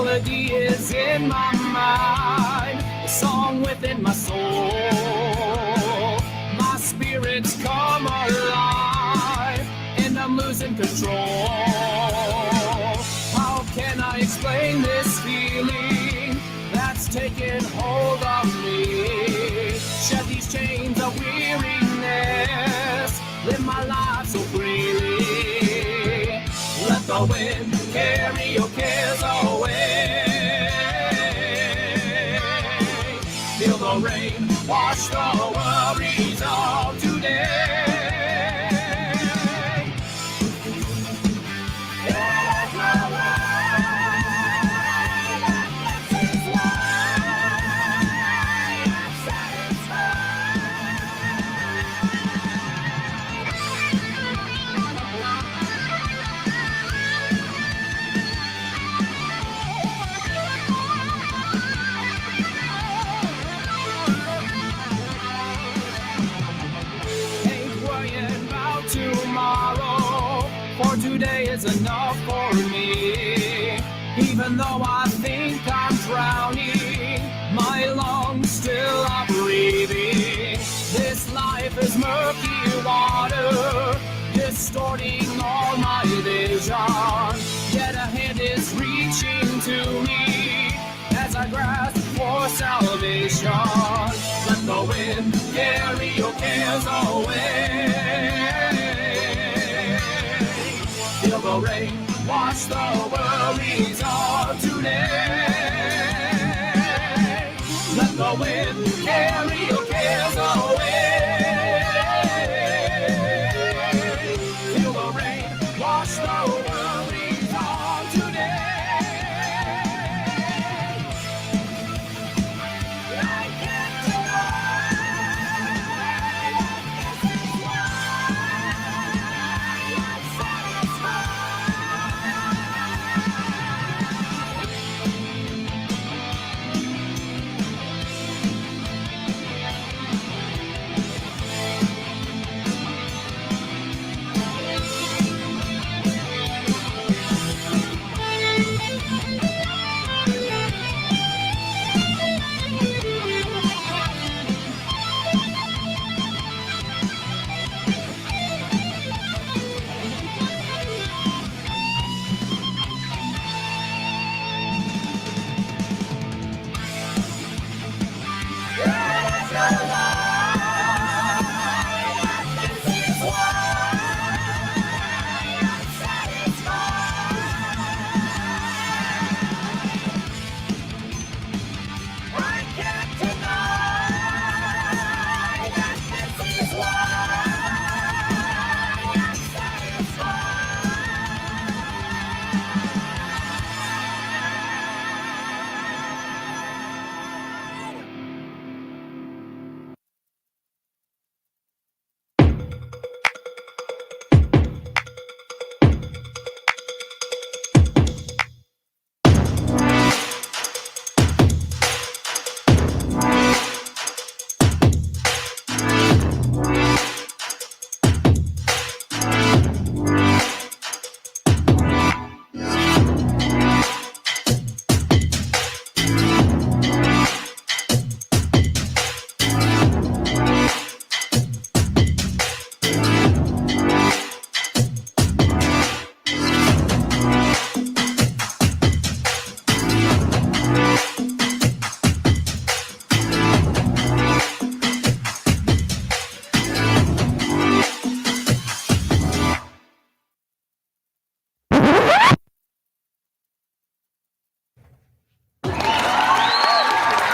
melody is in my mind, a song within my soul. My spirits come alive, and I'm losing control. How can I explain this feeling that's taken hold of me? Shed these chains of weariness, live my life so freely. Let the wind carry your cares away. Feel the rain wash the worries of today. Tomorrow, for today is enough for me. Even though I think I'm drowning, my lungs still are breathing. This life is murky water, distorting all my vision. Yet a hand is reaching to me as I grasp for salvation. Let the wind carry your cares away. Feel the rain wash the worries of today. Let the wind carry your cares away. Feel the rain wash the worries of today. I can't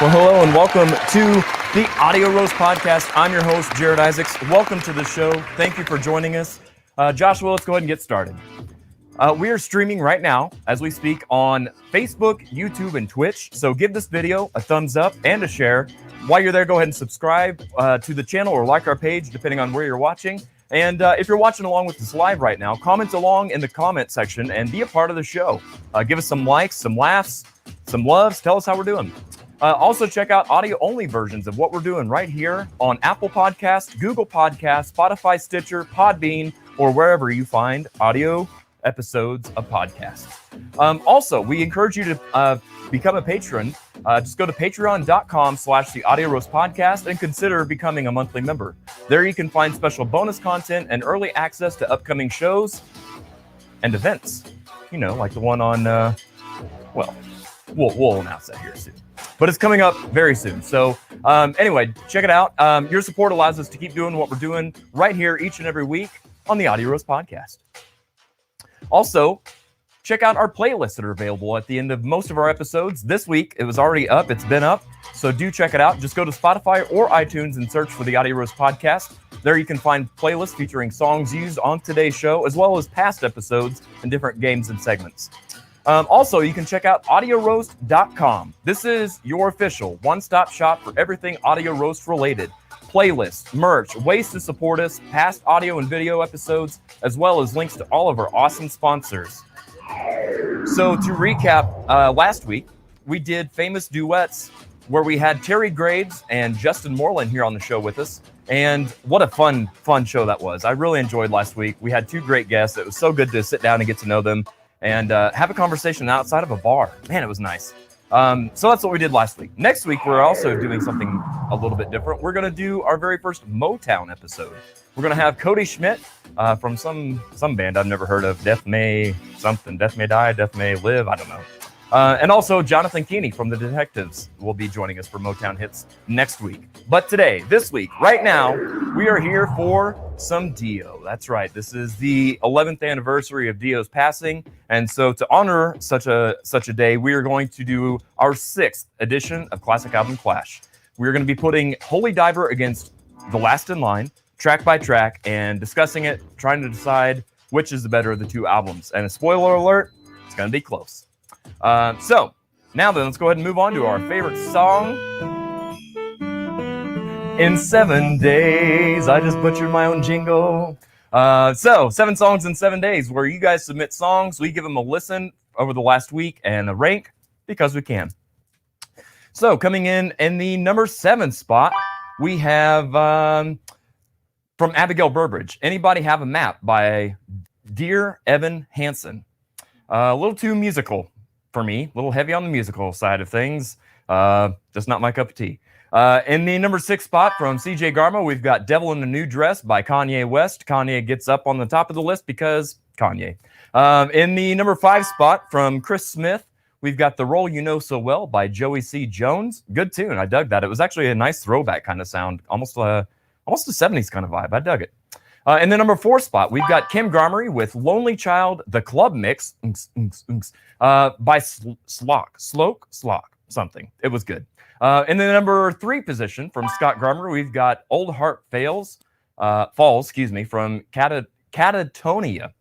Well, hello and welcome to the Audio Roast Podcast. I'm your host, Jared Isaacs. Welcome to the show. Thank you for joining us. Joshua, let's go ahead and get started. We are streaming right now as we speak on Facebook, YouTube, and Twitch. So give this video a thumbs up and a share. While you're there, go ahead and subscribe to the channel or like our page, depending on where you're watching. And if you're watching along with us live right now, comment along in the comment section and be a part of the show. Give us some likes, some laughs, some loves. Tell us how we're doing. Also, check out audio-only versions of what we're doing right here on Apple Podcasts, Google Podcasts, Spotify, Stitcher, Podbean, or wherever you find audio episodes of podcasts. Also, we encourage you to become a patron. Just go to patreon.com/The Audio Roast Podcast and consider becoming a monthly member. There you can find special bonus content and early access to upcoming shows and events. You know, like the one on, we'll announce that here soon. But it's coming up very soon. So anyway, check it out. Your support allows us to keep doing what we're doing right here each and every week on the Audio Roast Podcast. Also, check out our playlists that are available at the end of most of our episodes. This week, it was already up. It's been up. So do check it out. Just go to Spotify or iTunes and search for the Audio Roast Podcast. There you can find playlists featuring songs used on today's show, as well as past episodes and different games and segments. Also, you can check out audioroast.com. This is your official one-stop shop for everything Audio Roast related. Playlists, merch, ways to support us, past audio and video episodes, as well as links to all of our awesome sponsors. So to recap, last week, we did famous duets where we had Terry Graves and Justin Moreland here on the show with us. And what a fun show that was. I really enjoyed last week. We had two great guests. It was so good to sit down and get to know them and have a conversation outside of a bar. Man, it was nice. So that's what we did last week. Next week, we're also doing something a little bit different. We're going to do our very first Motown episode. We're going to have Cody Schmidt from some band I've never heard of. Death May something. Death May Die. Death May Live. I don't know. And also Jonathan Keeney from The Detectives will be joining us for Motown Hits next week. But today, this week, right now, we are here for some Dio. That's right. This is the 11th anniversary of Dio's passing. And so to honor such a day, we are going to do our 6th edition of Classic Album Clash. We're going to be putting Holy Diver against The Last in Line, track by track, and discussing it, trying to decide which is the better of the two albums. And a spoiler alert, it's going to be close. So now then, let's go ahead and move on to our favorite song. In 7 days, I just butchered my own jingle. So 7 songs in 7 days, where you guys submit songs, we give them a listen over the last week and a rank because we can. So coming in the number 7 spot, we have from Abigail Burbridge. Anybody Have a Map by Dear Evan Hansen. A little too musical for me, a little heavy on the musical side of things. Just not my cup of tea. In the number 6 spot from CJ Garmo, we've got Devil in a New Dress by Kanye West. Kanye gets up on the top of the list because Kanye. In the number 5 spot from Chris Smith, we've got The Role You Know So Well by Joey C. Jones. Good tune. I dug that. It was actually a nice throwback kind of sound, almost a 70s kind of vibe. I dug it. In the number 4 spot, we've got Kim Garmery with Lonely Child, The Club Mix by Sloke, something. It was good. In the number 3 position from Scott Garmery, we've got Old Heart Falls, from Catatonia.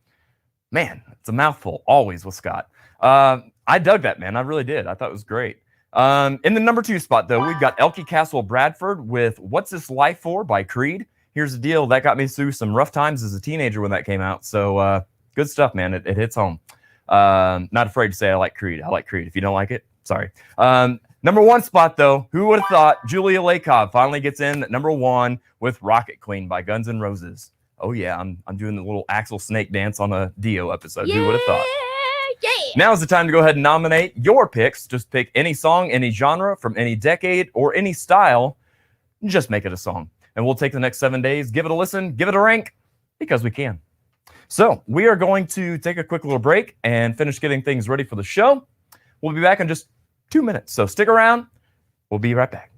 Man, it's a mouthful, always with Scott. I dug that, man. I really did. I thought it was great. In the number 2 spot, though, we've got Elkie Castle Bradford with What's This Life For by Creed. Here's the deal. That got me through some rough times as a teenager when that came out. So good stuff, man. It hits home. Not afraid to say I like Creed. I like Creed. If you don't like it, sorry. Number 1 spot, though, who would have thought Julia Lacob finally gets in at number 1 with Rocket Queen by Guns N' Roses. Oh, yeah, I'm doing the little Axel Snake dance on a Dio episode. Yeah, who would have thought? Yeah. Now is the time to go ahead and nominate your picks. Just pick any song, any genre, from any decade, or any style. Just make it a song. And we'll take the next 7 days, give it a listen, give it a rank, because we can. So we are going to take a quick little break and finish getting things ready for the show. We'll be back in just 2 minutes. So stick around. We'll be right back.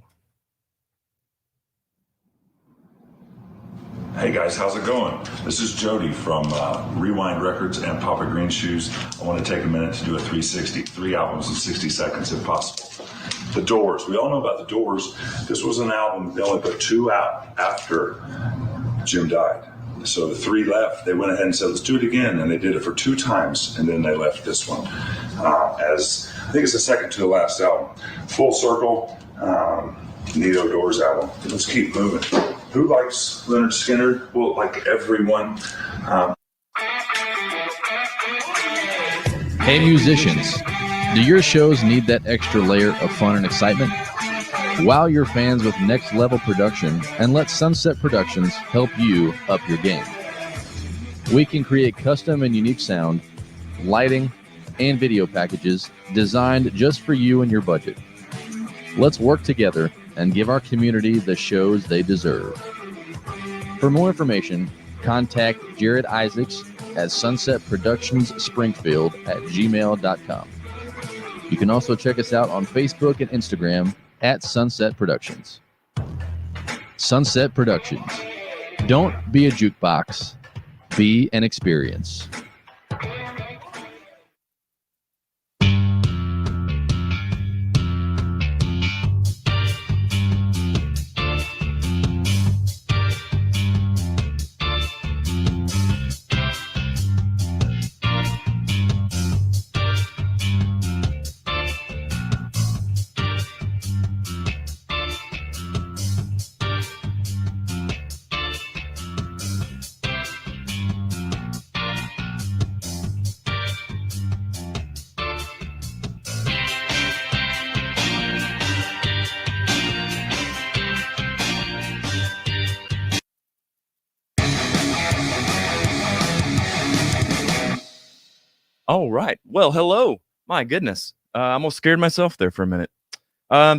Hey guys, how's it going? This is Jody from Rewind Records and Papa Green Shoes. I want to take a minute to do a 360, 3 albums in 60 seconds if possible. The Doors. We all know about The Doors. This was an album, they only put 2 out after Jim died. So the 3 left. They went ahead and said, let's do it again. And they did it for 2 times. And then they left this one as, I think it's the second to the last album. Full Circle, Neo Doors album. Let's keep moving. Who likes Leonard Skinner? Well, like everyone. Hey musicians, do your shows need that extra layer of fun and excitement? Wow your fans with next level production and let Sunset Productions help you up your game. We can create custom and unique sound, lighting, and video packages designed just for you and your budget. Let's work together and give our community the shows they deserve. For more information, contact Jared Isaacs at sunsetproductionsspringfield@gmail.com. You can also check us out on Facebook and Instagram at Sunset Productions. Sunset Productions. Don't be a jukebox. Be an experience. All right. Well, hello. My goodness. I almost scared myself there for a minute.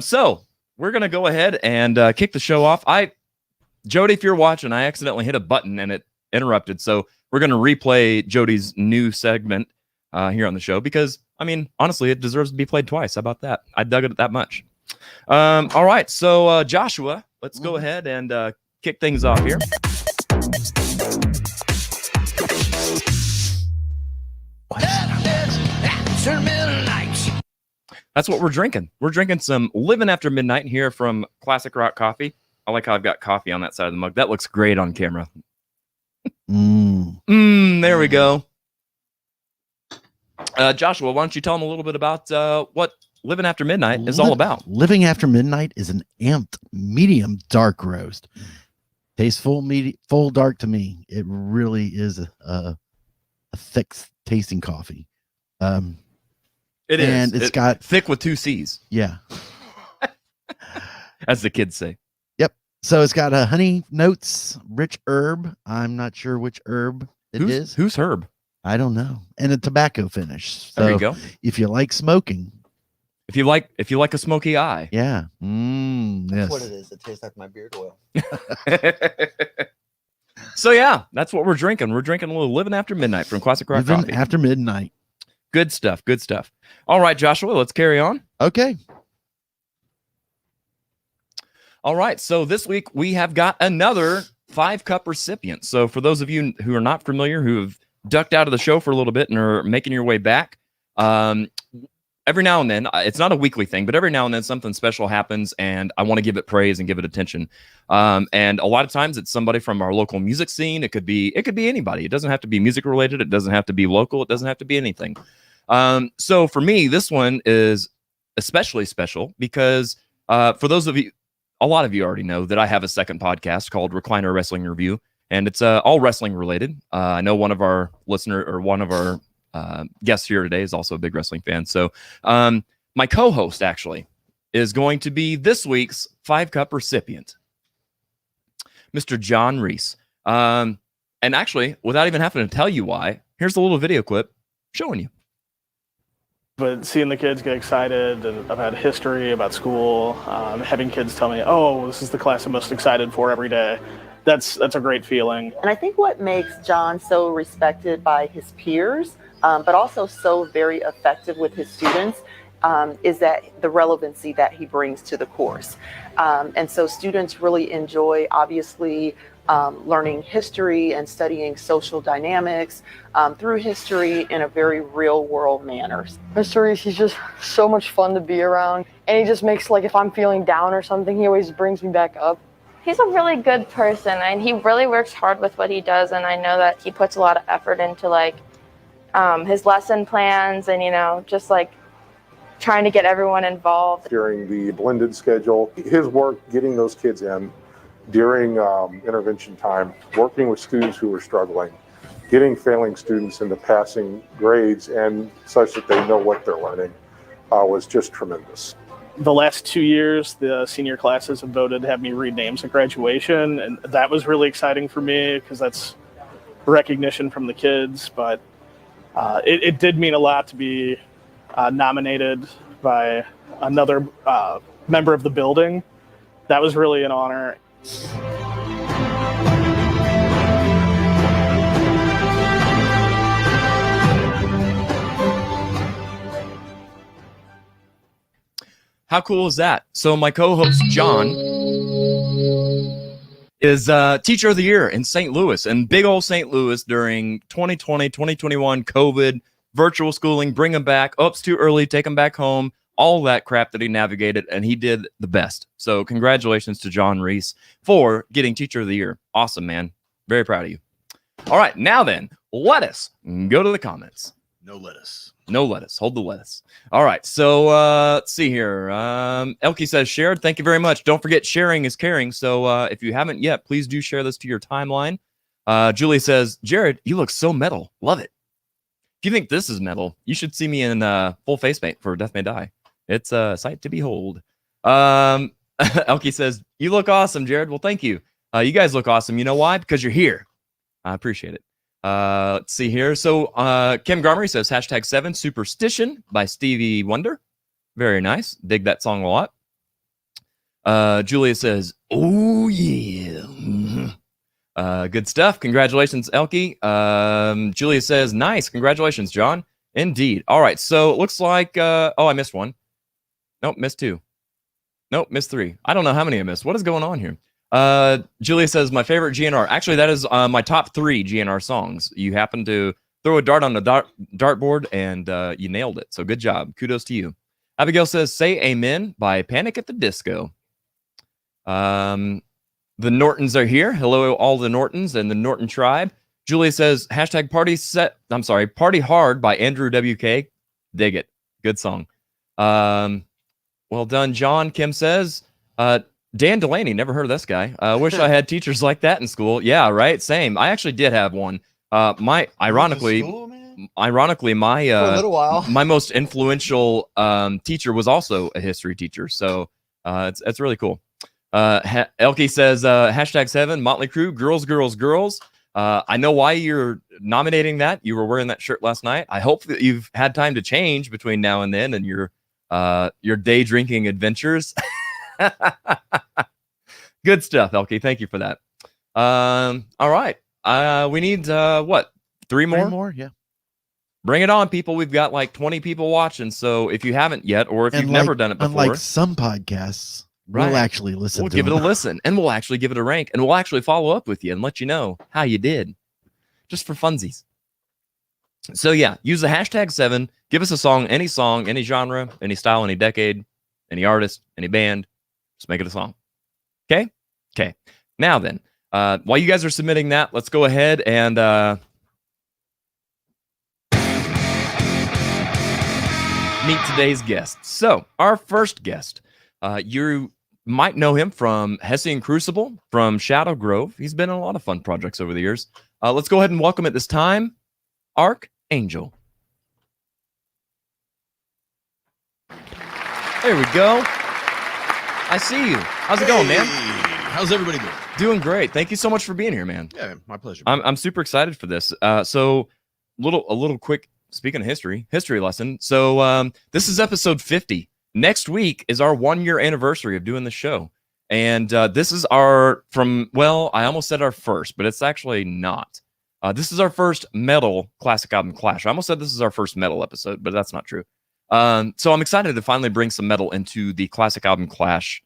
So we're going to go ahead and kick the show off. Jody, if you're watching, I accidentally hit a button and it interrupted. So we're going to replay Jody's new segment here on the show because, I mean, honestly, it deserves to be played twice. How about that? I dug it that much. All right. So, Joshua, let's go ahead and kick things off here. That's what we're drinking. We're drinking some Living After Midnight here from Classic Rock Coffee. I like how I've got coffee on that side of the mug. That looks great on camera. There we go. Joshua, why don't you tell them a little bit about what Living After Midnight is all about? Living After Midnight is an amped medium dark roast. Tastes full dark to me. It really is a thick tasting coffee. It is. And it's got thick with 2 C's. Yeah. As the kids say. Yep. So it's got honey notes, rich herb. I'm not sure which herb it is. Who's herb? I don't know. And a tobacco finish. So there you go. If you like smoking. If you like a smoky eye. Yeah. That's Yes. what it is. It tastes like my beard oil. So yeah, that's what we're drinking. We're drinking a little Living After Midnight from Classic Rock Living Coffee. After Midnight. Good stuff. Good stuff. All right, Joshua, let's carry on. Okay. All right. So this week we have got another 5-cup recipient. So for those of you who are not familiar, who have ducked out of the show for a little bit and are making your way back, every now and then, it's not a weekly thing, but every now and then something special happens and I want to give it praise and give it attention. And a lot of times it's somebody from our local music scene. It could be anybody. It doesn't have to be music related. It doesn't have to be local. It doesn't have to be anything. So for me, this one is especially special because for those of you, a lot of you already know that I have a second podcast called Recliner Wrestling Review, and it's all wrestling related. I know one of our guest here today is also a big wrestling fan. So my co-host actually is going to be this week's 5-cup recipient, Mr. John Reese. And actually, without even having to tell you why, here's a little video clip showing you. But seeing the kids get excited, and I've had history about school, having kids tell me, oh, this is the class I'm most excited for every day. That's a great feeling. And I think what makes John so respected by his peers, but also so very effective with his students, is that the relevancy that he brings to the course. And so students really enjoy, obviously, learning history and studying social dynamics through history in a very real world manner. Mr. Reese, he's just so much fun to be around. And he just makes, like, if I'm feeling down or something, he always brings me back up. He's a really good person, and he really works hard with what he does, and I know that he puts a lot of effort into, like, his lesson plans and, just, like, trying to get everyone involved. During the blended schedule, his work getting those kids in during intervention time, working with students who were struggling, getting failing students into passing grades and such that they know what they're learning was just tremendous. The last 2 years, the senior classes have voted to have me read names at graduation, and that was really exciting for me because that's recognition from the kids. But it did mean a lot to be nominated by another member of the building. That was really an honor. How cool is that? So my co-host John is Teacher of the Year in St. Louis, and big old St. Louis during 2020, 2021 COVID, virtual schooling, bring them back. It's too early, take them back home. All that crap that he navigated, and he did the best. So congratulations to John Reese for getting Teacher of the Year. Awesome, man. Very proud of you. All right, now then, lettuce. Go to the comments. No lettuce. No lettuce. Hold the lettuce. All right. So let's see here. Elkie says shared. Thank you very much. Don't forget sharing is caring. So if you haven't yet, please do share this to your timeline. Julie says, Jared, you look so metal. Love it. If you think this is metal, you should see me in full face paint for Death May Die. It's a sight to behold. Elkie says, you look awesome, Jared. Well, thank you. You guys look awesome. You know why? Because you're here. I appreciate it. Let's see here. So Kim Garmery says #7 Superstition by Stevie Wonder. Very nice. Dig that song a lot. Julia says, oh yeah. Good stuff. Congratulations, Elkie. Julia says, nice. Congratulations, John. Indeed. All right. So it looks like, I missed one. Nope, missed two. Nope, missed three. I don't know how many I missed. What is going on here? Julia says, my favorite GNR. Actually, that is my top 3 GNR songs. You happen to throw a dart on the dartboard, and you nailed it. So good job. Kudos to you. Abigail says, say amen by Panic at the Disco. The Nortons are here. Hello, all the Nortons and the Norton tribe. Julia says, #party hard by Andrew WK. Dig it. Good song. Well done, John. Kim says, Dan Delaney, never heard of this guy. Wish I had teachers like that in school. Yeah, right. Same. I actually did have one. Ironically, my For a little while. my most influential teacher was also a history teacher. So it's really cool. Elkie says #7 Motley Crue, girls, girls, girls. I know why you're nominating that. You were wearing that shirt last night. I hope that you've had time to change between now and then and your day drinking adventures. Good stuff, Elkie. Thank you for that. All right. We need what? 3 more? 3 more, yeah. Bring it on, people. We've got like 20 people watching. So if you haven't yet, or if you've never done it before, unlike some podcasts, right, we'll actually listen. We'll to give them. it a listen, and we'll actually give it a rank, and we'll actually follow up with you and let you know how you did, just for funsies. So yeah, use the #7. Give us a song, any genre, any style, any decade, any artist, any band. Just make it a song. Okay? Okay. Now then, while you guys are submitting that, let's go ahead and meet today's guest. So, our first guest, you might know him from Hessian Crucible, from Shadow Grove. He's been in a lot of fun projects over the years. Let's go ahead and welcome at this time, Archangel. There we go. I see you. How's it going, man? How's everybody doing? Doing great. Thank you so much for being here, man. Yeah, my pleasure. I'm super excited for this. So a little quick, speaking of history lesson. So this is episode 50. Next week is our 1-year anniversary of doing the show. And this is I almost said our first, but it's actually not. This is our first metal Classic Album Clash. I almost said this is our first metal episode, but that's not true. So I'm excited to finally bring some metal into the Classic Album Clash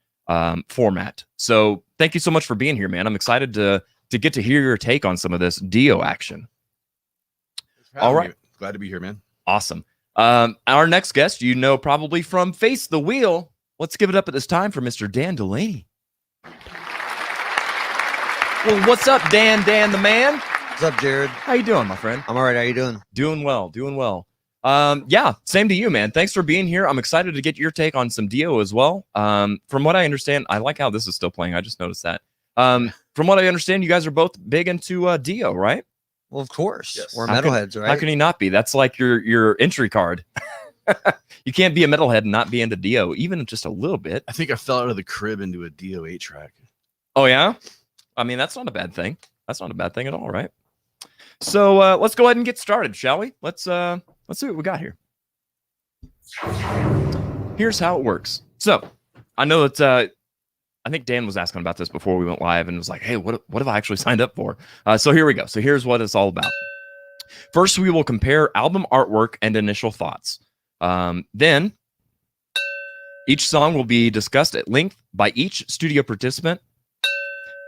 format. So thank you so much for being here, man. I'm excited to get to hear your take on some of this Dio action. All right. Glad to be here, man. Awesome. Our next guest, you know probably from Face the Wheel. Let's give it up at this time for Mr. Dan Delaney. Well, what's up, Dan the man? What's up, Jared? How you doing, my friend? I'm all right. How you doing? Doing well. Yeah, same to you, man. Thanks for being here. I'm excited to get your take on some Dio as well. From what I understand, I like how this is still playing. I just noticed that. From what I understand, you guys are both big into Dio, right? Well, of course. Yes. We're How metalheads, right? How can he not be? That's like your entry card. You can't be a metalhead and not be into Dio, even just a little bit. I think I fell out of the crib into a Dio 8-track. Oh, yeah? I mean, that's not a bad thing. That's not a bad thing at all, right? So let's go ahead and get started, shall we? Let's see what we got here. Here's how it works. So I know that I think Dan was asking about this before we went live and was like, hey, what have I actually signed up for? So here we go. So here's what it's all about. First, we will compare album artwork and initial thoughts. Then each song will be discussed at length by each studio participant.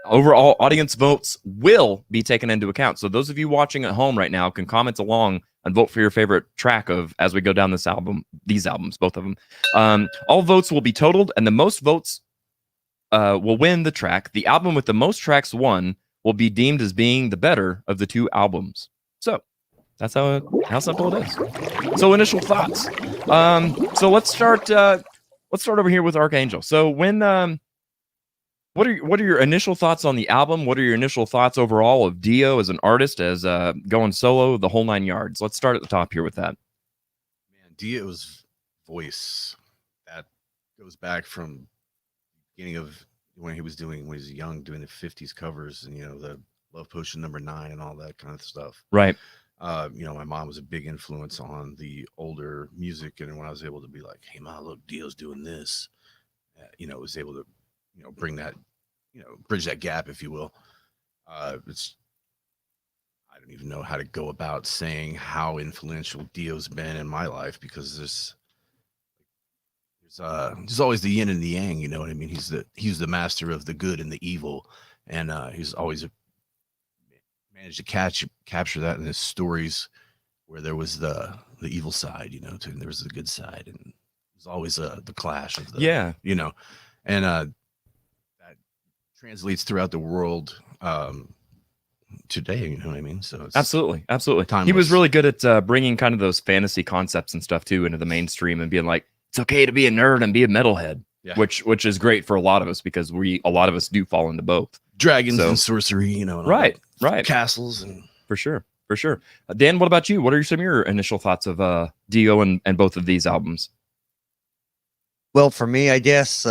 Overall audience votes will be taken into account. So those of you watching at home right now can comment along and vote for your favorite track of as we go down these albums, both of them. All votes will be totaled, and the most votes will win the track. The album with the most tracks won will be deemed as being the better of the two albums. So that's how simple it is. So initial thoughts. So let's start over here with Archangel. So when what are your initial thoughts on the album? What are your initial thoughts overall of Dio as an artist, as going solo, the whole 9 yards? Let's start at the top here with that. Man, Dio's voice, that goes back from the beginning of when he was young, doing the 50s covers and, the Love Potion number 9 and all that kind of stuff. Right. My mom was a big influence on the older music. And when I was able to be like, hey, Ma, look, Dio's doing this, was able to, bring that, bridge that gap, if you will. I don't even know how to go about saying how influential Dio's been in my life, because there's always the yin and the yang, you know what I mean? He's the master of the good and the evil, and he's always managed to capture that in his stories, where there was the evil side, and there was the good side, and there's always the clash of the and that translates throughout the world today, you know what I mean? So it's absolutely timeless. He was really good at bringing kind of those fantasy concepts and stuff too into the mainstream, and being like, it's okay to be a nerd and be a metalhead. Yeah. Which is great for a lot of us, because a lot of us do fall into both. Dragons and sorcery, and right. Castles, and for sure. Dan, what about you? What are some of your initial thoughts of Dio and both of these albums? Well, for me, I guess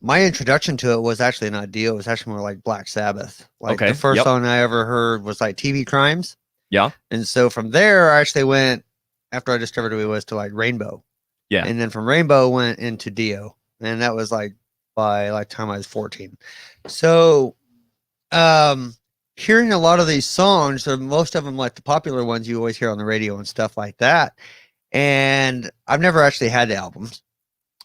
my introduction to it was actually not Dio. It was actually more like Black Sabbath. The first song I ever heard was like TV Crimes. Yeah. And so from there, I actually went, after I discovered who he was, to like Rainbow. Yeah. And then from Rainbow went into Dio. And that was like by like time I was 14. So hearing a lot of these songs, so most of them, like the popular ones you always hear on the radio and stuff like that. And I've never actually had the albums.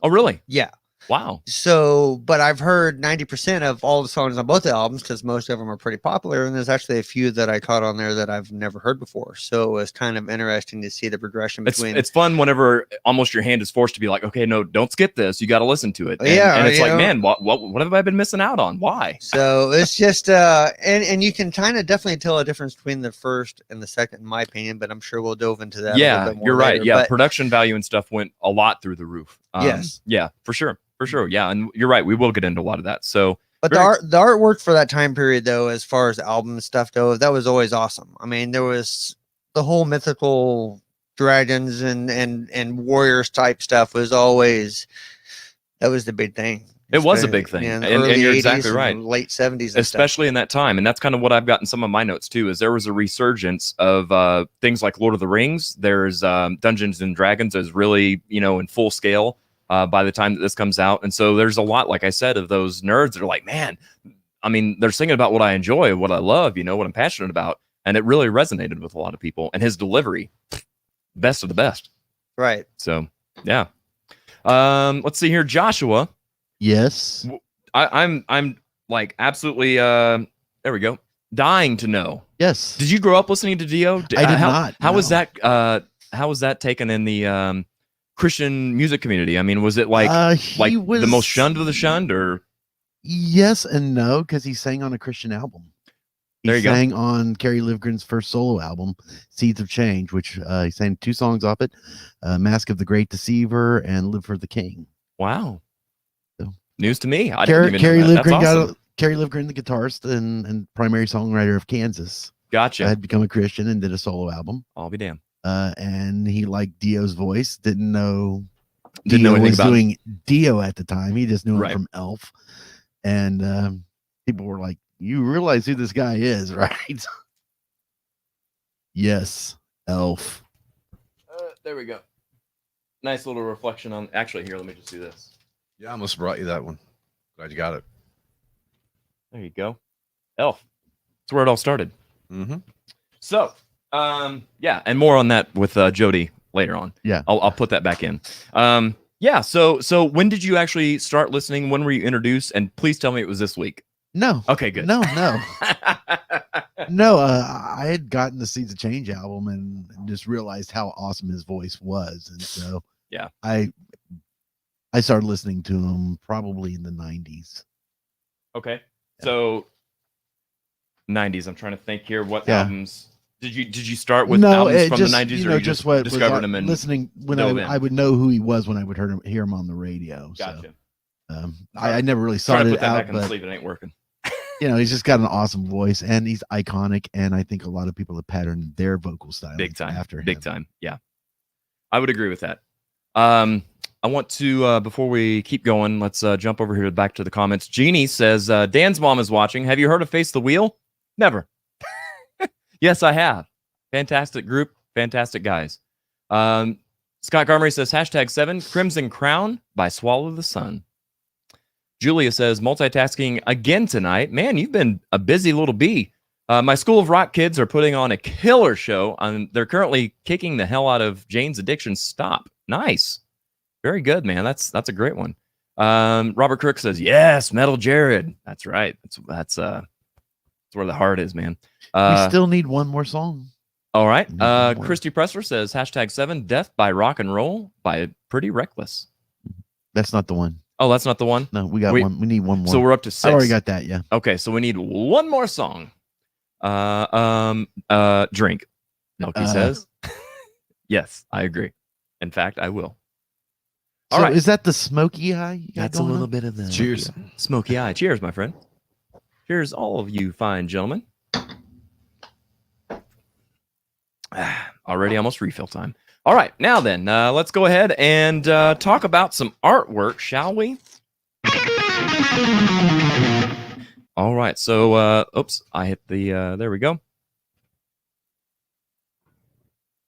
Oh, really? Yeah. Wow. So, but I've heard 90% of all the songs on both the albums, because most of them are pretty popular. And there's actually a few that I caught on there that I've never heard before. So it was kind of interesting to see the progression between. It's fun whenever almost your hand is forced to be like, okay, no, don't skip this. You got to listen to it. And, and it's like, man, what have I been missing out on? Why? So it's just, and you can kind of definitely tell a difference between the first and the second, in my opinion, but I'm sure we'll dove into that. Yeah, a little bit more you're right. later. Yeah. But Production value and stuff went a lot through the roof. Yes. Yeah, for sure. Yeah. And you're right. We will get into a lot of that. So, but the artwork for that time period, though, as far as album stuff goes, that was always awesome. I mean, there was the whole mythical dragons and warriors type stuff was always, that was the big thing. It was a big thing. And you're exactly right. Late 70s. Especially in that time. And that's kind of what I've got in some of my notes too, is there was a resurgence of things like Lord of the Rings. There's Dungeons and Dragons is really, in full scale by the time that this comes out. And so there's a lot, like I said, of those nerds that are like, man, I mean, they're singing about what I enjoy, what I love, what I'm passionate about. And it really resonated with a lot of people. And his delivery, best of the best. Right. So, yeah. Let's see here. Joshua. Yes. I'm like absolutely, there we go. Dying to know. Yes. Did you grow up listening to Dio? I did not. How was that? How was that taken in the Christian music community? I mean, was it like the most shunned of the shunned, or? Yes and no, because he sang on a Christian album. He sang on Kerry Livgren's first solo album, Seeds of Change, which he sang 2 songs off it, Mask of the Great Deceiver and Live for the King. Wow. So, news to me. Kerry Livgren awesome. Kerry Livgren, the guitarist and primary songwriter of Kansas. Gotcha. Had become a Christian and did a solo album. I'll be damned. And he liked Dio's voice. Didn't know anything was about doing Dio at the time. He just knew Right. him from Elf. And people were like, "You realize who this guy is, right?" Yes, Elf. There we go. Nice little reflection on. Actually, here, let me just do this. Yeah, I almost brought you that one. Glad you got it. There you go. Elf. That's where it all started. Mm-hmm. So, yeah, and more on that with Jody later on. Yeah, I'll put that back in. Yeah. So when did you actually start listening? When were you introduced? And please tell me it was this week. No. Okay, good. No. No, I had gotten the Seeds of Change album and just realized how awesome his voice was, and so yeah, I started listening to him probably in the 90s. Okay, so 90s. I'm trying to think here. What albums did you start with? Albums from the 90s, or you just what discovered him and listening when I would know who he was when I would hear him on the radio. Gotcha. So, I never really sought it out, but sleep, it ain't working. He's just got an awesome voice, and he's iconic, and I think a lot of people have patterned their vocal style big time after him. Big time. Yeah, I would agree with that. I want to before we keep going, let's jump over here back to the comments. Jeannie says Dan's mom is watching. Have you heard of Face the Wheel? Never. Yes, I have. Fantastic group, fantastic guys. Scott Garmery says #7 Crimson Crown by Swallow the Sun. Julia says, multitasking again tonight. Man, you've been a busy little bee. My School of Rock kids are putting on a killer show. They're currently kicking the hell out of Jane's Addiction Stop. Nice. Very good, man. That's a great one. Robert Crook says, yes, Metal Jared. That's right. That's where the heart is, man. We still need one more song. All right. Christy Pressler says, #7 Death by Rock and Roll by Pretty Reckless. That's not the one. Oh, that's not the one? No, we got one. We need one more. So we're up to 6. I already got that, yeah. Okay, so we need one more song. Drink. Melky says. Yes, I agree. In fact, I will. All right. Is that the smoky eye? That's a little bit of the cheers. Smoky eye. Cheers, my friend. Cheers, all of you fine gentlemen. Already almost refill time. All right, now then, let's go ahead and talk about some artwork, shall we? All right, so, oops, I hit the, there we go.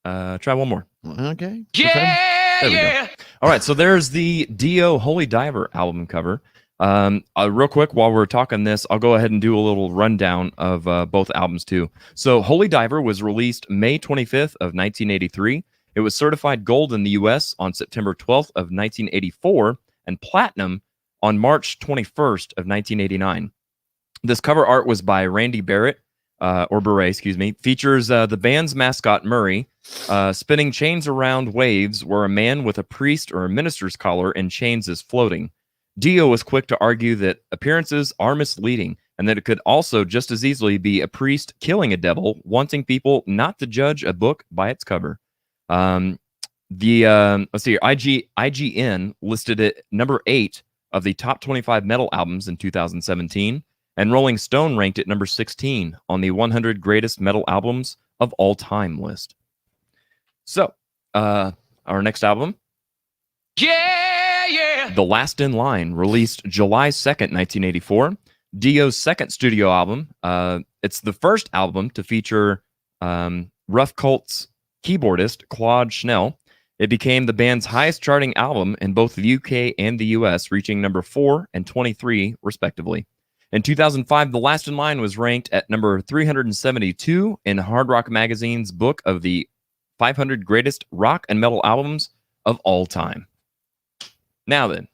Try one more. Okay. Yeah, there we go. All right, so there's the Dio Holy Diver album cover. Real quick, while we're talking this, I'll go ahead and do a little rundown of both albums too. So Holy Diver was released May 25th of 1983. It was certified gold in the U.S. on September 12th of 1984 and platinum on March 21st of 1989. This cover art was by Randy Barrett, or Beret, excuse me. Features the band's mascot Murray spinning chains around waves where a man with a priest or a minister's collar and chains is floating. Dio was quick to argue that appearances are misleading and that it could also just as easily be a priest killing a devil, wanting people not to judge a book by its cover. Let's see here, IGN listed it number 8 of the top 25 metal albums in 2017, and Rolling Stone ranked it number 16 on the 100 greatest metal albums of all time list. So, our next album, The Last in Line, released July 2nd, 1984. Dio's second studio album. It's the first album to feature Rough Cult's keyboardist Claude Schnell. It became the band's highest charting album in both the UK and the US, reaching number 4 and 23, respectively. In 2005, The Last in Line was ranked at number 372 in Hard Rock Magazine's book of the 500 greatest rock and metal albums of all time. Now then,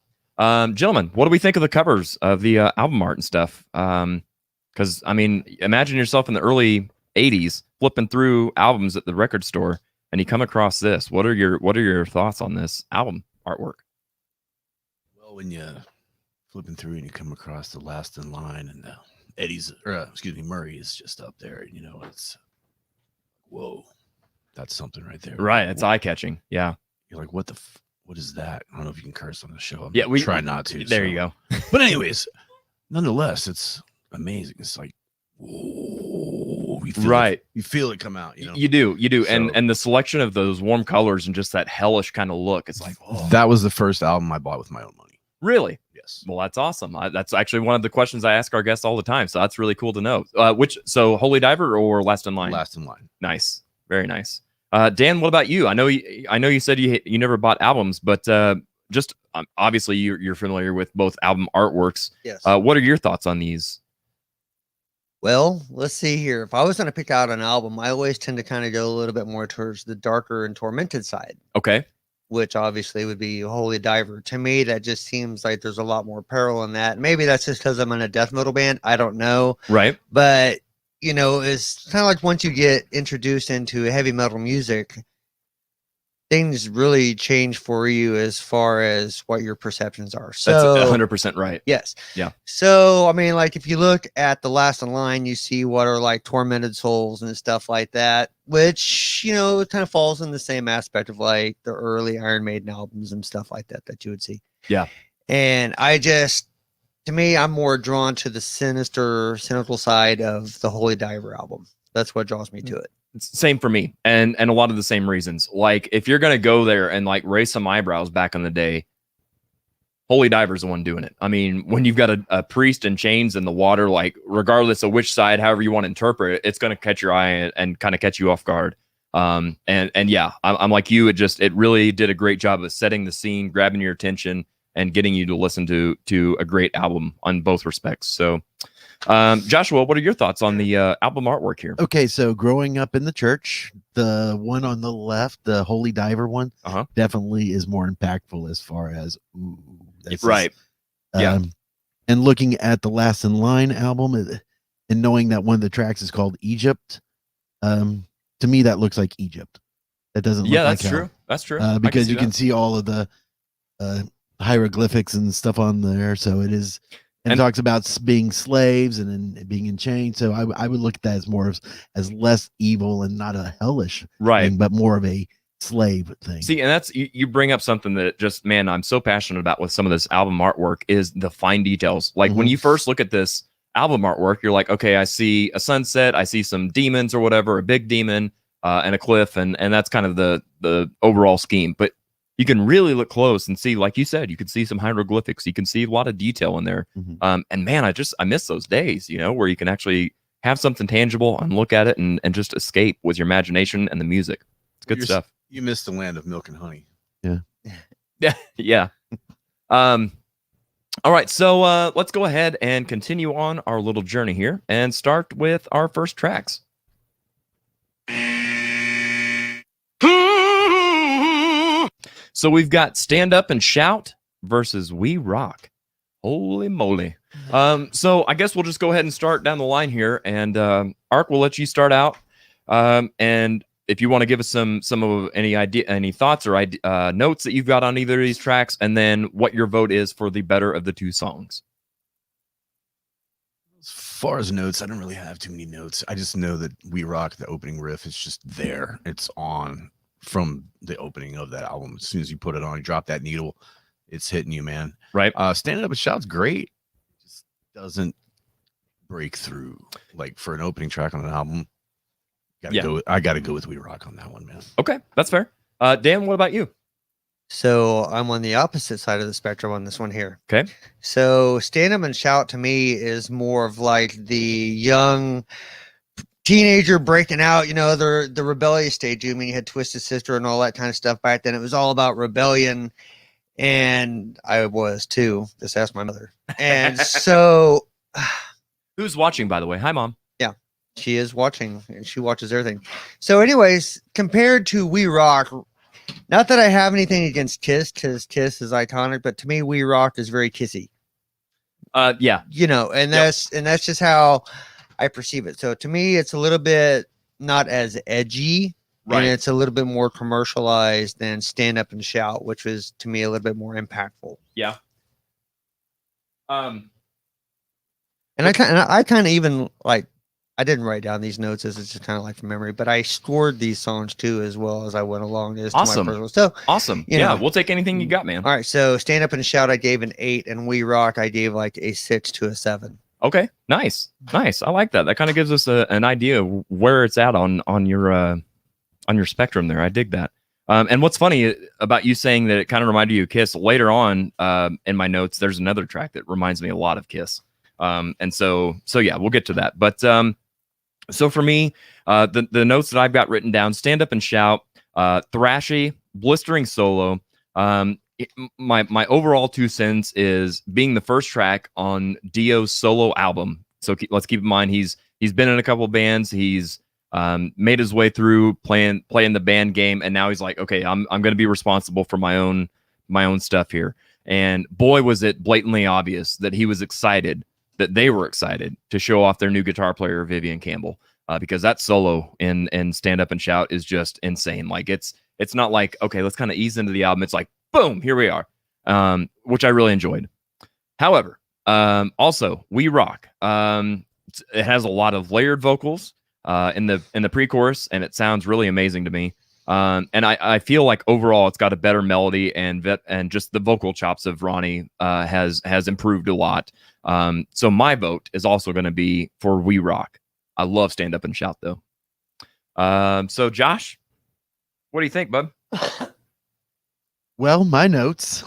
gentlemen, what do we think of the covers of the album art and stuff? Because, I mean, imagine yourself in the early 80s flipping through albums at the record store and you come across this. What are your thoughts on this album artwork? Well, when you flipping through and you come across The Last in Line and Murray is just up there, you know, it's whoa, that's something right there. Right, it's eye-catching. Yeah. You're like, what is that? I don't know if you can curse on the show. We try not to. There you go. But anyways, nonetheless, it's amazing. It's like, whoa, you feel it come out. You know, you do. So, and the selection of those warm colors and just that hellish kind of look. It's like, oh. That was the first album I bought with my own money. Really? Yes. Well, that's awesome. That's actually one of the questions I ask our guests all the time. So that's really cool to know. So Holy Diver or Last in Line? Last in Line. Nice. Very nice. Dan, what about you? I know you said you never bought albums, but just obviously you're familiar with both album artworks. Yes. What are your thoughts on these? Well, let's see here. If I was going to pick out an album, I always tend to kind of go a little bit more towards the darker and tormented side. Okay. Which obviously would be Holy Diver. To me, that just seems like there's a lot more peril in that. Maybe that's just because I'm in a death metal band. I don't know. Right. But, it's kind of like once you get introduced into heavy metal music, things really change for you as far as what your perceptions are. So that's 100% right. Yes. Yeah. So, I mean, like if you look at the last in line, you see what are like tormented souls and stuff like that, which, it kind of falls in the same aspect of like the early Iron Maiden albums and stuff like that you would see. Yeah. And to me, I'm more drawn to the cynical side of the Holy Diver album. That's what draws me to it. Same for me, and a lot of the same reasons. Like if you're gonna go there and like raise some eyebrows back in the day, Holy Diver's the one doing it. I mean, when you've got a priest in chains in the water, like regardless of which side, however you want to interpret it, it's gonna catch your eye and kind of catch you off guard. And yeah, I'm like you. It really did a great job of setting the scene, grabbing your attention, and getting you to listen to a great album on both respects. So. Joshua, what are your thoughts on the album artwork here? Okay, so growing up in the church, the one on the left, the Holy Diver one, definitely is more impactful as far as right. Yeah. And looking at the Last in Line album and knowing that one of the tracks is called Egypt, to me that looks like Egypt. That doesn't look like that's true. That's true. Because you can see all of the hieroglyphics and stuff on there, so it is. And it talks about being slaves and then being in chains. So I would look at that as more as less evil and not a hellish thing, but more of a slave thing. See, and that's you bring up something that just, man, I'm so passionate about with some of this album artwork is the fine details. Like when you first look at this album artwork, you're like, okay, I see a sunset, I see some demons or whatever, a big demon and a cliff, and that's kind of the overall scheme. But you can really look close and see, like you said, you can see some hieroglyphics. You can see a lot of detail in there. And man, I miss those days, where you can actually have something tangible and look at it and just escape with your imagination and the music. It's good stuff. You miss the land of milk and honey. Yeah. Yeah. All right. So let's go ahead and continue on our little journey here and start with our first tracks. So we've got Stand Up and Shout versus We Rock. Holy moly. So I guess we'll just go ahead and start down the line here. And Ark, we'll let you start out. And if you want to give us some of any thoughts or notes that you've got on either of these tracks, and then what your vote is for the better of the two songs. As far as notes, I don't really have too many notes. I just know that We Rock, the opening riff, is just there. It's on from the opening of that album. As soon as you put it on, you drop that needle, it's hitting you, man. Right. Standing Up and Shout's great. It just doesn't break through. Like for an opening track on an album, I gotta go with We Rock on that one, man. Okay, that's fair. Dan, what about you? So I'm on the opposite side of the spectrum on this one here. Okay. So Stand Up and Shout to me is more of like the young teenager breaking out, the rebellious stage. I mean, you had Twisted Sister and all that kind of stuff back then. It was all about rebellion, and I was too. Just ask my mother. And so, who's watching, by the way? Hi, Mom. Yeah, she is watching, and she watches everything. So, anyways, compared to We Rock, not that I have anything against Kiss, because Kiss is iconic, but to me, We Rock is very kissy. Yeah, and that's just how I perceive it. So to me, it's a little bit not as edgy, and it's a little bit more commercialized than Stand Up and Shout, which was to me a little bit more impactful. Yeah. And I kind of even like, I didn't write down these notes as it's just kind of like from memory, but I scored these songs too as well as I went along. Awesome. Awesome. Yeah, we'll take anything you got, man. All right. So Stand Up and Shout, I gave an 8, and We Rock, I gave like a 6 to a 7. Okay, nice. I like that. That kind of gives us an idea of where it's at on your spectrum there. I dig that. And what's funny about you saying that it kind of reminded you of Kiss, later on in my notes, there's another track that reminds me a lot of Kiss. And so yeah, we'll get to that. But so for me, The notes that I've got written down: Stand Up and Shout, thrashy, blistering solo. My overall 2 cents is being the first track on Dio's solo album. So let's keep in mind he's been in a couple bands. He's made his way through playing the band game, and now he's like, okay, I'm going to be responsible for my own stuff here. And boy, was it blatantly obvious that he was excited, that they were excited to show off their new guitar player, Vivian Campbell, because that solo in Stand Up and Shout is just insane. Like it's not like, okay, let's kind of ease into the album. It's like, boom, here we are, which I really enjoyed. However, also We Rock. It has a lot of layered vocals in the pre-chorus, and it sounds really amazing to me. And I feel like overall it's got a better melody, and just the vocal chops of Ronnie has improved a lot. So my vote is also going to be for We Rock. I love Stand Up and Shout though. So Josh, what do you think, bud? Well, my notes.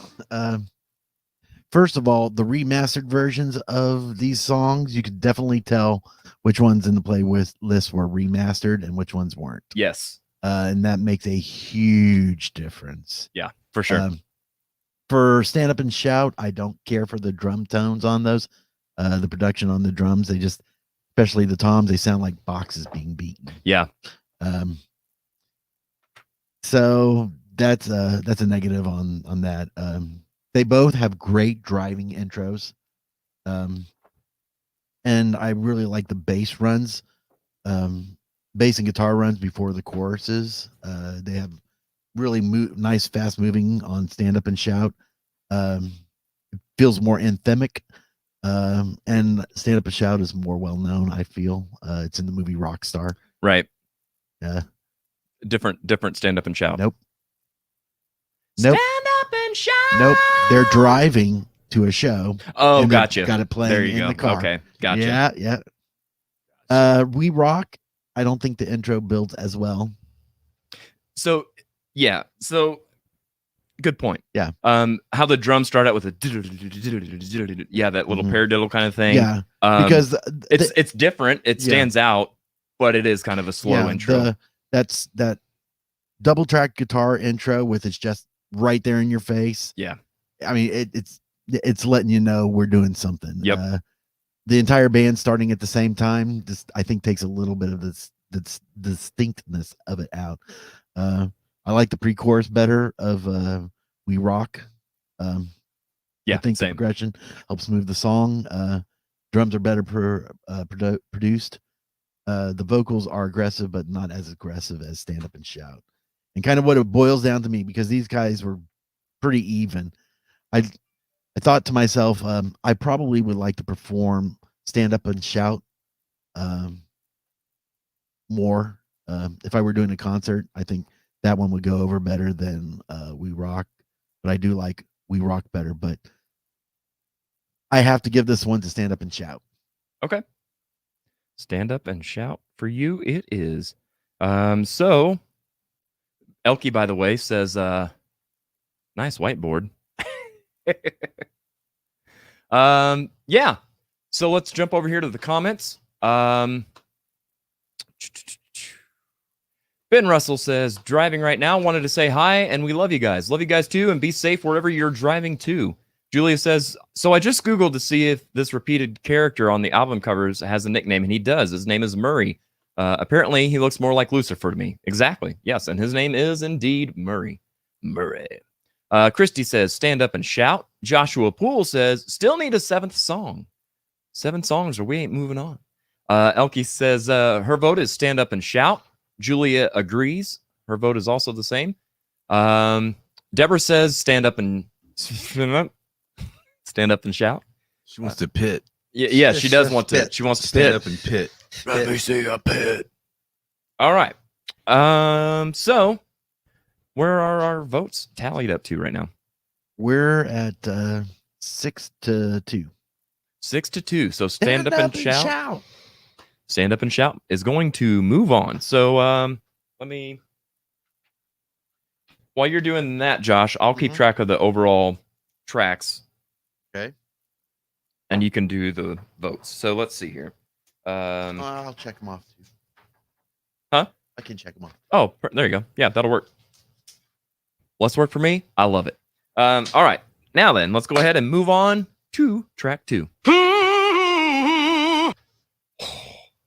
First of all, the remastered versions of these songs, you could definitely tell which ones in the playlist were remastered and which ones weren't. Yes. And that makes a huge difference. Yeah, for sure. For Stand Up and Shout, I don't care for the drum tones on those. The production on the drums, they just, especially the toms, they sound like boxes being beaten. Yeah. So that's a negative on that. They both have great driving intros. And I really like the bass runs. Bass and guitar runs before the choruses. They have really nice fast moving on Stand Up and Shout. It feels more anthemic. And Stand Up and Shout is more well known, I feel. It's in the movie Rockstar. Right. Yeah. Different Stand Up and Shout. Nope. Stand Up and Shout. Nope. They're driving to a show. Oh, gotcha. Got it playing in the car. Okay, gotcha. Yeah. We Rock. I don't think the intro builds as well. So, yeah. So, good point. Yeah. How the drums start out with a that little paradiddle kind of thing. Yeah. Because it's different. It stands out, but it is kind of a slow intro. That's that double track guitar intro with it's just right there in your face. Yeah. I mean, it's letting you know we're doing something. Yep. The entire band starting at the same time, I think takes a little bit of this distinctness of it out. I like the pre-chorus better of We Rock. I think the progression helps move the song. Drums are better produced. The vocals are aggressive, but not as aggressive as Stand Up and Shout. And kind of what it boils down to me, because these guys were pretty even. I thought to myself, I probably would like to perform Stand Up and Shout more. If I were doing a concert, I think that one would go over better than We Rock. But I do like We Rock better. But I have to give this one to Stand Up and Shout. Okay. Stand Up and Shout for you it is. So Elkie, by the way, says nice whiteboard. Yeah. So let's jump over here to the comments. Ben Russell says, driving right now, wanted to say hi, and we love you guys. Love you guys too, and be safe wherever you're driving to. Julia says, so I just Googled to see if this repeated character on the album covers has a nickname, and he does. His name is Murray. Apparently, he looks more like Lucifer to me. Exactly. Yes, and his name is indeed Murray. Murray. Christy says, stand up and shout. Joshua Poole says, still need a 7th song. 7 songs or we ain't moving on. Elkie says, her vote is stand up and shout. Julia agrees. Her vote is also the same. Deborah says, stand up and shout. She wants to pit. Yeah, she does want to. She wants to stand up and pit. Let me see a pit. All right. So where are our votes tallied up to right now? We're at 6-2. 6-2. So stand up and shout. Stand up and shout is going to move on. So let me. While you're doing that, Josh, I'll keep track of the overall tracks. Okay. And you can do the votes. So let's see here. I'll check them off too. Huh? I can check them off. Oh, there you go. Yeah, that'll work. Let's work for me. I love it. All right. Now then, let's go ahead and move on to track 2.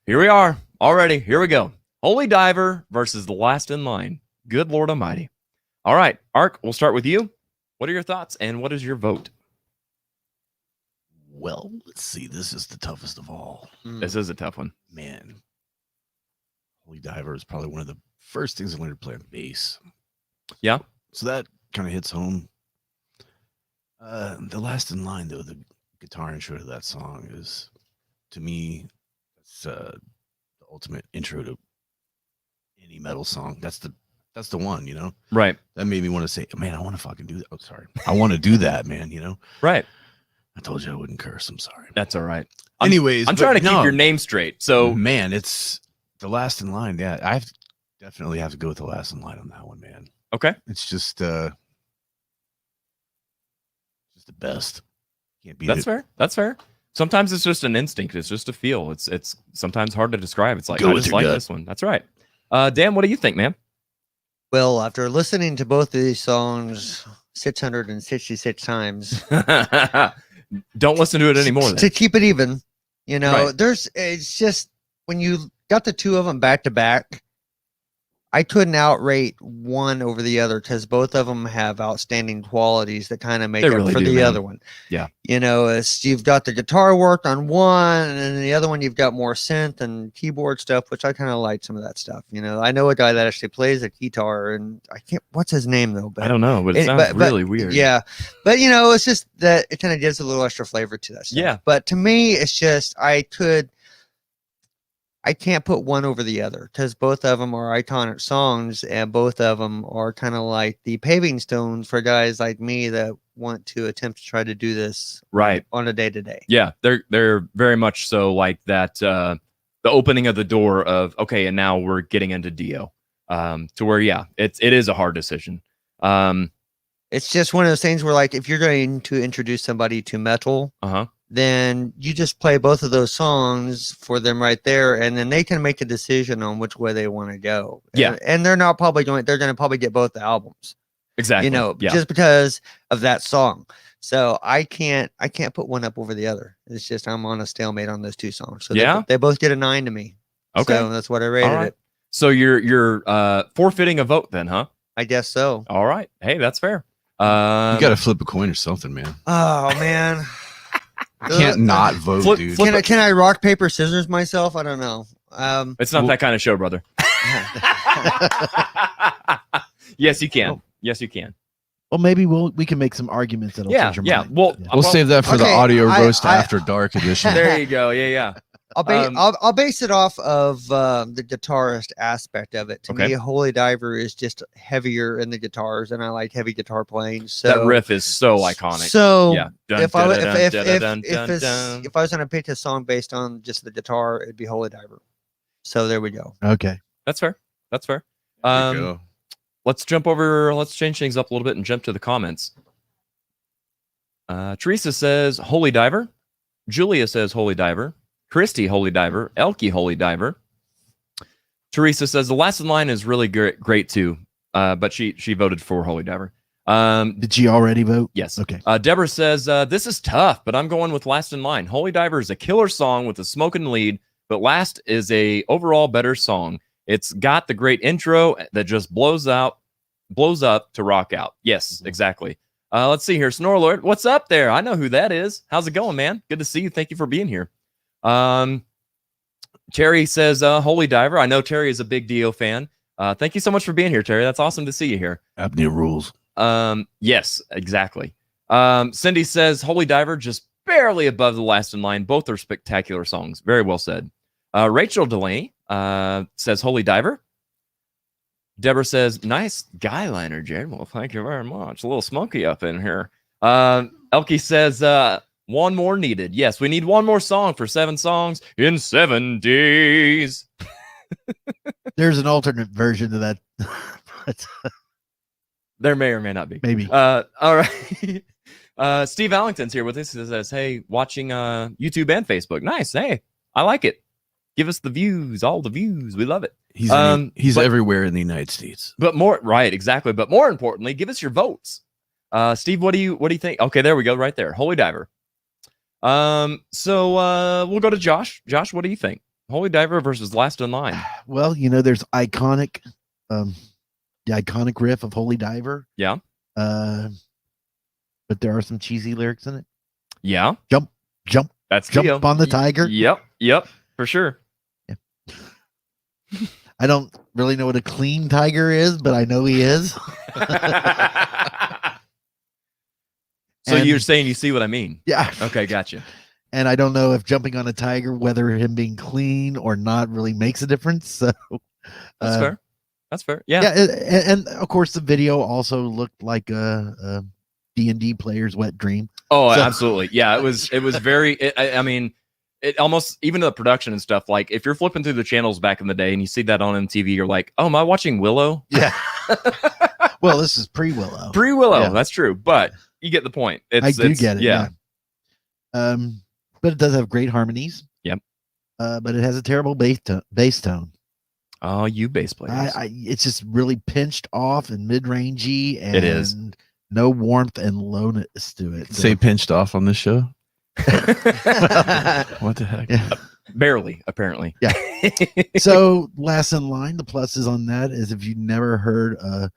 Here we are. Already. Here we go. Holy Diver versus The Last in Line. Good Lord Almighty. All right. Ark, we'll start with you. What are your thoughts and what is your vote? Well, let's see. This is the toughest of all. This is a tough one. Man. Holy Diver is probably one of the first things I learned to play on bass. Yeah. So that kind of hits home. The Last in Line, though, the guitar intro to that song is, to me, it's the ultimate intro to any metal song. That's the one, you know? Right. That made me want to say, man, I want to fucking do that. Oh, sorry. I want to do that, man, you know? Right. I told you I wouldn't curse. I'm sorry. That's all right. Anyways, I'm trying to keep your name straight. So, man, it's The Last in Line. Yeah, I definitely have to go with The Last in Line on that one, man. Okay. It's just the best. Can't beat it. That's fair. That's fair. Sometimes it's just an instinct. It's just a feel. It's sometimes hard to describe. It's like, Go I with just your like gut. this one. That's right. Dan, what do you think, man? Well, after listening to both of these songs 666 times, Don't listen to it anymore. to keep it even, you know, Right. it's just when you got the two of them back to back, I couldn't outrate one over the other because both of them have outstanding qualities that kind of make They up really for do, the man. other one. Yeah. You know, it's, you've got the guitar work on one, and then the other one you've got more synth and keyboard stuff, which I kind of like some of that stuff. You know, I know a guy that actually plays a guitar, and I can't. What's his name though? But I don't know, but it sounds really weird. Yeah, but you know, it's just that it kind of gives a little extra flavor to that stuff. Yeah. But to me, it's just I can't put one over the other because both of them are iconic songs and both of them are kind of like the paving stones for guys like me that want to attempt to try to do this Right. on a day-to-day. Yeah, they're very much so like that. The opening of the door of okay, and now we're getting into Dio. To where it is a hard decision. It's just one of those things where like if you're going to introduce somebody to metal, then you just play both of those songs for them right there, and then they can make the decision on which way they want to go. Yeah. And they're not probably going, they're going to probably get both the albums, Exactly. you know, Yeah. just because of that song. So I can't put one up over the other. It's just, I'm on a stalemate on those two songs. So Yeah. they both get a 9 to me. Okay. So that's what I rated All right. it. So you're forfeiting a vote then, huh? I guess so. All right. Hey, that's fair. You got to flip a coin or something, man. Oh man. I can't not vote, Flip- dude. flip- Can I rock, paper, scissors myself? I don't know. It's not that kind of show, brother. Yes, you can. Yes, you can. Well, maybe we can make some arguments that'll change your mind. Well, We'll save that for the Okay, audio I- roast I- after dark edition. there you go. Yeah. I'll base it off of the guitarist aspect of it. To Okay. me, Holy Diver is just heavier in the guitars, and I like heavy guitar playing. So That riff is so iconic. So yeah. Dun, if I dun, was- dun, if dun, if dun, if dun, it's- dun. if I was gonna pick a song based on just the guitar, it'd be Holy Diver. So there we go. Okay. That's fair. That's fair. There you go. Let's change things up a little bit and jump to the comments. Teresa says Holy Diver. Julia says Holy Diver. Christy Holy Diver. Elkie Holy Diver. Teresa says the last in line is really great too, but she voted for Holy Diver. Did she already vote? Yes. Okay. Deborah says this is tough, but I'm going with Last in Line. Holy Diver is a killer song with a smoking lead, but Last is a overall better song. It's got the great intro that just blows up to rock out. Yes, exactly. Let's see here. Snorlord, what's up there? I know who that is. How's it going, man? Good to see you. Thank you for being here. Terry says, Holy Diver. I know Terry is a big Dio fan. Thank you so much for being here, Terry. That's awesome to see you here. Apnea rules. Yes, exactly. Cindy says, Holy Diver, just barely above the Last in Line. Both are spectacular songs. Very well said. Rachel Delaney says, Holy Diver. Deborah says, nice guy liner, Jared. Well, thank you very much. A little smoky up in here. Elkie says, one more needed. Yes, we need one more song for 7 songs in 7 days. There's an alternate version of that. There may or may not be. Maybe. All right. Steve Allington's here with us. He says, hey, watching YouTube and Facebook. Nice. Hey, I like it. Give us the views, all the views. We love it. He's everywhere in the United States. But exactly. But more importantly, give us your votes. Steve, what do you think? Okay, there we go, right there. Holy Diver. So we'll go to Josh. Josh, what do you think? Holy Diver versus Last in Line. Well, there's iconic, the iconic riff of Holy Diver. Yeah. But there are some cheesy lyrics in it. Yeah. Jump. That's jump Dio. on the tiger. Yep, for sure. Yeah. I don't really know what a clean tiger is, but I know he is. So you're saying you see what I mean? Yeah. Okay, gotcha. And I don't know if jumping on a tiger, whether him being clean or not, really makes a difference. So that's fair. That's fair. Yeah. Yeah, and of course the video also looked like a D&D player's wet dream. Oh, so. Absolutely. Yeah, it was very. I mean, it almost, even the production and stuff. Like if you're flipping through the channels back in the day and you see that on MTV, you're like, oh, am I watching Willow? Yeah. Well, this is pre-Willow. Pre-Willow. Yeah. That's true, but you get the point. I do get it. Yeah. But it does have great harmonies. Yep. But it has a terrible bass tone. Oh, you bass players. It's just really pinched off and mid-rangey, and it is no warmth and lowness to it. Say pinched off on this show. What the heck? Yeah. Barely, apparently. Yeah. So Last in Line, the pluses on that is if you've never heard a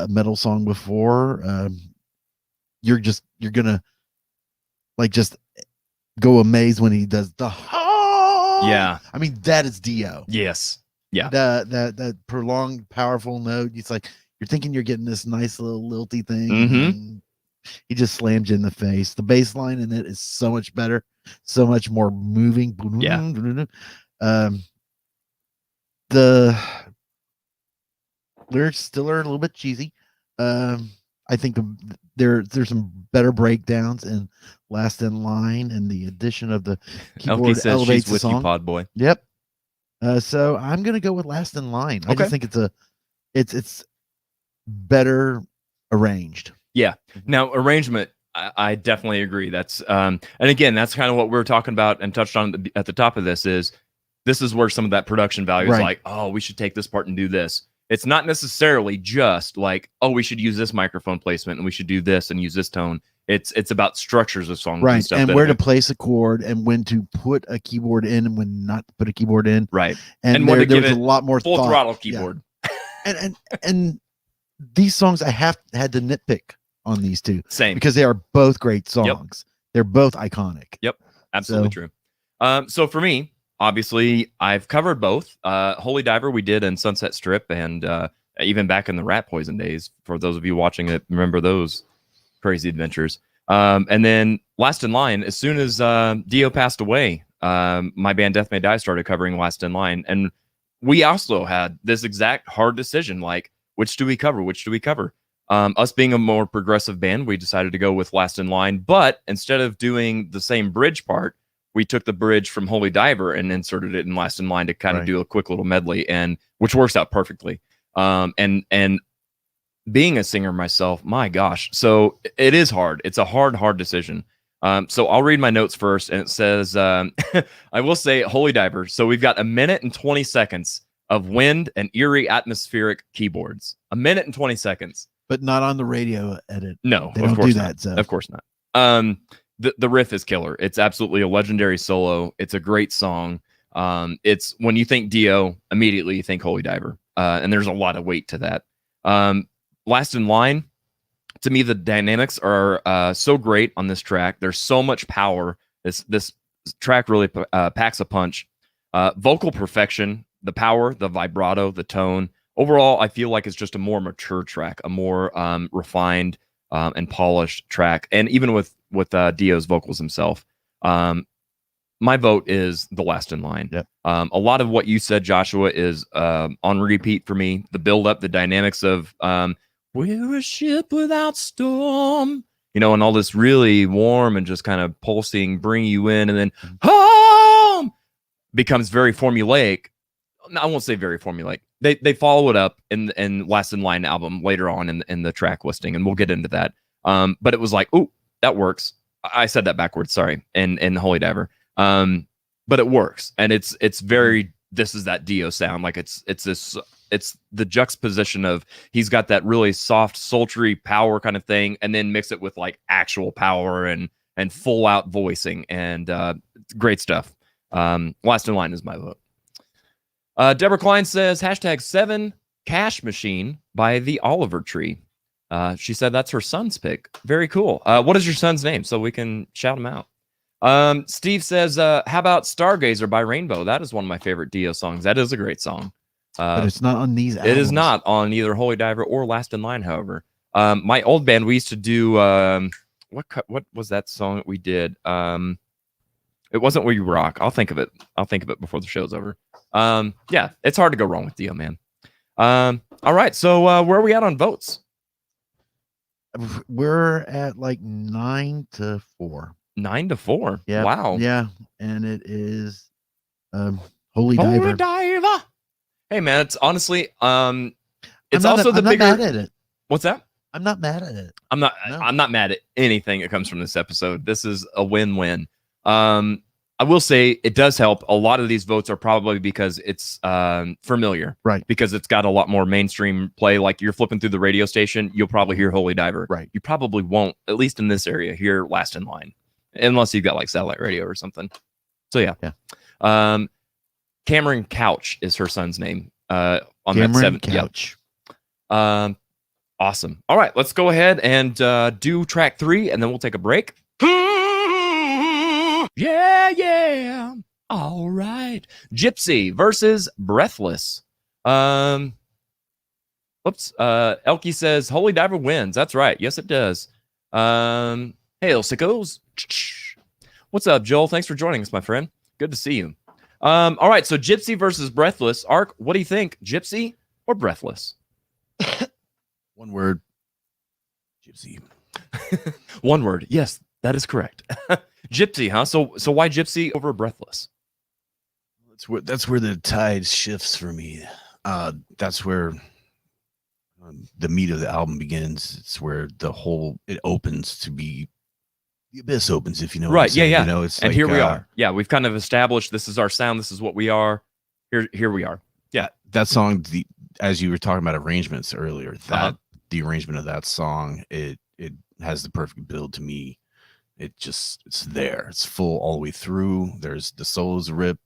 metal song before, you're gonna just go amazed when he does the yeah. I mean, that is Dio. Yes. Yeah. That prolonged, powerful note. It's like you're thinking you're getting this nice little lilty thing. And he just slams you in the face. The bass line in it is so much better, so much more moving. Yeah. The lyrics still are a little bit cheesy. I think there's some better breakdowns in Last in Line, and the addition of the keyboard Elkie says elevates she's with the song. You, Pod Boy. Yep. So I'm gonna go with Last in Line. I just think it's better arranged. Yeah. Now arrangement, I definitely agree. That's and again, that's kind of what we're talking about and touched on at the top of this is where some of that production value is like, oh, we should take this part and do this. It's not necessarily just like, oh, we should use this microphone placement and we should do this and use this tone. It's about structures of songs, right? And where to place a chord and when to put a keyboard in and when not to put a keyboard in, right? And when to give it a lot more full thought. Throttle keyboard. Yeah. And these songs I had to nitpick on these two, same, because they are both great songs. Yep. They're both iconic. Yep, absolutely true. So for me, obviously, I've covered both. Holy Diver we did in Sunset Strip, and even back in the Rat Poison days. For those of you watching it, remember those crazy adventures. And then Last in Line, as soon as Dio passed away, my band Death May Die started covering Last in Line. And we also had this exact hard decision, like, which do we cover? Which do we cover? Us being a more progressive band, we decided to go with Last in Line. But instead of doing the same bridge part, we took the bridge from Holy Diver and inserted it in Last in Line to kind of do a quick little medley, and which works out perfectly. And being a singer myself, my gosh, so it is hard. It's a hard decision. So I'll read my notes first, and it says, I will say Holy Diver. So we've got 1 minute and 20 seconds of wind and eerie atmospheric keyboards. 1 minute and 20 seconds. But not on the radio edit. No, they don't do that. So. Of course not. The riff is killer. It's absolutely a legendary solo. It's a great song. It's when you think Dio, immediately you think Holy Diver. And there's a lot of weight to that. Last in Line, to me, the dynamics are so great on this track. There's so much power. This track really packs a punch. Vocal perfection, the power, the vibrato, the tone. Overall, I feel like it's just a more mature track, a more refined and polished track. And even with Dio's vocals himself, my vote is the Last in Line. Yep. A lot of what you said, Joshua, is on repeat for me. The build up, the dynamics of we're a ship without storm, and all this really warm and just kind of pulsing, bring you in, and then home becomes very formulaic. No, I won't say very formulaic. They follow it up in Last in Line album later on in the track listing, and we'll get into that. But it was like, ooh, that works. I said that backwards. Sorry. And Holy Diver. But it works, and it's very this is that Dio sound. Like it's the juxtaposition of he's got that really soft, sultry power kind of thing, and then mix it with like actual power and full out voicing, and great stuff. Last in Line is my vote. Deborah Klein says #7 Cash Machine by the Oliver Tree. She said that's her son's pick. Very cool. What is your son's name so we can shout him out? Steve says, how about Stargazer by Rainbow? That is one of my favorite Dio songs. That is a great song. But it's not on these albums. It is not on either Holy Diver or Last in Line, however. My old band, we used to do, what was that song that we did? It wasn't We Rock. I'll think of it before the show's over. Yeah, it's hard to go wrong with Dio, man. All right, so where are we at on votes? We're at like 9-4. 9-4. Yeah. Wow. Yeah, and it is Holy Diver. Hey man, it's honestly it's I'm also the bigger. not mad at it. What's that? I'm not mad at it. I'm not mad at anything that comes from this episode. This is a win-win. I will say it does help. A lot of these votes are probably because it's familiar, right? Because it's got a lot more mainstream play. Like you're flipping through the radio station, you'll probably hear Holy Diver. Right. You probably won't, at least in this area, hear Last in Line, unless you've got like satellite radio or something. So yeah. Cameron Couch is her son's name. On Cameron that 7. Couch. Yeah. Awesome. All right, let's go ahead and do track 3, and then we'll take a break. Yeah. All right. Gypsy versus Breathless. Elkie says Holy Diver wins. That's right. Yes, it does. Hey, sickos. What's up, Joel? Thanks for joining us, my friend. Good to see you. All right, so Gypsy versus Breathless. Ark, what do you think? Gypsy or Breathless? One word. Gypsy. One word. Yes, that is correct. Gypsy, huh? So why Gypsy over Breathless? That's where the tide shifts for me. That's where the meat of the album begins. It's where it opens to be. The abyss opens, if you know. Right. What I'm yeah. You know, it's and like, here we are. Yeah, we've kind of established this is our sound. This is what we are. Here we are. Yeah. That song, as you were talking about arrangements earlier, the arrangement of that song, it has the perfect build to me. It's there. It's full all the way through. There's the solos rip.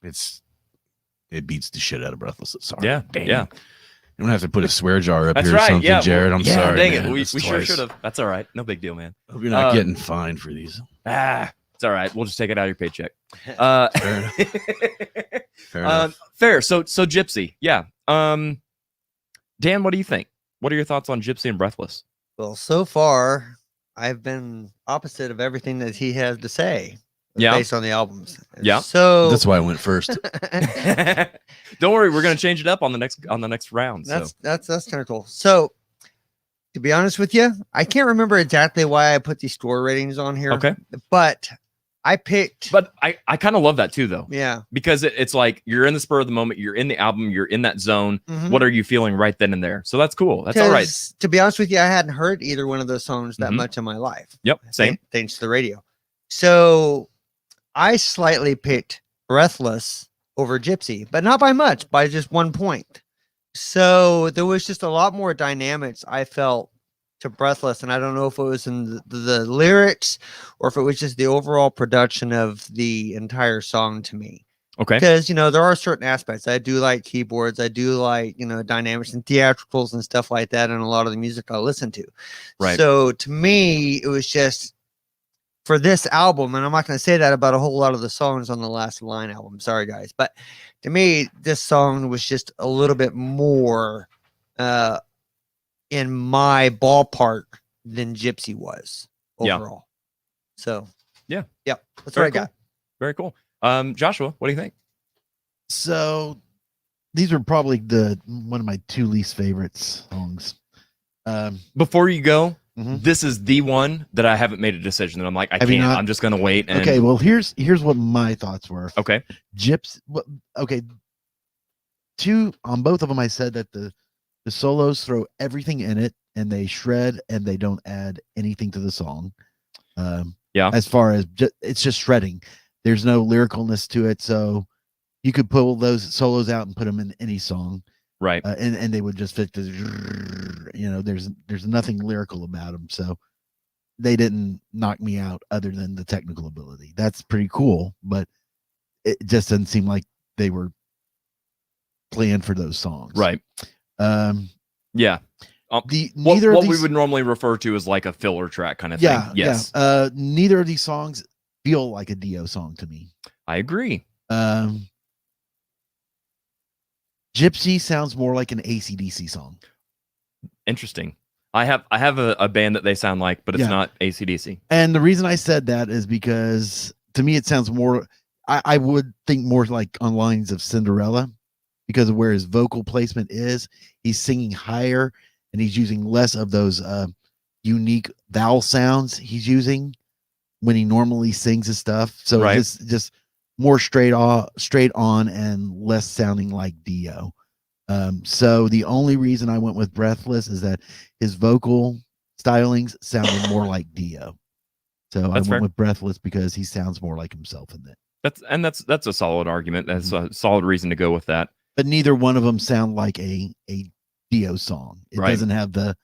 It beats the shit out of Breathless. Sorry. Yeah. Dang. Yeah. You don't have to put a swear jar up That's here or right. something, Yeah. Jared. I'm sorry. Dang man. it. We That's sure twice. should have. That's all right. No big deal, man. Hope you're not getting fined for these. It's all right. We'll just take it out of your paycheck. Fair enough. Fair enough. Fair. So Gypsy. Yeah. Dan, what do you think? What are your thoughts on Gypsy and Breathless? Well, so far, I've been opposite of everything that he has to say. Yeah. Based on the albums. Yeah. So that's why I went first. Don't worry, we're gonna change it up on the next round. That's kind of cool. So to be honest with you, I can't remember exactly why I put these score ratings on here. Okay. But I picked. But I kind of love that too, though. Yeah. Because it's like you're in the spur of the moment, you're in the album, you're in that zone. Mhm. What are you feeling right then and there? So that's cool. That's all right. To be honest with you, I hadn't heard either one of those songs that much in my life. Yep. Same. Thanks to the radio. So I slightly picked Breathless over Gypsy, but not by much, by just 1 point. So there was just a lot more dynamics I felt to Breathless, and I don't know if it was in the lyrics or if it was just the overall production of the entire song to me. Okay. Because, there are certain aspects. I do like keyboards. I do like, dynamics and theatricals and stuff like that, and a lot of the music I listen to. Right. So to me, it was just for this album, and I'm not going to say that about a whole lot of the songs on the Last Line album. Sorry, guys. But to me, this song was just a little bit more in my ballpark than Gypsy was overall. Yeah. So, yeah. That's what I got. Very cool. Joshua, what do you think? So these are probably one of my 2 least favorite songs. Before you go, this is the one that I haven't made a decision that I'm like, I can't. I'm just going to wait. And... Okay, well, here's what my thoughts were. Okay. Okay. 2 on both of them, I said that the solos throw everything in it and they shred and they don't add anything to the song. Yeah. As far as it's just shredding. There's no lyricalness to it. So you could pull those solos out and put them in any song, right? And they would just fit. There's nothing lyrical about them, so they didn't knock me out other than the technical ability. That's pretty cool, but it just doesn't seem like they were planned for those songs, right? Yeah. What we would normally refer to as like a filler track kind of thing. Yes. Yeah. Neither of these songs feel like a Dio song to me. I agree. Gypsy sounds more like an AC/DC song. Interesting. I have a band that they sound like, but it's not AC/DC. And the reason I said that is because to me it sounds more. I would think more like on lines of Cinderella, because of where his vocal placement is. He's singing higher, and he's using less of those unique vowel sounds he's using when he normally sings his stuff. So just more straight on and less sounding like Dio. So the only reason I went with Breathless is that his vocal stylings sounded more like Dio. So I went with Breathless because he sounds more like himself in that. That's a solid argument. That's a solid reason to go with that. But neither one of them sound like a Dio song. It doesn't have that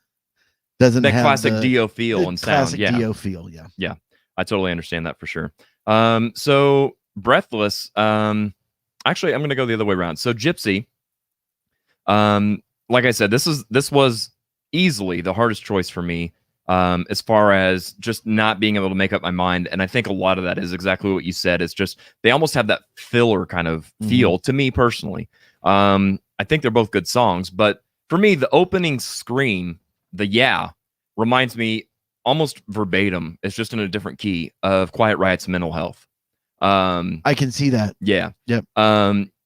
classic Dio feel and sound. Classic Dio feel, yeah. Yeah, I totally understand that for sure. So Breathless. Actually, I'm going to go the other way around. So Gypsy. Like I said, this was easily the hardest choice for me. As far as just not being able to make up my mind. And I think a lot of that is exactly what you said. It's just, they almost have that filler kind of feel to me personally. I think they're both good songs, but for me, the opening scream, reminds me almost verbatim. It's just in a different key of Quiet Riot's Mental Health. I can see that. Yeah. Yep.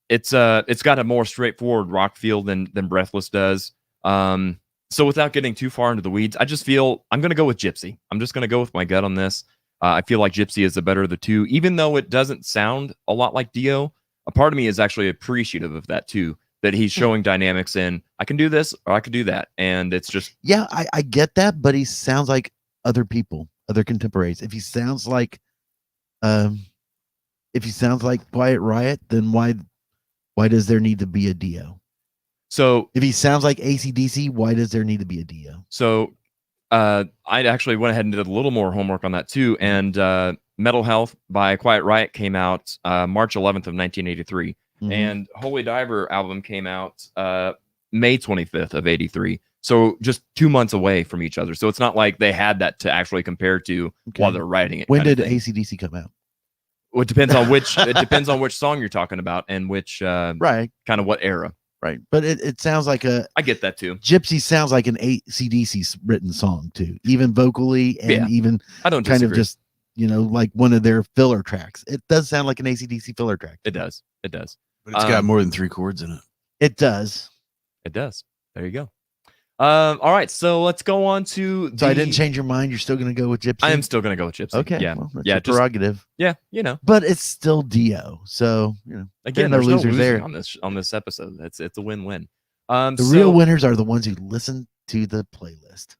It's got a more straightforward rock feel than Breathless does. So without getting too far into the weeds, I just feel I'm going to go with Gypsy. I'm just going to go with my gut on this. I feel like Gypsy is the better of the two, even though it doesn't sound a lot like Dio. A part of me is actually appreciative of that too, that he's showing dynamics in, I can do this or I can do that. And it's just... Yeah, I get that, but he sounds like other people, other contemporaries. If he sounds like Quiet Riot, then why does there need to be a Dio? So if he sounds like AC/DC, why does there need to be a Dio? So I actually went ahead and did a little more homework on that too. And Mental Health by Quiet Riot came out March 11th of 1983. And Holy Diver album came out May 25th of 83. So just 2 months away from each other. So it's not like they had that to actually compare to while they're writing it. When did AC/DC come out? Well, it depends on which song you're talking about and which kind of what era. Right. But it sounds like I get that too. Gypsy sounds like an AC/DC written song too, even vocally and even I don't kind disagree. of just, like one of their filler tracks. It does sound like an AC/DC filler track. It does. It does. But it's got more than 3 chords in it. It does. It does. There you go. All right, so let's go on to. So I didn't change your mind. You're still going to go with Gypsy. I am still going to go with Gypsy. Okay, yeah, well, that's your prerogative. Yeah, but it's still Dio. So again, there's no losers there on this episode. It's a win-win. The real winners are the ones who listen to the playlist.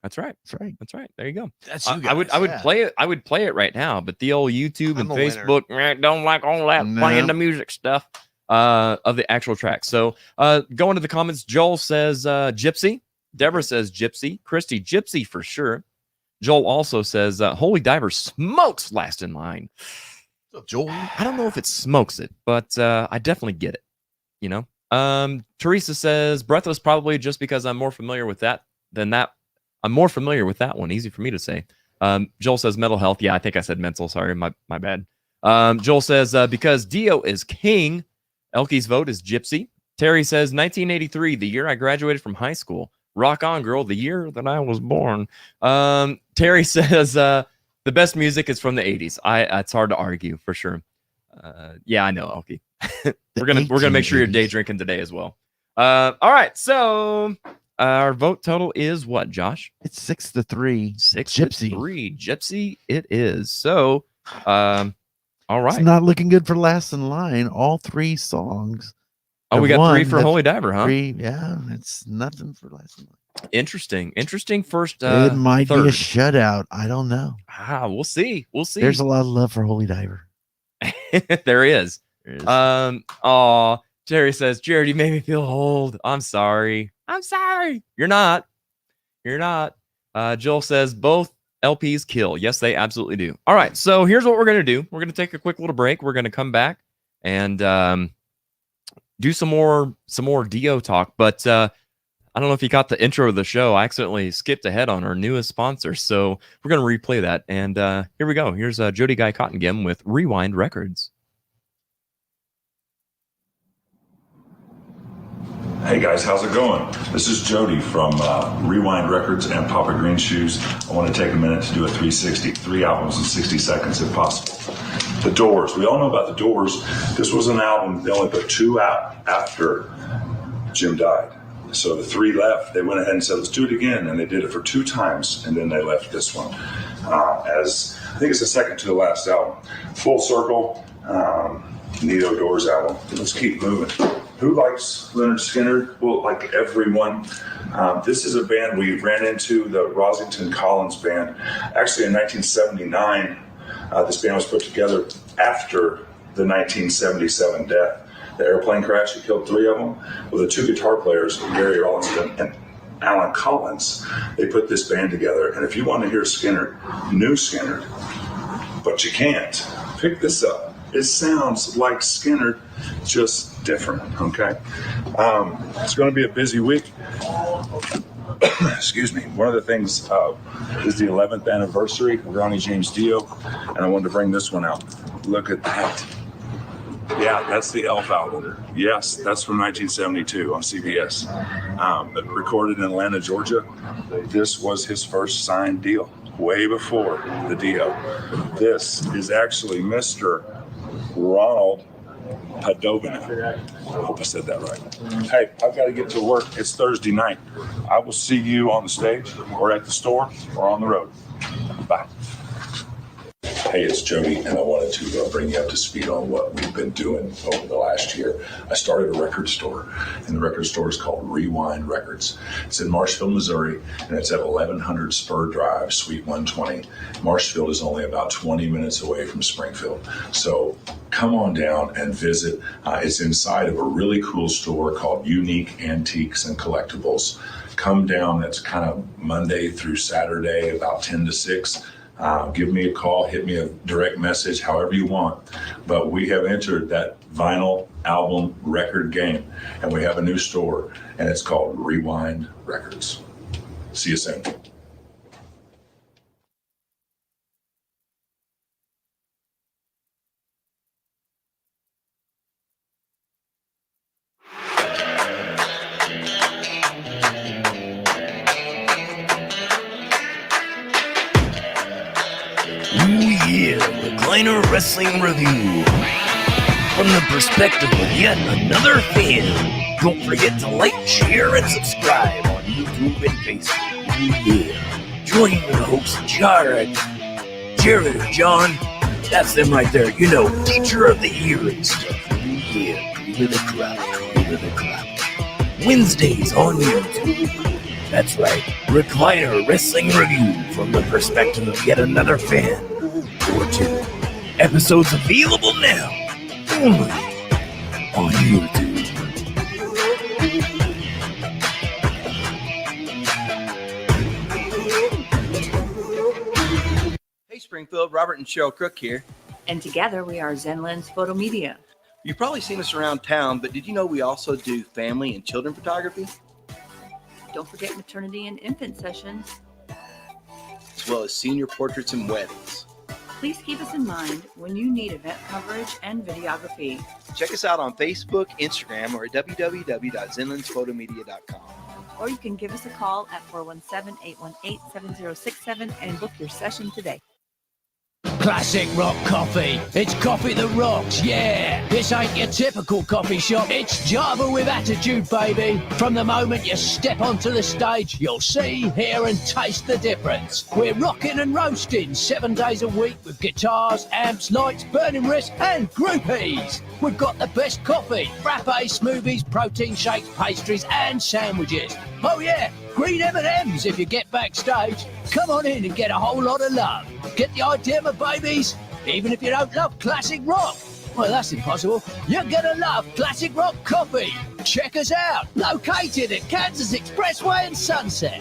That's right. That's right. There you go. That's you guys. I would play it. I would play it right now, but the old YouTube and Facebook don't like all that playing the music stuff. Of the actual track. So go into the comments. Joel says Gypsy. Deborah says Gypsy. Christy, Gypsy for sure. Joel also says Holy Diver smokes Last in Line. What's up, Joel? I don't know if it smokes it, but I definitely get it. Teresa says Breathless probably just because I'm more familiar with that than that. I'm more familiar with that one. Easy for me to say. Joel says Mental Health. Yeah, I think I said mental. Sorry, my bad. Joel says because Dio is king. Elke's vote is Gypsy. Terry says 1983, the year I graduated from high school. Rock on, girl, the year that I was born. Terry says the best music is from the 80s. It's hard to argue for sure. Yeah, I know, Elke. we're gonna make sure you're day drinking today as well. All right, so our vote total is what, Josh? It's 6-3. 6-3. Gypsy it is. So all right. It's not looking good for Last in Line. All 3 songs. Oh, we got 3 for Holy Diver, huh? 3, yeah. It's nothing for Last in Line. Interesting first. It might third. be a shutout. I don't know. We'll see. There's a lot of love for Holy Diver. There is. Jerry says, Jared, you made me feel old. I'm sorry. You're not. Joel says both LPs kill. Yes, they absolutely do. All right, so here's what we're going to do. We're going to take a quick little break. We're going to come back and do some more Dio talk. But I don't know if you caught the intro of the show. I accidentally skipped ahead on our newest sponsor. So we're going to replay that. And here we go. Here's Jody Guy Cottengem with Rewind Records. Hey guys, how's it going? This is Jody from Rewind Records and Papa Green Shoes. I want to take a minute to do a 360, 3 albums in 60 seconds if possible. The Doors. We all know about the Doors. This was an album, they only put 2 out after Jim died. So the 3 left. They went ahead and said, let's do it again. And they did it for 2 times. And then they left this one as, I think it's the second to the last album. Full Circle, Dio Doors album. Let's keep moving. Who likes Lynyrd Skynyrd? Well, like everyone. This is a band we ran into, the Rosington Collins Band. Actually, in 1979, this band was put together after the 1977 death. The airplane crash, it killed 3 of them. Well, the 2 guitar players, Gary Rollinston and Alan Collins, they put this band together. And if you want to hear Skynyrd, new Skynyrd, but you can't, pick this up. It sounds like Skynyrd, just different, okay? It's going to be a busy week. Excuse me. One of the things is the 11th anniversary of Ronnie James Dio, and I wanted to bring this one out. Look at that. Yeah, that's the Elf album. Yes, that's from 1972 on CBS. Recorded in Atlanta, Georgia. This was his first signed deal, way before the Dio. This is actually Mr. Ronald Padovina. I hope I said that right. Hey, I've got to get to work. It's Thursday night. I will see you on the stage or at the store or on the road. Bye. Hey, it's Jody, and I wanted to bring you up to speed on what we've been doing over the last year. I started a record store, and the record store is called Rewind Records. It's in Marshfield, Missouri, and it's at 1100 Spur Drive, Suite 120. Marshfield is only about 20 minutes away from Springfield. So come on down and visit. It's inside of a really cool store called Unique Antiques and Collectibles. Come down. It's kind of Monday through Saturday, about 10 to 6. Give me a call, hit me a direct message, however you want. But we have entered that vinyl album record game, and we have a new store, and it's called Rewind Records. See you soon. Recliner Wrestling Review. From the perspective of yet another fan, don't forget to like, share, and subscribe on YouTube and Facebook. Yeah. Join your hosts, Jared or John. That's them right there. You know, teacher of the year and stuff. Yeah, cream of the crowd. Wednesdays on YouTube. That's right, Recliner Wrestling Review from the perspective of yet another fan. Or 2. Episodes available now, only on YouTube. Hey Springfield, Robert and Cheryl Crook here. And together we are Zen Lens Photo Media. You've probably seen us around town, but did you know we also do family and children photography? Don't forget maternity and infant sessions, as well as senior portraits and weddings. Please keep us in mind when you need event coverage and videography. Check us out on Facebook, Instagram, or at www.zenlensphotomedia.com. Or you can give us a call at 417-818-7067 and book your session today. Classic rock coffee. It's coffee that rocks, yeah. This ain't your typical coffee shop. It's Java with attitude, baby. From the moment you step onto the stage, you'll see, hear, and taste the difference. We're rocking and roasting 7 days a week with guitars, amps, lights, burning wrists, and groupies. We've got the best coffee, frappes, smoothies, protein shakes, pastries, and sandwiches. Oh yeah, green M&Ms if you get backstage. Come on in and get a whole lot of love. Get the idea, my babies? Even if you don't love classic rock, Well, that's impossible. You're gonna love Classic Rock Coffee. Check us out. Located at Kansas Expressway and Sunset.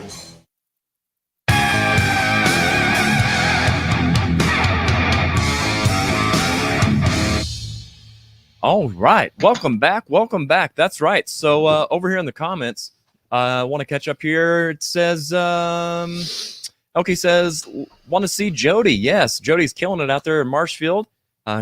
All right. Welcome back. Welcome back. That's right. So over here in the comments, I want to catch up here. It says, Elkie says, want to see Jody. Yes, Jody's killing it out there in Marshfield.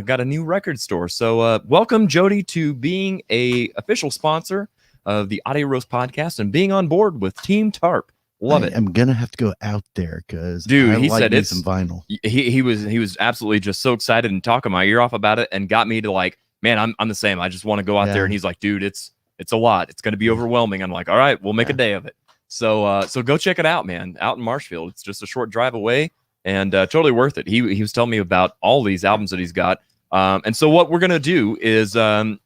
Got a new record store. So welcome, Jody, to being a official sponsor of the Audio Roast podcast and being on board with Team Tarp. Love it. I'm gonna have to go out there because dude, he said it's some vinyl. He was absolutely just so excited and talking my ear off about it and got me to like, man, I'm the same. I just want to go out there. And he's like, dude, it's a lot. It's going to be overwhelming. I'm like, all right, we'll make a day of it. So go check it out, man. Out in Marshfield. It's just a short drive away and totally worth it. He was telling me about all these albums that he's got. And so what we're going to do is the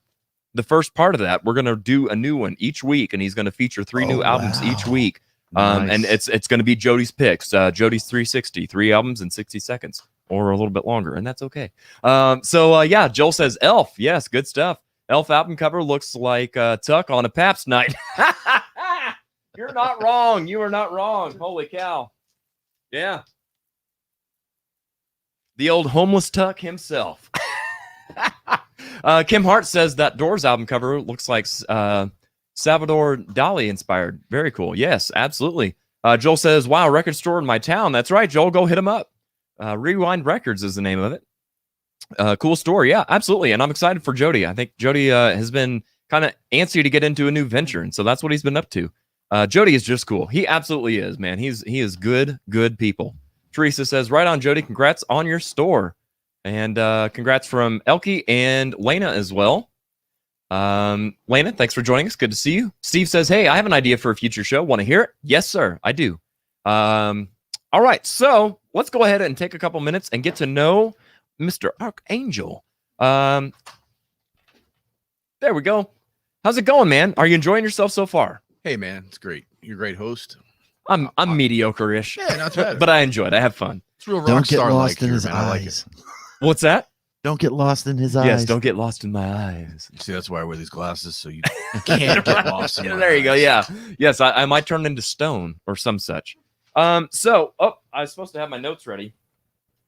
first part of that, we're going to do a new one each week. And he's going to feature 3 new albums each week. Nice. And it's going to be Jody's picks, Jody's 360, 3 albums in 60 seconds. Or a little bit longer, and that's okay. Yeah, Joel says Elf. Yes, good stuff. Elf album cover looks like Tuck on a Pabst night. You're not wrong. You are not wrong. Holy cow. Yeah. The old homeless Tuck himself. Kim Hart says that Doors album cover looks like Salvador Dali inspired. Very cool. Yes, absolutely. Joel says, wow, record store in my town. That's right, Joel. Go hit him up. Rewind Records is the name of it. Cool story. Yeah, absolutely. And I'm excited for Jody. I think Jody has been kind of antsy to get into a new venture. And so that's what he's been up to. Jody is just cool. He absolutely is, man. He is good people. Teresa says, right on, Jody. Congrats on your store. And congrats from Elkie and Lena as well. Lena, thanks for joining us. Good to see you. Steve says, hey, I have an idea for a future show. Want to hear it? Yes, sir. I do. All right, so let's go ahead and take a couple minutes and get to know Mr. Archangel. There we go. How's it going, man? Are you enjoying yourself so far? Hey, man, it's great. You're a great host. I'm mediocre-ish. Yeah, not bad. But I enjoy it. I have fun. It's real Don't rock get star lost like in here, his man. I like eyes. it. What's that? Don't get lost in his eyes. Yes, don't get lost in my eyes. See, that's why I wear these glasses, so you can't get lost in my There you go. eyes. Yeah. Yes, I might turn into stone or some such. I was supposed to have my notes ready.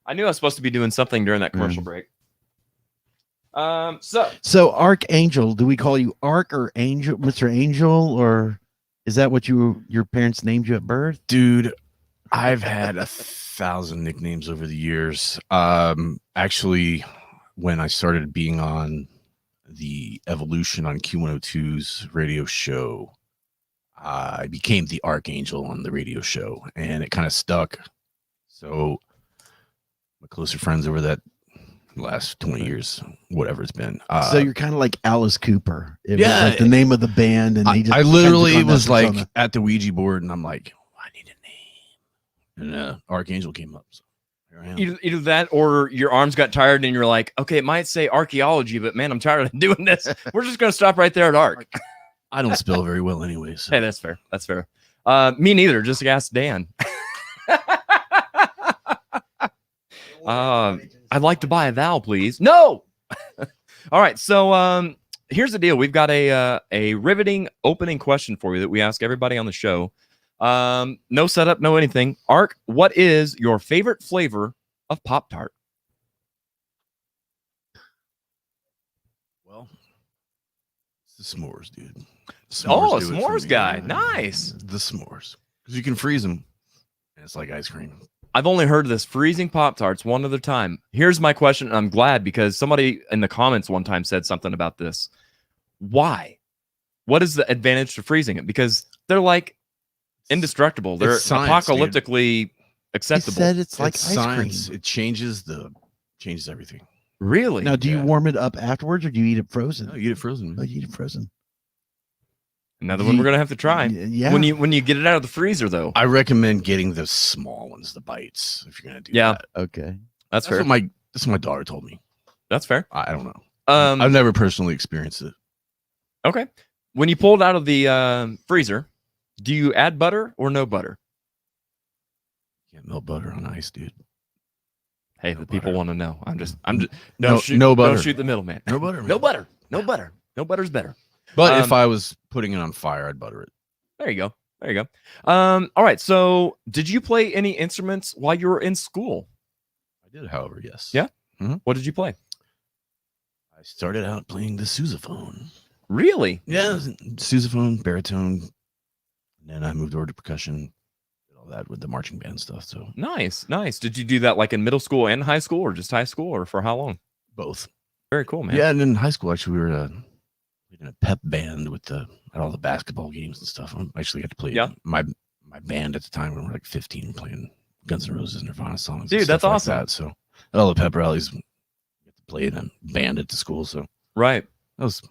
I knew I was supposed to be doing something during that commercial break. So Archangel, do we call you Ark or Angel, Mr. Angel, or is that what your parents named you at birth? Dude, I've had 1,000 nicknames over the years. Actually, when I started being on the Evolution on Q102's radio show, I became the Archangel on the radio show, and it kind of stuck. So my closer friends over that last 20 years, whatever it's been. So you're kind of like Alice Cooper. It was Yeah. like the name of the band, and he just I literally took on that was like persona. at the Ouija board, and I'm like, I need a name. And Archangel came up. So here I am. Either that or your arms got tired and you're like, okay, it might say archaeology, but man, I'm tired of doing this. We're just going to stop right there at arc. I don't spell very well anyway. So. Hey, that's fair. That's fair. Me neither. Just ask Dan. I'd like to buy a vowel, please. No. All right. So here's the deal. We've got a riveting opening question for you that we ask everybody on the show. No setup, no anything. Ark, what is your favorite flavor of Pop-Tart? Well, it's the s'mores, dude. Oh, do it for s'mores me. guy. Nice. The s'mores. Because you can freeze them. And it's like ice cream. I've only heard of this freezing Pop-Tarts one other time. Here's my question, and I'm glad because somebody in the comments one time said something about this. Why? What is the advantage to freezing it? Because they're like indestructible. They're science, apocalyptically acceptable. He said it's like ice science. cream. It changes everything. Really? Now, do you warm it up afterwards, or do you eat it frozen? No, you eat it frozen. Oh, you eat it frozen. Another one we're gonna have to try. Yeah. When you get it out of the freezer, though. I recommend getting the small ones, the bites, if you're gonna do that. Okay. That's fair. That's what my daughter told me. That's fair. I don't know. I've never personally experienced it. Okay. When you pull it out of the freezer, do you add butter or no butter? Can't melt butter on ice, dude. Hey, the people want to know. I'm just. No shoot, butter. Don't shoot the middleman. No butter. Man. No butter. No butter. No butter's better. But if I was putting it on fire, I'd butter it. There you go. There you go. All right. So, did you play any instruments while you were in school? I did, however, yes. Yeah. Mm-hmm. What did you play? I started out playing the sousaphone. Really? Yeah, sousaphone, baritone, and then I moved over to percussion. All that with the marching band stuff. So nice. Did you do that like in middle school and high school, or just high school, or for how long? Both. Very cool, man. Yeah, and in high school, actually, we were in a pep band with at all the basketball games and stuff. I actually got to play my band at the time when we were like 15, playing Guns N' Roses and Nirvana songs. Dude, that's awesome. Like that. So at all the pep rallies, we get to play in a band at the school. So right, that was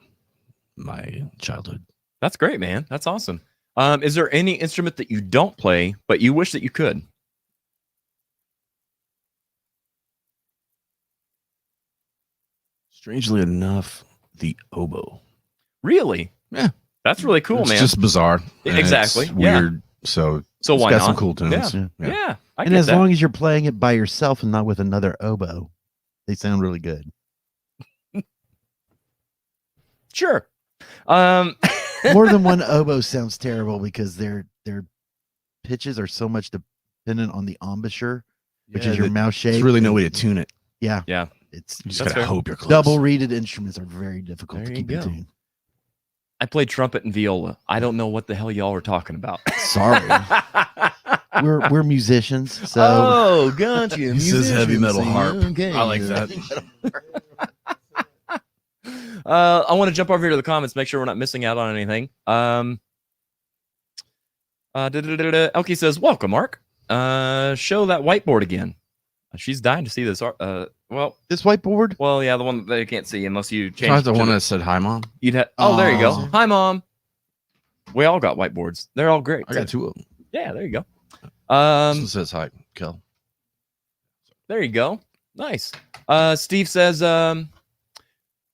my childhood. That's great, man. That's awesome. Is there any instrument that you don't play but you wish that you could? Strangely enough, the oboe. Really? Yeah. That's really cool, it's man. It's just bizarre. Exactly. It's weird. So why got not? some cool tunes. Yeah. And as long as you're playing it by yourself and not with another oboe, they sound really good. Sure. More than one oboe sounds terrible because their pitches are so much dependent on the embouchure, which is your mouth shape. There's really no way to tune it. Yeah. Yeah. You just gotta hope you're close. Double reeded instruments are very difficult to keep in go. tune. I played trumpet and viola. I don't know what the hell y'all are talking about. Sorry. we're musicians, so oh, gotcha. He says heavy metal harp. Okay. I like that. I want to jump over here to the comments, make sure we're not missing out on anything. Elkie says, "Welcome, Mark. Show that whiteboard again." She's dying to see this. Well, this whiteboard. Well, yeah, the one that they can't see unless you change. Not the one that said "Hi, Mom." You'd have. Oh, there you go. Hi, Mom. We all got whiteboards. They're all great. I got two of them. Yeah, there you go. This one says "Hi, Kel." There you go. Nice. Steve says,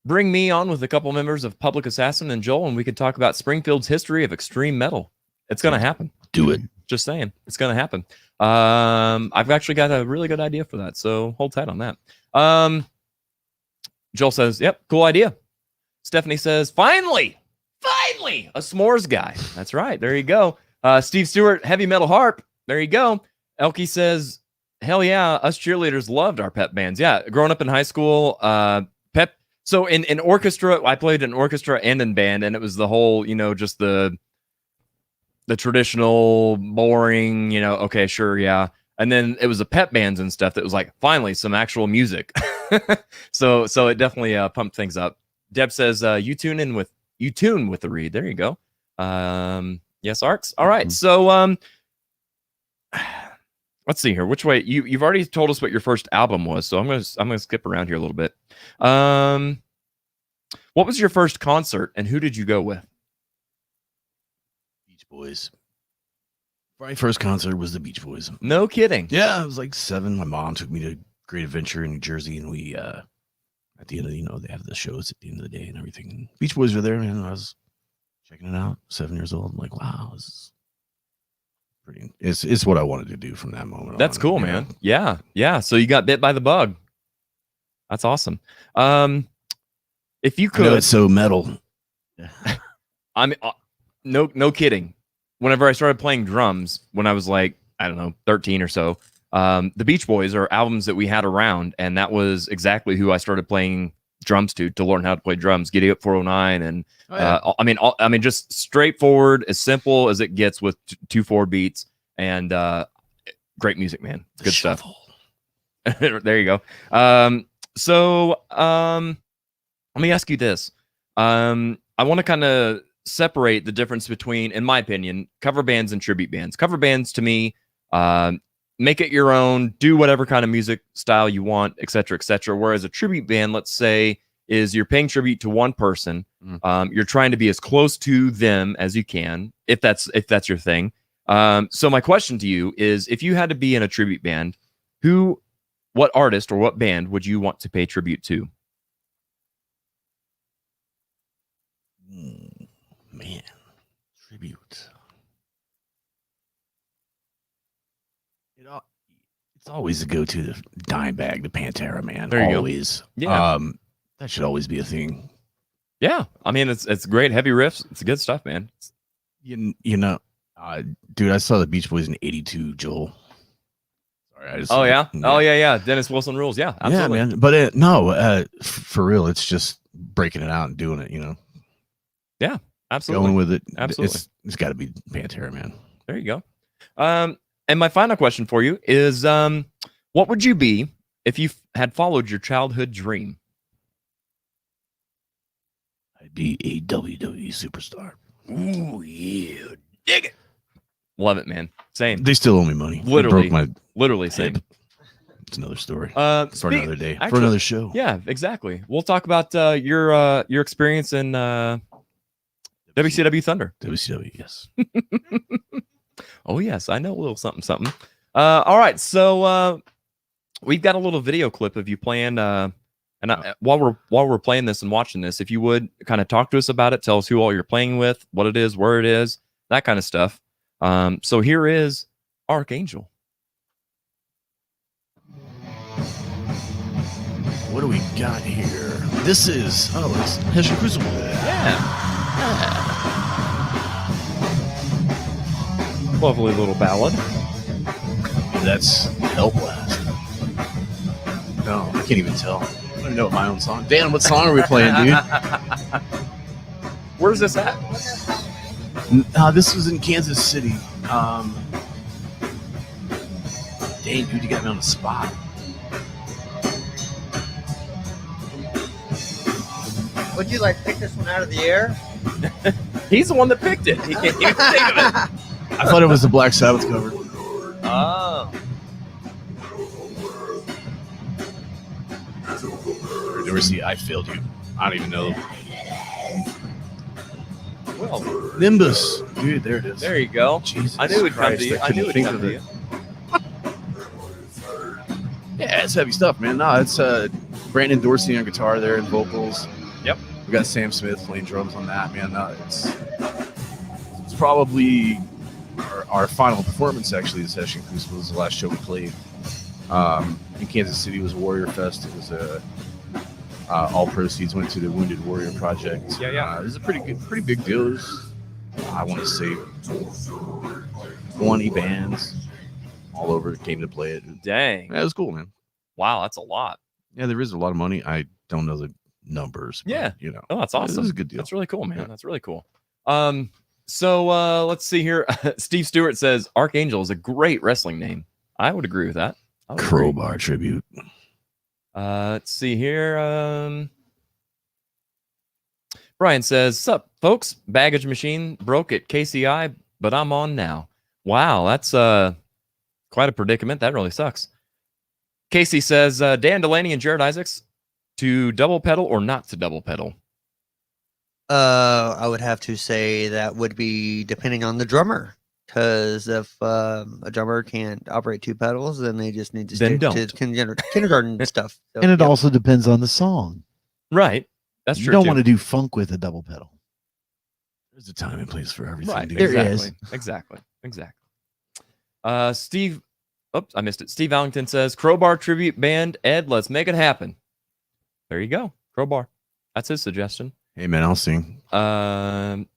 "Bring me on with a couple members of Public Assassin and Joel, and we could talk about Springfield's history of extreme metal." It's going to happen. Do it. Just saying, it's going to happen. I've actually got a really good idea for that, so hold tight on that. Joel says, "Yep, cool idea." Stephanie says, "Finally, a s'mores guy." That's right. There you go. Steve Stewart, heavy metal harp. There you go. Elkie says, "Hell yeah, us cheerleaders loved our pep bands." Yeah, growing up in high school, pep. So in orchestra, I played in orchestra and in band, and it was the whole, just the traditional, boring, okay, sure, yeah. And then it was the pep bands and stuff that was like, finally, some actual music. so it definitely pumped things up. Deb says, you tune with the reed. There you go. Yes, Arcs. All right. So let's see here. Which way you've already told us what your first album was, so I'm gonna skip around here a little bit. What was your first concert and who did you go with? Beach Boys. My first concert was the Beach Boys. No kidding. Yeah, I was like 7. My mom took me to Great Adventure in New Jersey, and we at the end of they have the shows at the end of the day and everything. And Beach Boys were there, man. I was checking it out. 7 years old. I'm like, wow, this is pretty. It's what I wanted to do from that moment. That's cool, man. Yeah. So you got bit by the bug. That's awesome. If you could, I know it's so metal. I mean, no kidding. Whenever I started playing drums, when I was like, I don't know, 13 or so, the Beach Boys are albums that we had around, and that was exactly who I started playing drums to learn how to play drums. Giddy Up 409, and I mean, just straightforward, as simple as it gets with 2/4 beats, and great music, man. Good stuff. There you go. So let me ask you this. I want to kind of separate the difference between, in my opinion, cover bands and tribute bands. Cover bands, to me, make it your own, do whatever kind of music style you want, etc., etc. Whereas a tribute band, let's say, is you're paying tribute to one person. You're trying to be as close to them as you can, if that's your thing. So my question to you is, if you had to be in a tribute band, what artist or what band would you want to pay tribute to? Man, tribute. It's always the go-to, the Dimebag, the Pantera, man. There you always. go. Yeah. That should always be a thing. Yeah. I mean, it's great. Heavy riffs. It's good stuff, man. You know, dude, I saw the Beach Boys in '82, Joel. Sorry, Oh yeah. Dennis Wilson rules. Yeah, absolutely. Yeah, man. But no, for real, it's just breaking it out and doing it. You know. Yeah, absolutely. Going with it. Absolutely. It's got to be Pantera, man. There you go. And my final question for you is, what would you be if you had followed your childhood dream? I'd be a WWE superstar. Ooh, yeah. Dig it. Love it, man. Same. They still owe me money. Literally. I broke literally same. hip. It's another story. For another day. Actually, for another show. Yeah, exactly. We'll talk about your experience in WCW Thunder. WCW, yes. Oh, yes. I know a little something. All right. So we've got a little video clip of you playing. While we're playing this and watching this, if you would kind of talk to us about it, tell us who all you're playing with, what it is, where it is, that kind of stuff. So here is Archangel. What do we got here? This is it's Hessian Crucible. Lovely little ballad. That's Hell Blast. No, I can't even tell. I don't even know my own song. Dan, what song are we playing, dude? Where's this at? This was in Kansas City. Dang, dude, you got me on the spot. Would you like pick this one out of the air? He's the one that picked it. He can't even think of it. I thought it was the Black Sabbath cover. Oh. Never see I Failed You. I don't even know. Well, Nimbus. Dude, there it is. There you go. Jesus I knew it'd come to you. I couldn't knew it'd think come of to it. you. Yeah, it's heavy stuff, man. No, it's Brandon Dorsey on guitar there and vocals. Yep. We got Sam Smith playing drums on that, man. No, it's probably our final performance, actually. The Session Crucible was the last show we played. In Kansas City was Warrior Fest. It was all proceeds went to the Wounded Warrior Project. Yeah. It was a pretty big deal. It was, I want to say 20 bands all over came to play it. Dang. Yeah, it was cool, man. Wow, that's a lot. Yeah, there is a lot of money. I don't know the numbers. But, Yeah. you know. Oh, that's awesome. It was a good deal. That's really cool, man. Yeah. That's really cool. So let's see here. Steve Stewart says Archangel is a great wrestling name. I would agree with that. Crowbar tribute. Let's see here. Brian says, "Sup, folks? Baggage machine broke at KCI, but I'm on now." Wow, that's quite a predicament. That really sucks. Casey says, Dan Delaney and Jared Isaacs, to double pedal or not to double pedal? I would have to say that would be depending on the drummer. Because if a drummer can't operate two pedals, then they just need to stick to kindergarten stuff. So, And it also depends on the song. Right. That's you true. You don't too. want to do funk with a double pedal. There's a time and place for everything. Right. Dude. There Exactly. is. Exactly. Steve, oops, I missed it. Steve Allington says, Crowbar tribute band, Ed, let's make it happen. There you go. Crowbar. That's his suggestion. Hey, man, I'll sing. Dan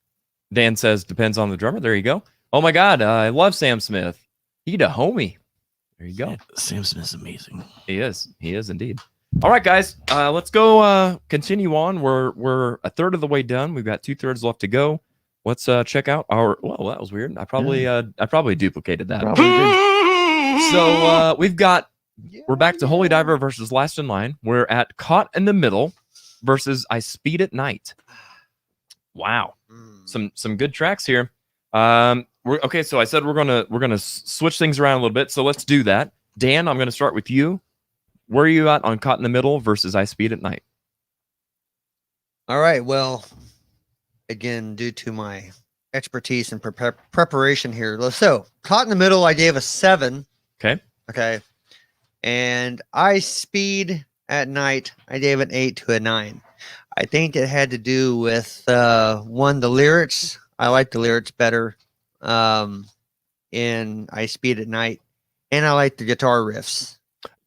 says, depends on the drummer. There you go. Oh, my God. I love Sam Smith. He the homie. There you go. Sam Smith's amazing. He is. He is indeed. All right, guys. Let's go continue on. We're a third of the way done. We've got 2/3 left to go. Let's check out our. Well, that was weird. I probably duplicated that. Probably did. So we're back to Holy Diver versus Last in Line. We're at Caught in the Middle versus I Speed at Night. Wow, some good tracks here. Okay, so I said we're gonna switch things around a little bit. So let's do that. Dan, I'm gonna start with you. Where are you at on Caught in the Middle versus I Speed at Night? All right. Well, again, due to my expertise and preparation here. So, Caught in the Middle, I gave a 7. Okay. And I Speed at Night, I gave an 8 to a 9. I think it had to do with, one, the lyrics. I like the lyrics better in I Speed at Night. and I like the guitar riffs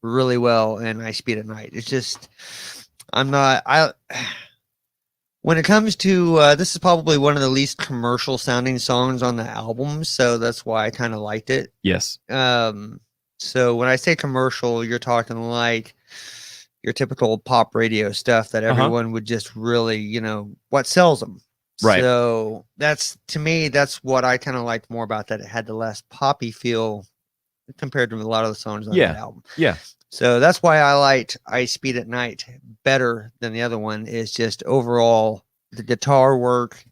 really well. And I Speed at Night. It's just, when it comes to, this is probably one of the least commercial sounding songs on the album. So that's why I kind of liked it. Yes. So when I say commercial, you're talking like your typical pop radio stuff that everyone would just really, what sells them. Right. So to me, that's what I kind of liked more about that. It had the less poppy feel compared to a lot of the songs on that album. Yeah. So that's why I liked I Speed at Night better than the other one. Is just overall the guitar work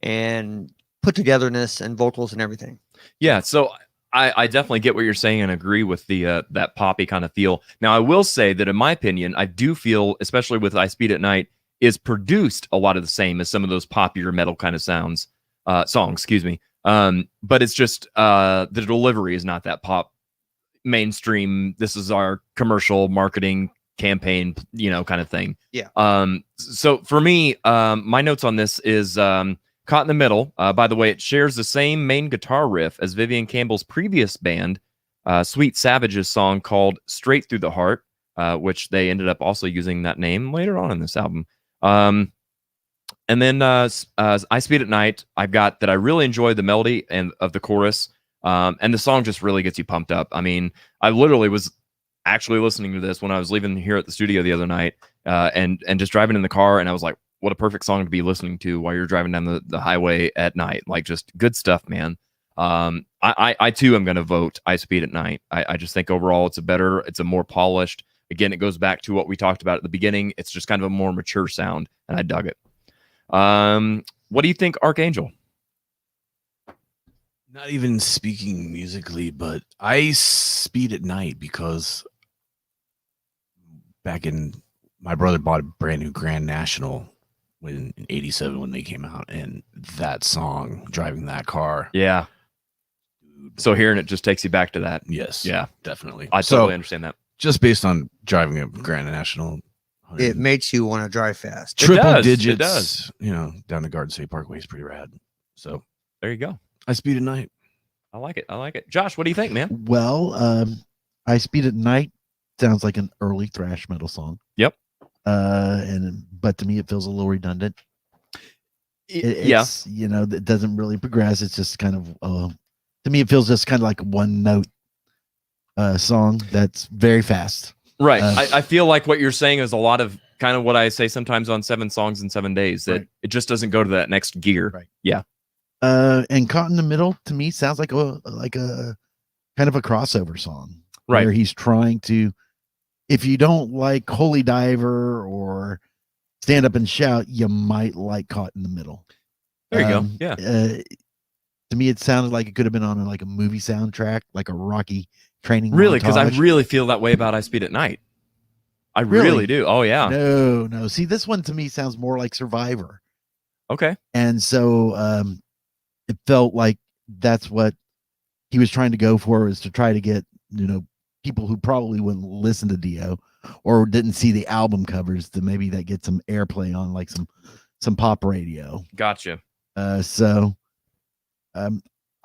and put togetherness and vocals and everything. Yeah. So I definitely get what you're saying and agree with the that poppy kind of feel. Now, I will say that in my opinion, I do feel, especially with I Speed at Night, is produced a lot of the same as some of those popular metal kind of songs, excuse me. But it's just the delivery is not that pop mainstream. This is our commercial marketing campaign, kind of thing. Yeah. So for me, my notes on this is Caught in the Middle. By the way, it shares the same main guitar riff as Vivian Campbell's previous band, Sweet Savage's song called Straight Through the Heart, which they ended up also using that name later on in this album. And then I Speed at Night, I've got that I really enjoy the melody and of the chorus. And the song just really gets you pumped up. I mean, I literally was actually listening to this when I was leaving here at the studio the other night, and just driving in the car, and I was like, what a perfect song to be listening to while you're driving down the highway at night. Like, just good stuff, man. I too am going to vote I Speed at Night. I just think overall it's a more polished. Again, it goes back to what we talked about at the beginning. It's just kind of a more mature sound, and I dug it. What do you think, Archangel? Not even speaking musically, but I Speed at Night because back in my brother bought a brand new Grand National in '87 when they came out, and that song, driving that car. Yeah. So hearing it just takes you back to that. Yes. Yeah, definitely. I totally understand that. Just based on driving a Grand National. It makes you want to drive fast. Triple digits. It does. Down the Garden State Parkway is pretty rad. So there you go. I Speed at Night. I like it. Josh, what do you think, man? Well, I Speed at Night sounds like an early thrash metal song. Yep. But to me, it feels a little redundant. It's, it doesn't really progress. It's just kind of, to me, it feels just kind of like a one note song that's very fast. Right. I feel like what you're saying is a lot of kind of what I say sometimes on 7 Songs in 7 Days, that it just doesn't go to that next gear. Right. Yeah. And Caught in the Middle to me sounds like a kind of a crossover song, right? Where he's trying to, if you don't like Holy Diver or Stand Up and Shout, you might like Caught in the Middle. There you go. Yeah. To me, it sounded like it could have been on a movie soundtrack, like a Rocky training. Really, because I really feel that way about I Speed at Night. I really do. Oh yeah. No. See, this one to me sounds more like Survivor. Okay. And so it felt like that's what he was trying to go for, is to try to get, people who probably wouldn't listen to Dio or didn't see the album covers to maybe that get some airplay on like some pop radio. Gotcha. So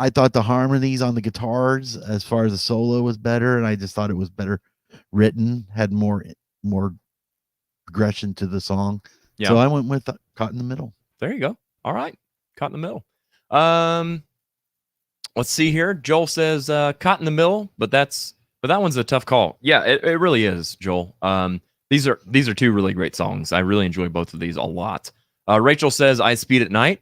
I thought the harmonies on the guitars as far as the solo was better, and I just thought it was better written, had more progression to the song. Yeah. So I went with Caught in the Middle. There you go. All right. Caught in the Middle. Let's see here. Joel says Caught in the Middle, but that one's a tough call. Yeah, it really is, Joel. These are 2 really great songs. I really enjoy both of these a lot. Rachel says I Speed at Night.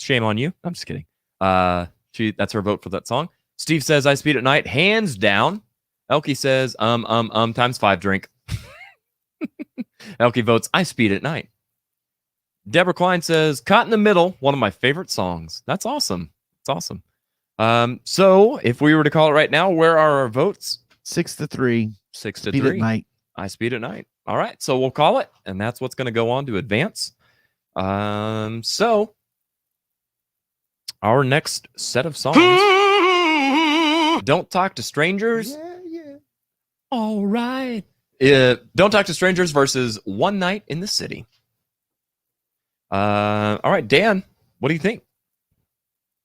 Shame on you. I'm just kidding. That's her vote for that song. Steve says I Speed at Night, hands down. Elkie says times 5 drink. Elkie votes I Speed at Night. Deborah Klein says Caught in the Middle, one of my favorite songs. That's awesome. It's awesome. So if we were to call it right now, where are our votes? 6-3. 6-3. Speed at Night. I Speed at Night. All right, so we'll call it, and that's what's going to go on to advance. So our next set of songs. Don't Talk to Strangers. Yeah. All right. Don't Talk to Strangers versus One Night in the City. All right, Dan, what do you think?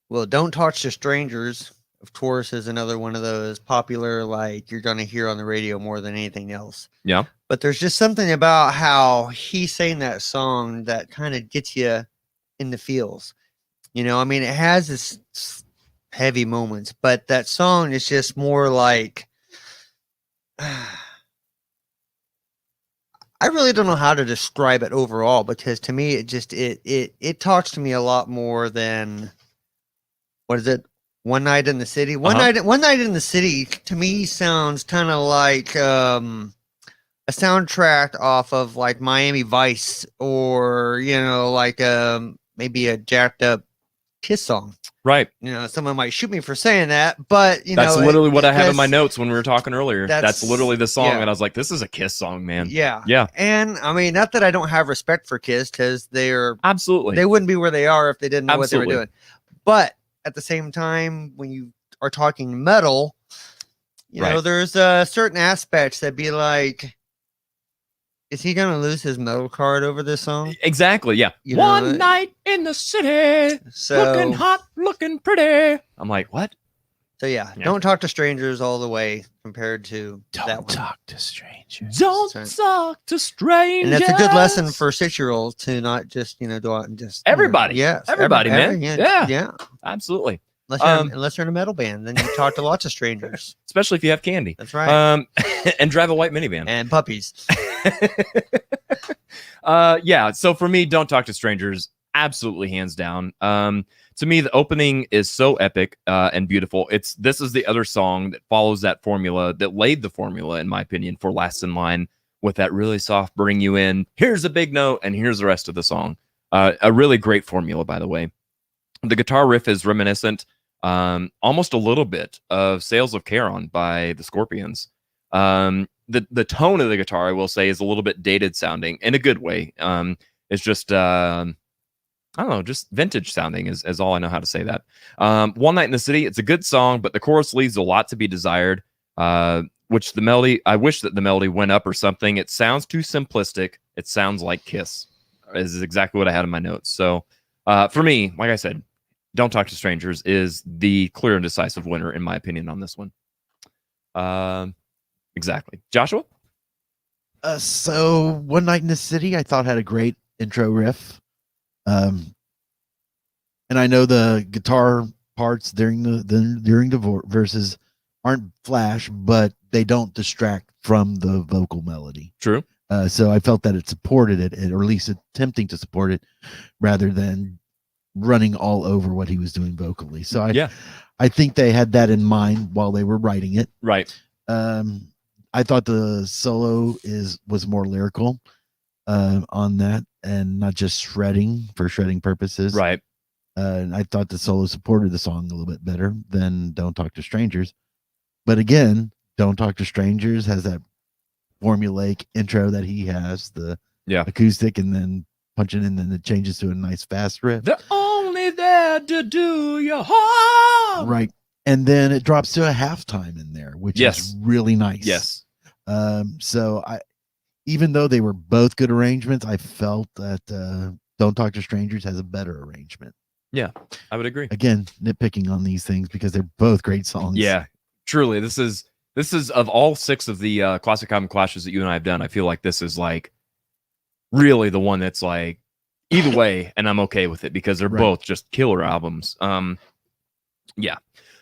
Well, Don't Talk to Strangers of course, is another one of those popular, like you're going to hear on the radio more than anything else. Yeah. But there's just something about how he sang that song that kind of gets you in the feels. You know, I mean, it has this heavy moments, but that song is just more like, I really don't know how to describe it overall, because to me, it just, it talks to me a lot more than, what is it? One Night in the City. One night in the City to me sounds kind of like a soundtrack off of like Miami Vice, or you know, like maybe a jacked up Kiss song. Right. You know, someone might shoot me for saying that, but you that's know, literally what I have in my notes when we were talking earlier. That's literally the song, yeah. and I was like, "This is a Kiss song, man." Yeah, yeah. And I mean, not that I don't have respect for Kiss, because they're absolutely, they wouldn't be where they are if they didn't know absolutely. what they were doing. But at the same time, when you are talking metal, you know, there's certain aspects that be like, is he gonna lose his metal card over this song? Exactly. Yeah. You One know, night in the city, looking hot, looking pretty. I'm like, what? So yeah, Don't Talk to Strangers all the way compared to that one. Don't talk to strangers. Don't talk to strangers. And that's a good lesson for 6-year-olds to not just, you know, go out and just everybody. Yes, everybody, man. Yeah, absolutely. Unless you're in a metal band, then you talk to lots of strangers, especially if you have candy. That's right. And drive a white minivan and puppies. Yeah. So for me, Don't Talk to Strangers, absolutely hands down. To me, the opening is so epic and beautiful. This is the other song that follows that formula, that laid the formula, in my opinion, for Last in Line, with that really soft bring you in. Here's a big note, and here's the rest of the song. A really great formula, by the way. The guitar riff is reminiscent, almost a little bit, of Sales of Charon by the Scorpions. The tone of the guitar, I will say, is a little bit dated sounding in a good way. It's just I don't know, just vintage sounding is all I know how to say that. One Night in the City, it's a good song, but the chorus leaves a lot to be desired. Which the melody, I wish that the melody went up or something. It sounds too simplistic. It sounds like Kiss, is exactly what I had in my notes. So for me, like I said, Don't Talk to Strangers is the clear and decisive winner, in my opinion, on this one. Exactly. Joshua? So One Night in the City, I thought had a great intro riff. And I know the guitar parts during the verses aren't flash, but they don't distract from the vocal melody. True. So I felt that it supported it, or at least attempting to support it, rather than running all over what he was doing vocally. So I think they had that in mind while they were writing it. Right. I thought the solo was more lyrical on that, and not just shredding for shredding purposes. Right. And I thought the solo supported the song a little bit better than Don't Talk to Strangers. But again, Don't Talk to Strangers has that formulaic intro that he has, the acoustic, and then punching in, and it changes to a nice fast riff. They're only there to do your harm. Right. And then it drops to a halftime in there, which is really nice. Yes. So even though they were both good arrangements, I felt that Don't Talk to Strangers has a better arrangement. Yeah, I would agree. Again, nitpicking on these things because they're both great songs. Yeah, truly. This is of all 6 of the Classic Album Clashes that you and I have done, I feel like this is like really the one that's like either way, and I'm okay with it because they're both just killer albums. Yeah.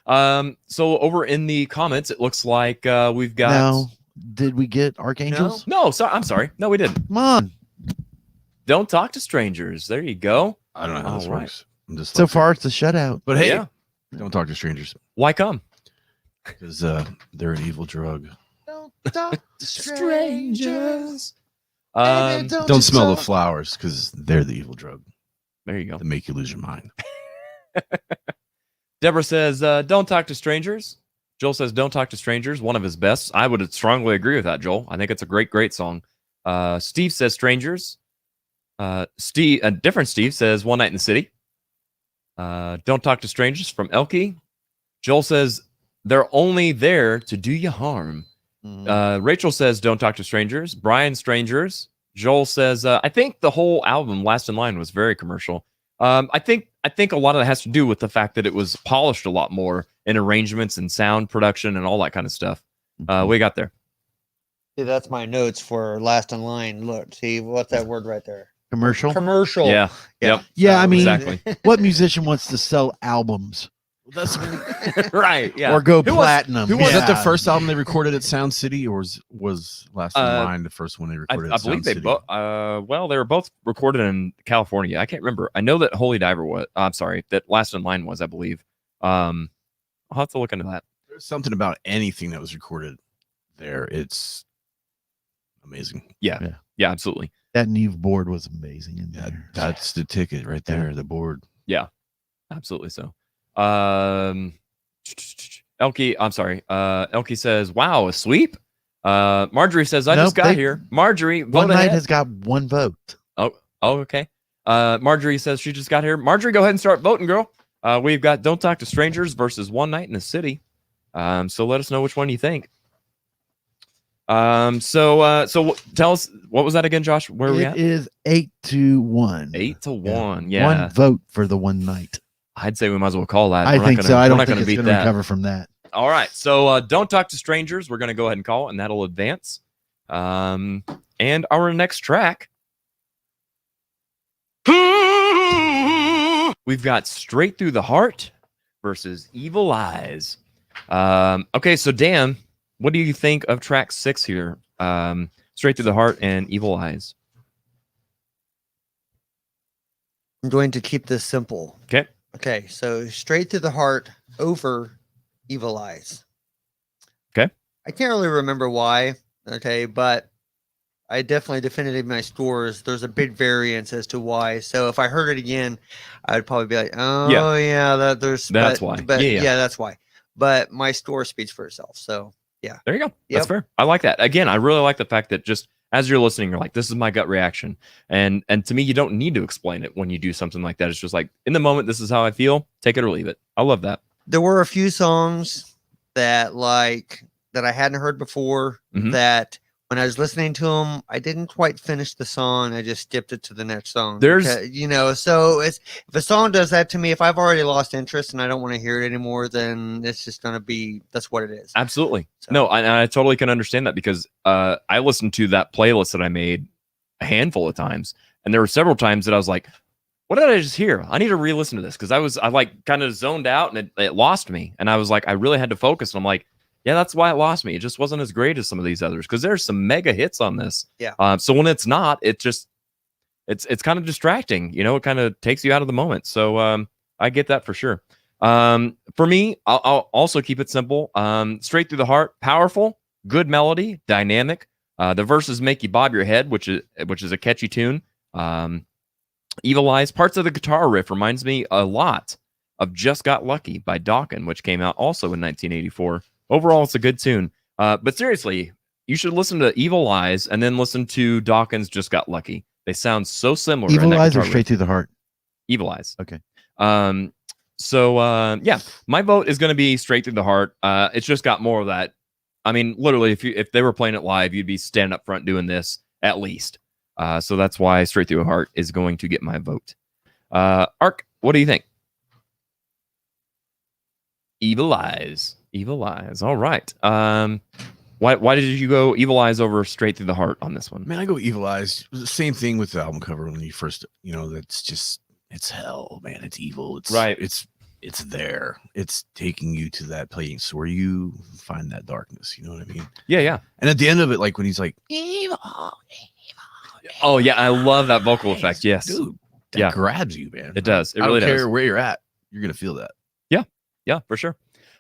So over in the comments, it looks like we've got. Now, did we get Archangels? No, I'm sorry. No, we didn't. Come on. Don't Talk to Strangers. There you go. I don't know how this works. I'm just so far it's a shutout. But hey, Don't Talk to Strangers. Why come? Because they're an evil drug. Don't talk to strangers. Don't smell the flowers, because they're the evil drug. There you go. That make you lose your mind. Deborah says, Don't Talk to Strangers. Joel says, Don't Talk to Strangers, one of his best. I would strongly agree with that, Joel. I think it's a great song. Steve says Strangers. Different Steve says One Night in the City. Don't Talk to Strangers from Elkie. Joel says, they're only there to do you harm. Rachel says, Don't Talk to Strangers. Brian, Strangers. Joel says, I think the whole album, Last in Line, was very commercial. I think a lot of that has to do with the fact that it was polished a lot more in arrangements and sound production and all that kind of stuff. We got there. See, that's my notes for Last in Line. Look, see, what's that word right there? Commercial. Yeah. Yep. Yeah, I mean, exactly. What musician wants to sell albums? That's right. Yeah. Or go platinum. Who was that the first album they recorded at Sound City, or was Last in Line the first one they recorded? I at believe Sound they City? both. Well, they were both recorded in California. I can't remember. I know that Holy Diver was. I'm sorry, that Last in Line was. I believe. I'll have to look into that. There's something about anything that was recorded there. It's amazing. Yeah, absolutely. That Neve board was amazing in there. That's the ticket right there. The board. Yeah, absolutely. So, Elke, I'm sorry. Elke says, "Wow, a sweep." Marjorie says, "I just got here." Marjorie, One Night has got 1 vote. Oh, okay. Marjorie says she just got here. Marjorie, go ahead and start voting, girl. We've got Don't Talk to Strangers versus One Night in the City. So let us know which one you think. So tell us, what was that again, Josh? Where are we at? It is 8-1. 8-1. Yeah. 1 vote for the One Night. I'd say we might as well call that. I think so. I don't think it's beat going to that. recover from that. All right. So Don't Talk to Strangers. We're going to go ahead and call it, and that'll advance. And our next track, we've got Straight Through the Heart versus Evil Eyes. Okay, so Dan, what do you think of track 6 here? Straight Through the Heart and Evil Eyes. I'm going to keep this simple. Okay. Okay, so Straight Through the Heart over Evil Eyes. Okay. I can't really remember why, okay, but I definitely definitively my scores. There's a big variance as to why. So if I heard it again, I'd probably be like, oh yeah, that's why. But yeah, that's why. But my score speaks for itself. So yeah. There you go. That's fair. I like that. Again, I really like the fact that just as you're listening, you're like, this is my gut reaction. And to me, you don't need to explain it when you do something like that. It's just like, in the moment, this is how I feel. Take it or leave it. I love that. There were a few songs that I hadn't heard before that when I was listening to them, I didn't quite finish the song. I just skipped it to the next song. So if a song does that to me, if I've already lost interest and I don't want to hear it anymore, then it's just going to be, that's what it is. Absolutely. So. No, I totally can understand that because I listened to that playlist that I made a handful of times. And there were several times that I was like, what did I just hear? I need to re-listen to this because I like kind of zoned out and it lost me. And I was like, I really had to focus. And I'm like, yeah, that's why it lost me. It just wasn't as great as some of these others because there's some mega hits on this. Yeah. So when it's not, it's kind of distracting. You know, it kind of takes you out of the moment. So I get that for sure. For me, I'll also keep it simple. Straight Through the Heart, powerful, good melody, dynamic. The verses make you bob your head, which is a catchy tune. Evil Eyes, parts of the guitar riff reminds me a lot of Just Got Lucky by Dokken, which came out also in 1984. Overall, it's a good tune. But seriously, you should listen to Evil Eyes and then listen to Dokken's Just Got Lucky. They sound so similar. Evil Eyes or Straight Through the Heart? Evil Eyes. Okay. Yeah, my vote is going to be Straight Through the Heart. It's just got more of that. I mean, literally, if they were playing it live, you'd be standing up front doing this at least. So that's why Straight Through the Heart is going to get my vote. Ark, what do you think? Evil Eyes. Evil Eyes. All right. Why did you go Evil Eyes over Straight Through the Heart on this one? Man, I go Evil Eyes. The same thing with the album cover when you first, that's just, it's hell, man. It's evil. It's right. It's there. It's taking you to that place where you find that darkness. You know what I mean? Yeah. And at the end of it, like when he's like, evil. Oh yeah, I love that vocal effect. Yes, dude, that grabs you, man. It does. It I really don't care does. where you're at. You're gonna feel that. Yeah, for sure.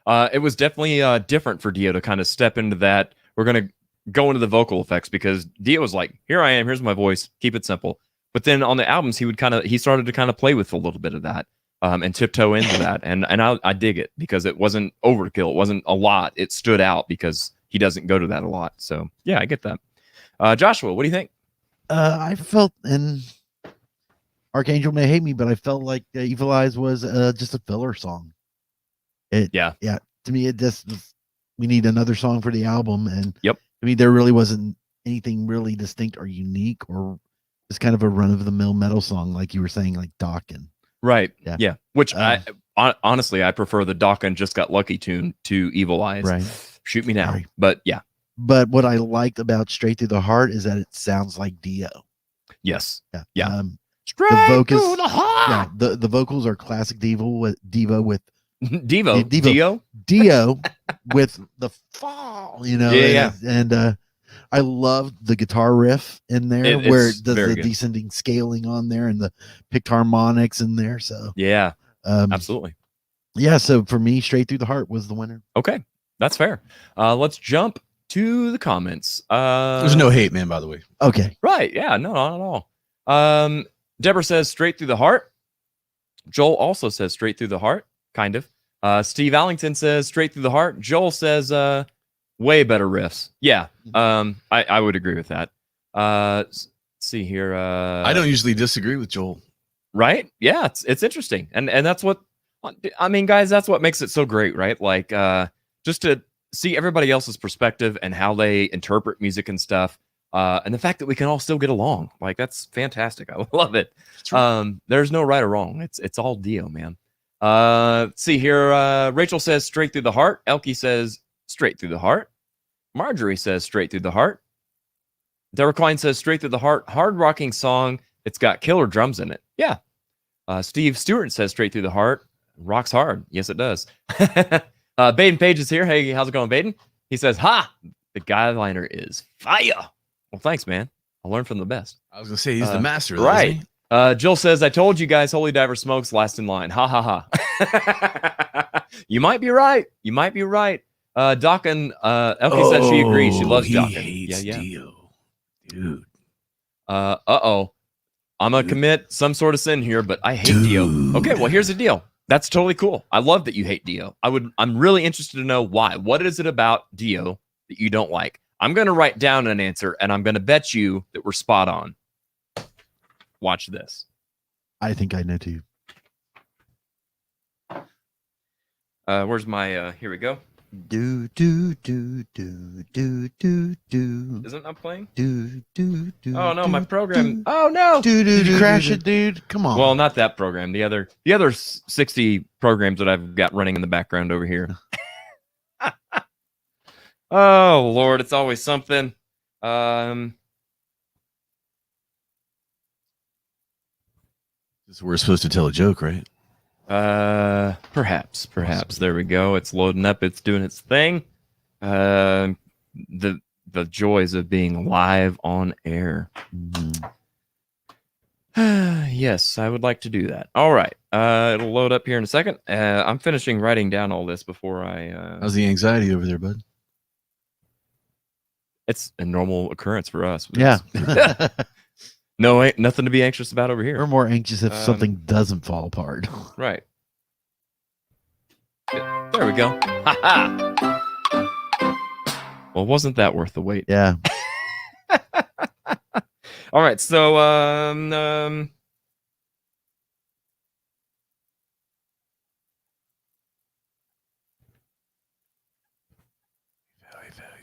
It was definitely different for Dio to kind of step into that. We're going to go into the vocal effects because Dio was like, here I am, here's my voice, keep it simple. But then on the albums, he started to kind of play with a little bit of that and tiptoe into that. And I dig it because it wasn't overkill. It wasn't a lot. It stood out because he doesn't go to that a lot. So yeah, I get that. Joshua, what do you think? I felt, and Archangel may hate me, but I felt like Evil Eyes was just a filler song. Yeah. To me, it just we need another song for the album, and yep. I mean, there really wasn't anything really distinct or unique, or just kind of a run of the mill metal song, like you were saying, like Dokken. Right. Yeah. Which honestly, I prefer the Dokken Just Got Lucky tune to Evil Eyes. Right. Shoot me now. Right. But yeah. But what I liked about Straight Through the Heart is that it sounds like Dio. Yes. Yeah. Yeah. The vocals, through the heart. Yeah, the vocals are classic Devo with Dio with the fall, and I love the guitar riff in there where it does the descending scaling on there and the picked harmonics in there. So yeah, absolutely. Yeah, so for me, Straight Through the Heart was the winner. Okay, that's fair. Let's jump to the comments. There's no hate, man, by the way. Okay. Right. Yeah, no, not at all. Deborah says Straight Through the Heart. Joel also says Straight Through the Heart, kind of. Steve Allington says Straight Through the Heart. Joel says way better riffs. Yeah, I would agree with that. Let's see here. I don't usually disagree with Joel. Right? Yeah, it's interesting. And that's what, I mean, guys, that's what makes it so great, right? Like, just to see everybody else's perspective and how they interpret music and stuff. And the fact that we can all still get along, like, that's fantastic. I love it. There's no right or wrong. It's all Dio, man. Let's see here. Rachel says Straight Through the Heart. Elkie says Straight Through the Heart. Marjorie says Straight Through the Heart. Deborah Klein says Straight Through the Heart. Hard rocking song. It's got killer drums in it. Yeah. Steve Stewart says Straight Through the Heart. Rocks hard. Yes, it does. Baden Page is here. Hey, how's it going, Baden? He says, ha! The guideliner is fire. Well, thanks, man. I learned from the best. I was going to say, he's the master. Right. Jill says, I told you guys Holy Diver smokes last in line. Ha, ha, ha. You might be right. You might be right. Dokken, Elkie says she agrees. She loves Dokken. Hates Dio. Dude. Uh-oh. I'm going to commit some sort of sin here, but I hate Dio. Okay, well, here's the deal. That's totally cool. I love that you hate Dio. I'm really interested to know why. What is it about Dio that you don't like? I'm going to write down an answer, and I'm going to bet you that we're spot on. Watch this. I think I know too. Where's my, here we go. Do, do, do, do, do, do, do. Isn't that playing? Do, do, do. Oh, no, my program. Oh, no. Did you crash it, dude? Come on. Well, not that program. The other 60 programs that I've got running in the background over here. Oh, Lord, it's always something. So we're supposed to tell a joke, right? Perhaps. There we go. It's loading up. It's doing its thing. The joys of being live on air. Yes, I would like to do that. All right. It'll load up here in a second. I'm finishing writing down all this before I. How's the anxiety over there, bud? It's a normal occurrence for us. Yeah. No, ain't nothing to be anxious about over here. We're more anxious if something doesn't fall apart. Right. There we go. Ha ha. Well, wasn't that worth the wait? Yeah. All right. So, very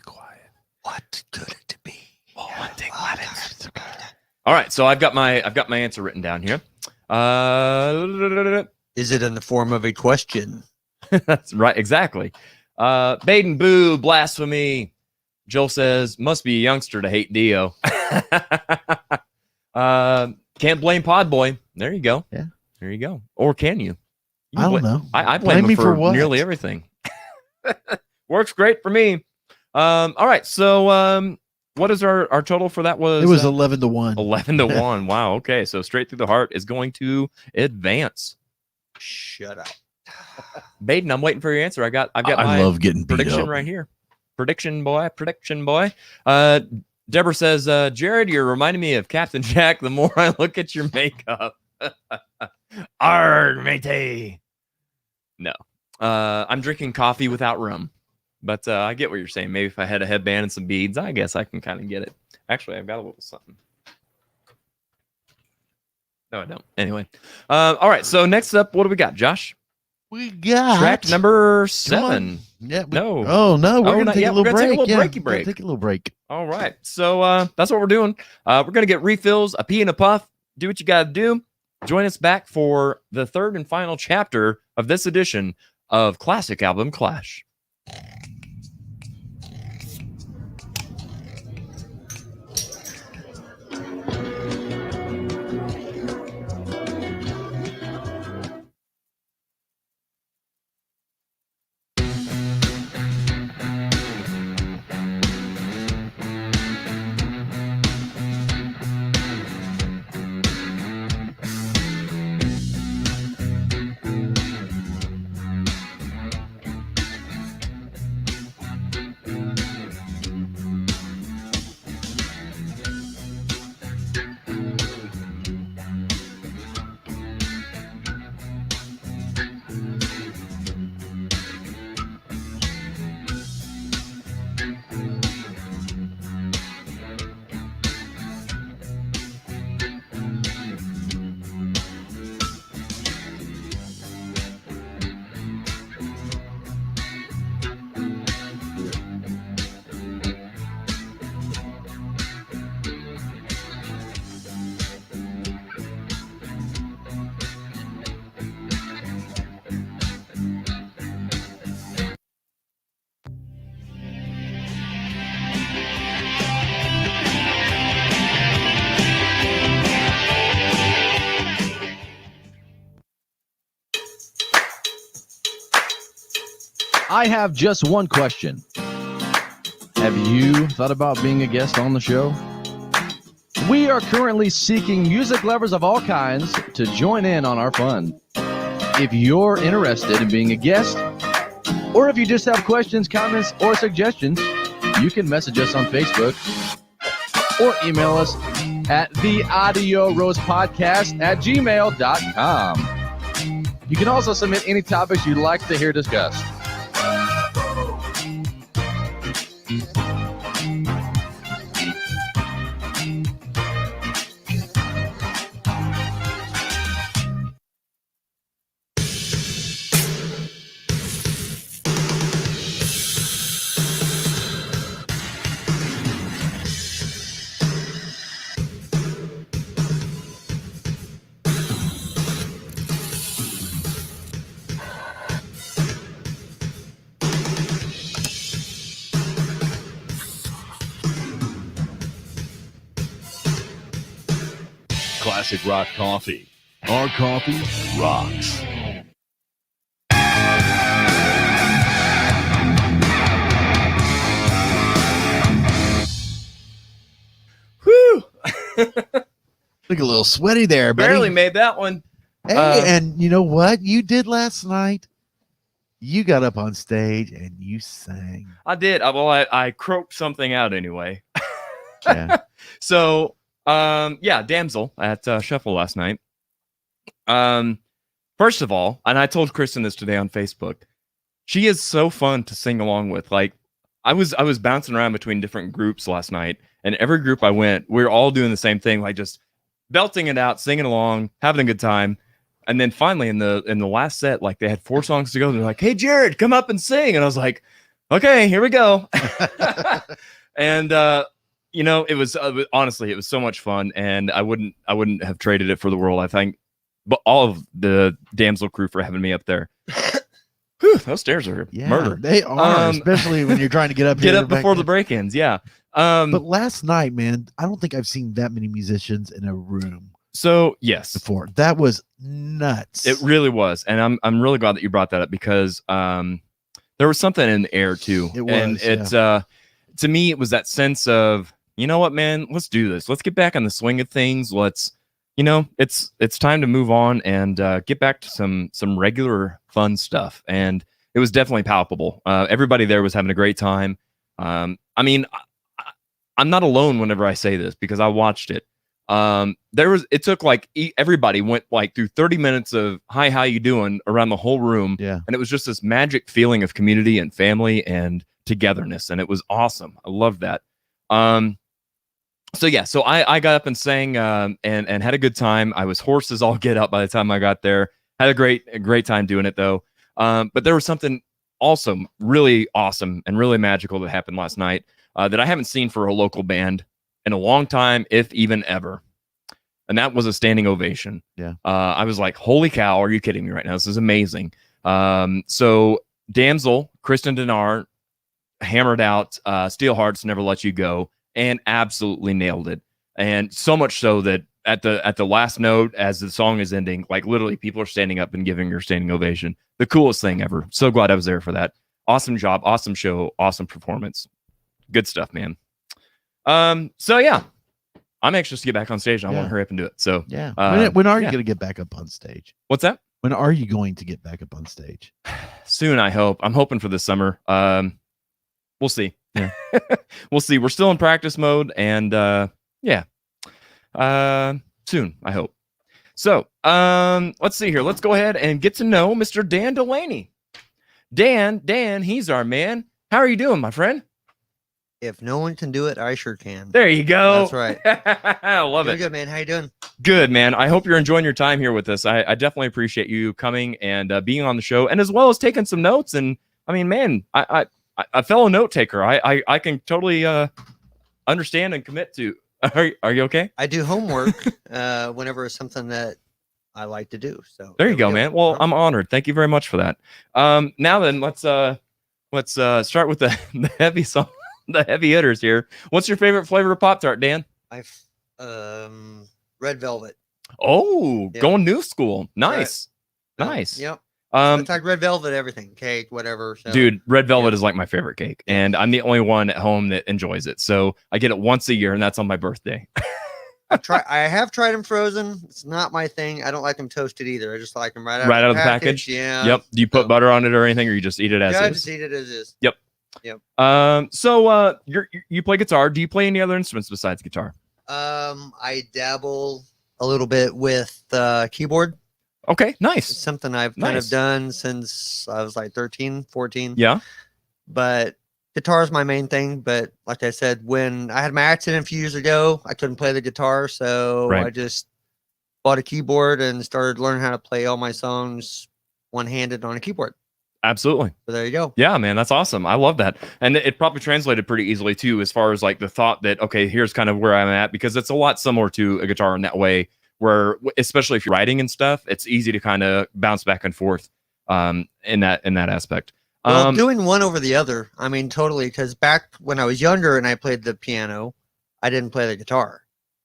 quiet. What could it be? One thing matters. All right, so I've got my answer written down here. Is it in the form of a question? That's right, exactly. Baden, boo, blasphemy. Joel says, must be a youngster to hate Dio. Can't blame Podboy. There you go. Yeah. There you go. Or can you? I don't know. I blame him for what? nearly everything. Works great for me. All right, so what is our total for that? It was 11-1. 11-1. Wow. Okay. So Straight Through the Heart is going to advance. Shut up. Baden, I'm waiting for your answer. I love getting beat prediction up. right here. Prediction boy. Deborah says, Jared, you're reminding me of Captain Jack the more I look at your makeup. Arr, matey. No. I'm drinking coffee without rum. But I get what you're saying. Maybe if I had a headband and some beads, I guess I can kind of get it. Actually, I've got a little something. No, I don't. Anyway. All right. So next up, what do we got, Josh? We got track number 7. Yeah. No. Oh, no. We're going to take a little break. Take a little breaky break. Take a little break. All right. So that's what we're doing. We're going to get refills, a pee and a puff. Do what you got to do. join us back for the third and final chapter of this edition of Classic Album Clash. I have just one question. Have you thought about being a guest on the show? We are currently seeking music lovers of all kinds to join in on our fun. If you're interested in being a guest, or if you just have questions, comments, or suggestions, you can message us on Facebook or email us at theaudioroastpodcast@gmail.com. You can also submit any topics you'd like to hear discussed. Classic Rock Coffee. Our coffee rocks. Whew. Look a little sweaty there, buddy. Barely made that one. Hey, and you know what you did last night? You got up on stage and you sang. I did. I croaked something out anyway. Yeah. So, Damsel at Shuffle last night. First of all, and I told Kristen this today on Facebook, she is so fun to sing along with. Like, I was bouncing around between different groups last night, and every group I went, we were all doing the same thing, like just belting it out, singing along, having a good time. And then finally in the last set, like they had 4 songs to go. They're like, "Hey, Jared, come up and sing." And I was like, "Okay, here we go." And it was honestly, it was so much fun, and I wouldn't have traded it for the world. I thank all of the Damsel crew for having me up there. Whew, those stairs are murder. They are, especially when you're trying to get up. Get up before the break-ins, yeah. But last night, man, I don't think I've seen that many musicians in a room. So yes, before that was nuts. It really was, and I'm really glad that you brought that up because there was something in the air too. It was, and it's to me, it was that sense of, you know what, man, let's do this. Let's get back on the swing of things. Let's, it's time to move on and get back to some regular fun stuff. And it was definitely palpable. Everybody there was having a great time. I mean, I'm not alone whenever I say this because I watched it. It took like everybody went like through 30 minutes of "Hi, how you doing?" around the whole room. Yeah. And it was just this magic feeling of community and family and togetherness. And it was awesome. I love that. So I got up and sang and had a good time. I was hoarse as all get up by the time I got there. Had a great time doing it though. But there was something awesome, really awesome and really magical that happened last night that I haven't seen for a local band in a long time, if even ever. and that was a standing ovation. Yeah. I was like, holy cow, are you kidding me right now? This is amazing. So Damsel, Kristen Denard, hammered out Steel Hearts Never Let You Go and absolutely nailed it. And so much so that at the last note, as the song is ending, like literally people are standing up and giving her standing ovation. The coolest thing ever. So glad I was there for that. Awesome job, awesome show, awesome performance. Good stuff, man. So yeah, I'm anxious to get back on stage. I want to hurry up and do it. So yeah, when are you going to get back up on stage? What's that? When are you going to get back up on stage? Soon, I hope. I'm hoping for this summer. We'll see. Yeah, we'll see. We're still in practice mode, and yeah, soon, I hope. So let's see here. Let's go ahead and get to know Mr. Dan Delaney. Dan, he's our man. How are you doing, my friend? If no one can do it, I sure can. There you go. That's right. I love it. Good, man. How you doing? Good, man. I hope you're enjoying your time here with us. I definitely appreciate you coming and being on the show, and as well as taking some notes. And I mean, man, I a fellow note taker. I can totally understand and commit to. Are you okay? I do homework whenever it's something that I like to do. So there you go, man. Well, I'm honored. Thank you very much for that. Now then, let's start with the heavy song. The heavy hitters here. What's your favorite flavor of Pop-Tart, Dan? Red Velvet. Oh, Yep. Going new school. Nice. Right. Nice. Yep. It's like Red Velvet, everything, cake, whatever. So. Dude, Red Velvet is like my favorite cake, and I'm the only one at home that enjoys it. So I get it once a year, and that's on my birthday. I have tried them frozen. It's not my thing. I don't like them toasted either. I just like them right out of the package. Yeah. Yep. Do you put butter on it or anything, or you just eat it as I is? just eat it as is. Yep. Yep. So you play guitar. Do you play any other instruments besides guitar? I dabble a little bit with keyboard. Okay, nice. It's something I've kind of done since I was like 13, 14. Yeah. But guitar is my main thing. But like I said, when I had my accident a few years ago, I couldn't play the guitar. So I just bought a keyboard and started learning how to play all my songs one-handed on a keyboard. Absolutely. So there you go. Yeah, man, that's awesome. I love that. And it probably translated pretty easily too, as far as like the thought that, okay, here's kind of where I'm at, because it's a lot similar to a guitar in that way, where especially if you're writing and stuff, it's easy to kind of bounce back and forth in that aspect. Well, doing one over the other, I mean, totally, because back when I was younger and I played the piano, I didn't play the guitar.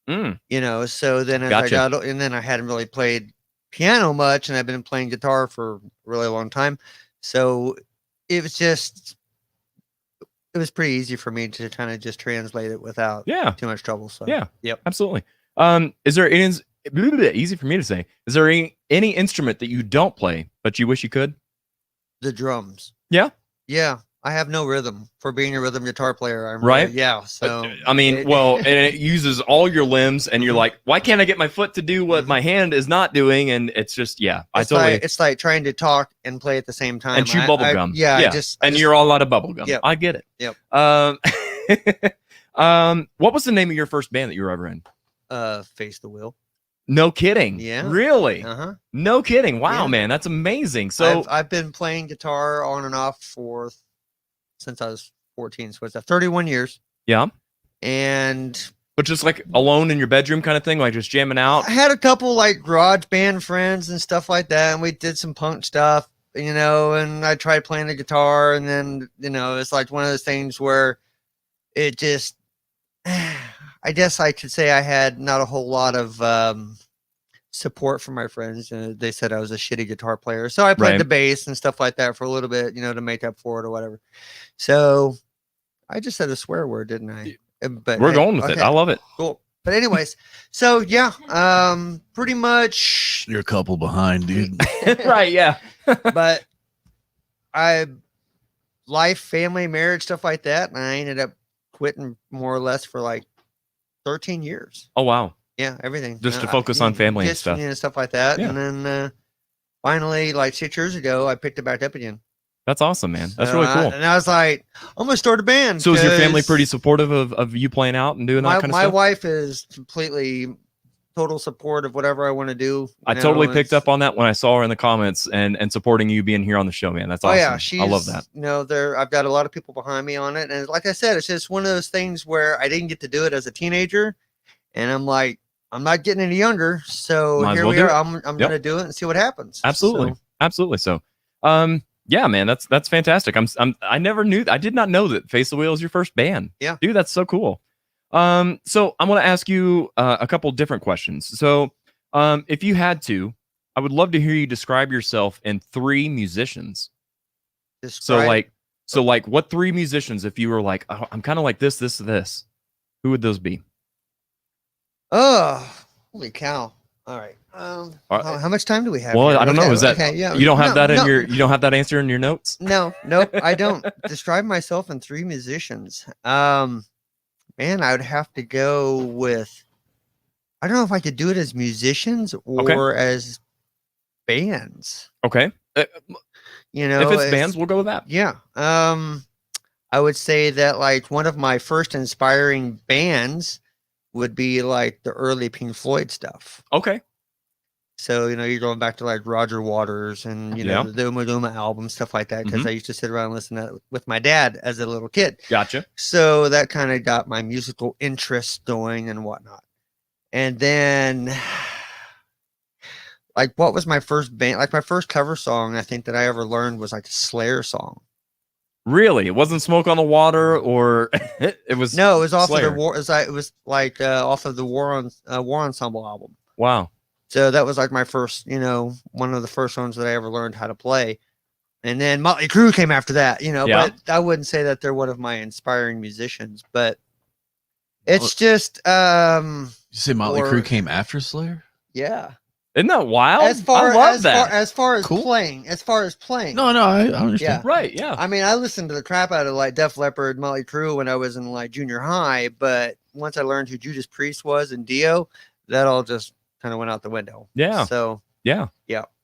You know, so then as I got, and then I hadn't really played piano much, and I've been playing guitar for a really long time. So it was pretty easy for me to kind of just translate it without too much trouble. So yep, absolutely. Is there easy for me to say? Is there any instrument that you don't play but you wish you could? The drums. Yeah. Yeah. I have no rhythm for being a rhythm guitar player. I'm right. Really, yeah. So I mean, and it uses all your limbs, and you're like, why can't I get my foot to do what my hand is not doing? And it's just, it's like trying to talk and play at the same time and chew bubble gum. Yeah. You're all out of bubble gum. Yep. I get it. Yep. What was the name of your first band that you were ever in? Face the Wheel. No kidding. Yeah. Really? Uh-huh. No kidding. Wow, man, that's amazing. So I've been playing guitar on and off since I was 14, so it's 31 years. Yeah. But just like alone in your bedroom kind of thing, like just jamming out. I had a couple like garage band friends and stuff like that, and we did some punk stuff, you know, and I tried playing the guitar, and then, you know, it's like one of those things where it just, I guess I could say I had not a whole lot of support from my friends. They said I was a shitty guitar player, so I played the bass and stuff like that for a little bit, you know, to make up for it or whatever. So I just said a swear word, didn't I? But we're going with it. I love it. Cool. But anyways, so yeah, pretty much you're a couple behind, dude. Right? Yeah. But life, family, marriage, stuff like that, and I ended up quitting more or less for like 13 years. Oh wow. Yeah, everything. Just to focus on family and stuff. Yeah, stuff like that. Yeah. And then finally, like 6 years ago, I picked it back up again. That's awesome, man. That's really cool. And I was like, I'm gonna start a band. So is your family pretty supportive of you playing out and doing that kind of stuff? My wife is completely total support of whatever I want to do. I totally picked up on that when I saw her in the comments and supporting you being here on the show, man. That's awesome. Yeah, I love that. You know, I've got a lot of people behind me on it. And like I said, it's just one of those things where I didn't get to do it as a teenager. And I'm like, I'm not getting any younger, so Might as here well we do are. it. I'm Yep. gonna do it and see what happens. Absolutely. So, Absolutely. So, yeah, man, that's fantastic. I never knew, I did not know that Face the Wheel is your first band. Yeah. Dude, that's so cool. So I'm going to ask you a couple different questions. So, if you had to, I would love to hear you describe yourself in 3 musicians. So like what 3 musicians, if you were like, oh, I'm kind of like this, who would those be? oh, holy cow! All right. How much time do we have? Well, here? I don't know. Is that yeah. you don't have No, that in no. you don't have that answer in your notes? No, nope, I don't. Describe myself in 3 musicians. Man, I would have to go with. I don't know if I could do it as musicians or as bands. Okay. You know, if it's bands, we'll go with that. Yeah. I would say that like one of my first inspiring bands would be like the early Pink Floyd stuff. Okay. So, you know, you're going back to like Roger Waters and, you know, the Uma Duma album, stuff like that. Because I used to sit around and listen to that with my dad as a little kid. Gotcha. So that kind of got my musical interest going and whatnot. And then, like, what was my first band? Like, my first cover song, I think that I ever learned was like a Slayer song. Really? It wasn't Smoke on the Water, or it was? No, it was off Slayer. of the War. It was like off of the War Ensemble album. Wow. So that was like my first, you know, one of the first ones that I ever learned how to play. And then Motley Crue came after that, you know, but I wouldn't say that they're one of my inspiring musicians, but it's just you say Motley Crue came after Slayer? Yeah. Isn't that wild? As far as playing. No, I understand. Yeah. Right, yeah. I mean, I listened to the crap out of like Def Leppard, Motley Crue when I was in like junior high, but once I learned who Judas Priest was and Dio, that all just kind of went out the window. Yeah. So yeah.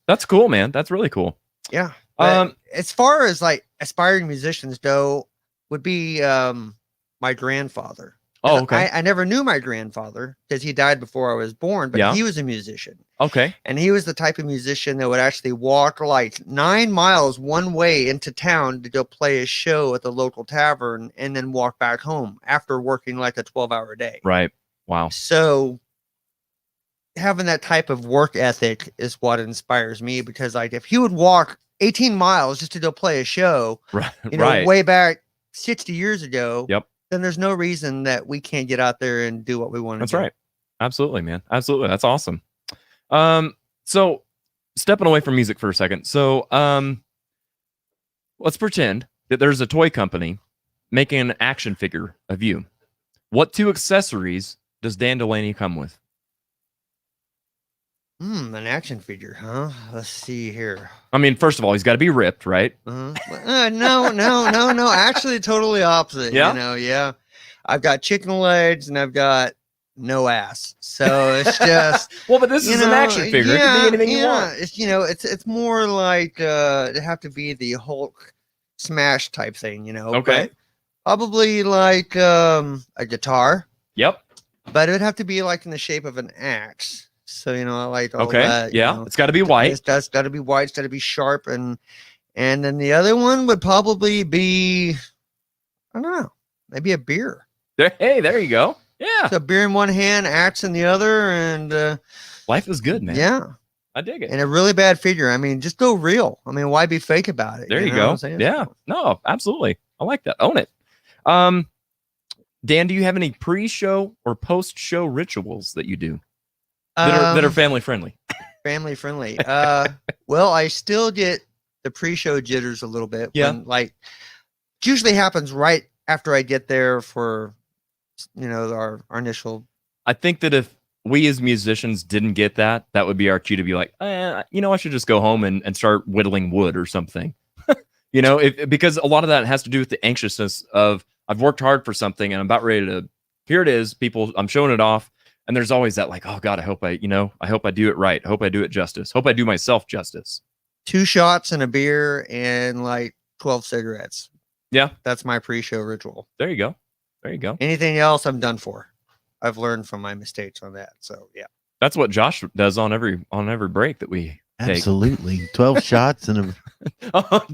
That's cool, man. That's really cool. Yeah. As far as like aspiring musicians go, would be my grandfather. Oh, okay. I never knew my grandfather because he died before I was born, but he was a musician. Okay. And he was the type of musician that would actually walk like 9 miles one way into town to go play a show at the local tavern and then walk back home after working like a 12-hour day. Right. Wow. So having that type of work ethic is what inspires me, because like if he would walk 18 miles just to go play a show, you know, way back 60 years ago, then there's no reason that we can't get out there and do what we want to do. That's right. Absolutely, man. Absolutely. That's awesome. So stepping away from music for a second. So, let's pretend that there's a toy company making an action figure of you. What 2 accessories does Dan Delaney come with? An action figure, huh? Let's see here. I mean, first of all, he's got to be ripped, right? No. Actually, totally opposite. Yeah? You know, yeah. I've got chicken legs and I've got no ass. So it's just well, but this is an action figure. It can be anything you want. It's, you know, it's more like it'd have to be the Hulk smash type thing, you know. Okay. But probably like a guitar. Yep. But it would have to be like in the shape of an axe. So, you know, I like all that. Yeah. You know. It's got to be white. It's got to be white. It's got to be sharp. And then the other one would probably be, I don't know, maybe a beer. Hey, there you go. Yeah. So beer in one hand, axe in the other. And life is good, man. Yeah. I dig it. And a really bad figure. I mean, just go real. I mean, why be fake about it? There you go. Yeah. No, absolutely. I like that. Own it. Dan, do you have any pre-show or post-show rituals that you do that are family friendly? Family friendly. Well, I still get the pre-show jitters a little bit. Yeah. When, like, it usually happens right after I get there for, you know, our initial. I think that if we as musicians didn't get that, that would be our cue to be like, you know, I should just go home and start whittling wood or something. You know, because a lot of that has to do with the anxiousness of I've worked hard for something and I'm about ready to, here it is, people, I'm showing it off. And there's always that like, oh God, I hope I do it right. I hope I do it justice. Hope I do myself justice. 2 shots and a beer and like 12 cigarettes. Yeah. That's my pre-show ritual. There you go. There you go. Anything else I'm done for. I've learned from my mistakes on that. So yeah. That's what Josh does on every break that we take. Absolutely. 12 shots and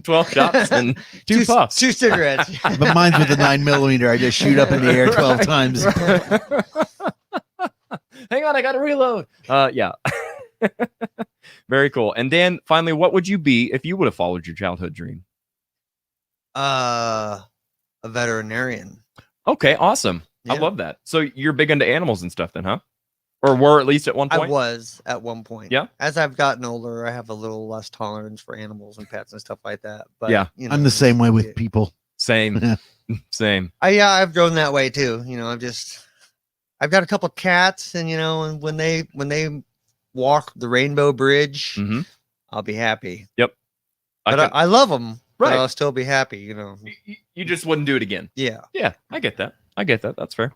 12 shots and 2 puffs. 2 cigarettes. But mine's with a 9mm. I just shoot up in the air 12 times. Hang on, I got to reload. Yeah. Very cool. And Dan, finally, what would you be if you would have followed your childhood dream? A veterinarian. Okay, awesome. Yeah. I love that. So you're big into animals and stuff then, huh? Or were at least at one point? I was at one point. Yeah. As I've gotten older, I have a little less tolerance for animals and pets and stuff like that. But yeah, you know, I'm the same way with people. Same. Same. Yeah, I've grown that way too. You know, I've got a couple of cats, and you know, and when they walk the Rainbow Bridge, I'll be happy. Yep. I love them. Right. But I'll still be happy. You know. You just wouldn't do it again. Yeah. Yeah. I get that. That's fair.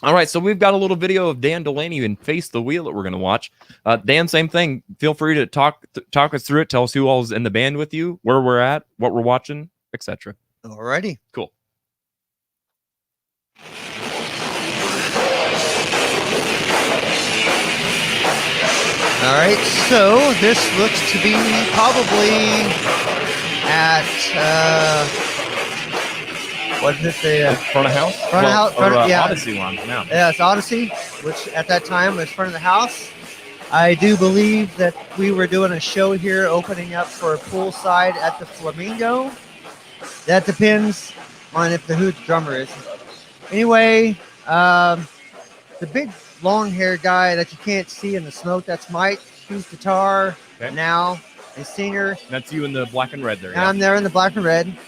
All right, so we've got a little video of Dan Delaney and Face the Wheel that we're going to watch. Dan, same thing. Feel free to talk us through it. Tell us who all's in the band with you, where we're at, what we're watching, etc. All righty. Cool. All right, so this looks to be probably at what did it say? Front of house? Front of house. Yeah. Odyssey one now. Yeah, it's Odyssey, which at that time was front of the house. I do believe that we were doing a show here, opening up for a poolside at the Flamingo. That depends on who the drummer is. Anyway, the big long-haired guy that you can't see in the smoke, that's Mike. He's guitar now, and singer. That's you in the black and red there. Yeah. I'm there in the black and red.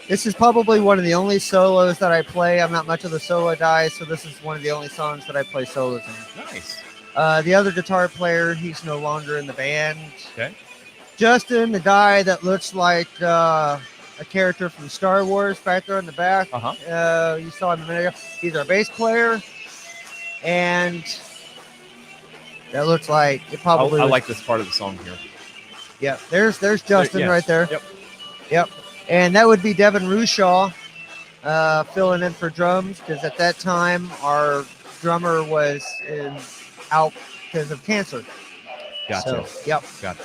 This is probably one of the only solos that I play. I'm not much of the solo guy, so this is one of the only songs that I play solos in. Nice. The other guitar player, he's no longer in the band. Okay. Justin, the guy that looks like a character from Star Wars back there in the back. You saw him a minute ago. He's our bass player. And that looks like it probably. I like this part of the song here. Yeah, there's Justin right there. Yep. And that would be Devin Rushaw filling in for drums, because at that time our drummer was out because of cancer. Gotcha. So, yep. Gotcha.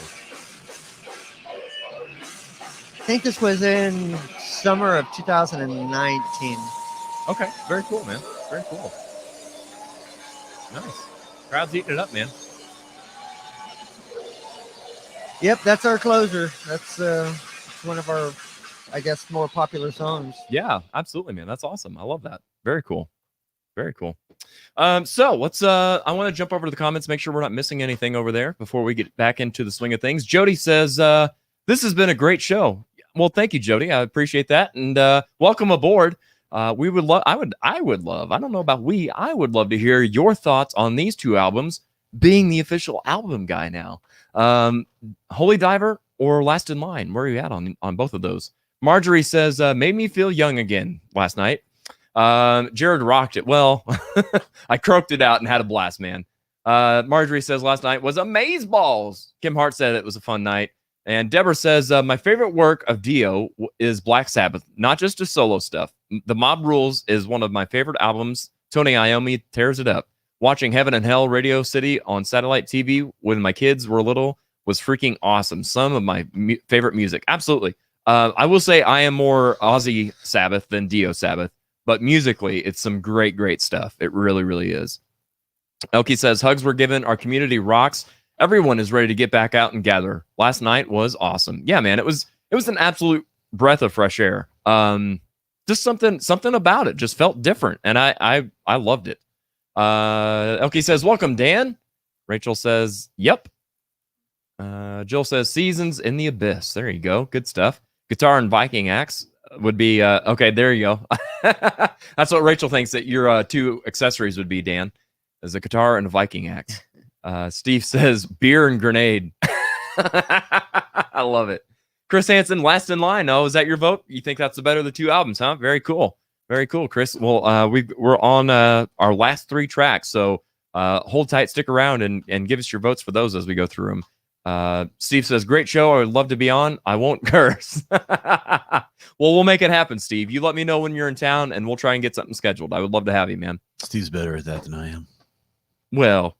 I think this was in summer of 2019. Okay. Very cool, man. Very cool. Nice. Crowd's eating it up, man. Yep, that's our closer. That's one of our, I guess, more popular songs. Yeah, absolutely, man. That's awesome. I love that. Very cool. Very cool. So let's I want to jump over to the comments, make sure we're not missing anything over there before we get back into the swing of things. Jody says, this has been a great show. Well, thank you, Jody. I appreciate that. And welcome aboard. We would love, I would love, I don't know about I would love to hear your thoughts on these two albums, being the official album guy now. Holy Diver or Last in Line? Where are you at on both of those? Marjorie says, made me feel young again last night. Jared rocked it. Well, I croaked it out and had a blast, man. Marjorie says last night was amazeballs. Kim Hart said it was a fun night. And Deborah says, my favorite work of Dio is Black Sabbath, not just his solo stuff. The Mob Rules is one of my favorite albums. Tony Iommi tears it up. Watching Heaven and Hell Radio City on satellite TV when my kids were little was freaking awesome. Some of my favorite music. Absolutely. I will say I am more Ozzy Sabbath than Dio Sabbath, but musically, it's some great, great stuff. It really, really is. Elkie says, hugs were given. Our community rocks. Everyone is ready to get back out and gather. Last night was awesome. Yeah, man, it was an absolute breath of fresh air. Just something about it just felt different, and I loved it. Elkie says, welcome, Dan. Rachel says, yep. Jill says, seasons in the abyss. There you go. Good stuff. Guitar and Viking axe would be okay. There you go. That's what Rachel thinks that your two accessories would be, Dan, as a guitar and a Viking axe. Steve says beer and grenade. I love it. Chris Hansen, Last in Line. Oh, is that your vote? You think that's the better of the two albums, huh? Very cool. Very cool, Chris. Well, we're on our last three tracks, so hold tight, stick around, and give us your votes for those as we go through them. Steve says, great show. I would love to be on. I won't curse. Well, we'll make it happen, Steve. You let me know when you're in town, and we'll try and get something scheduled. I would love to have you, man. Steve's better at that than I am. Well,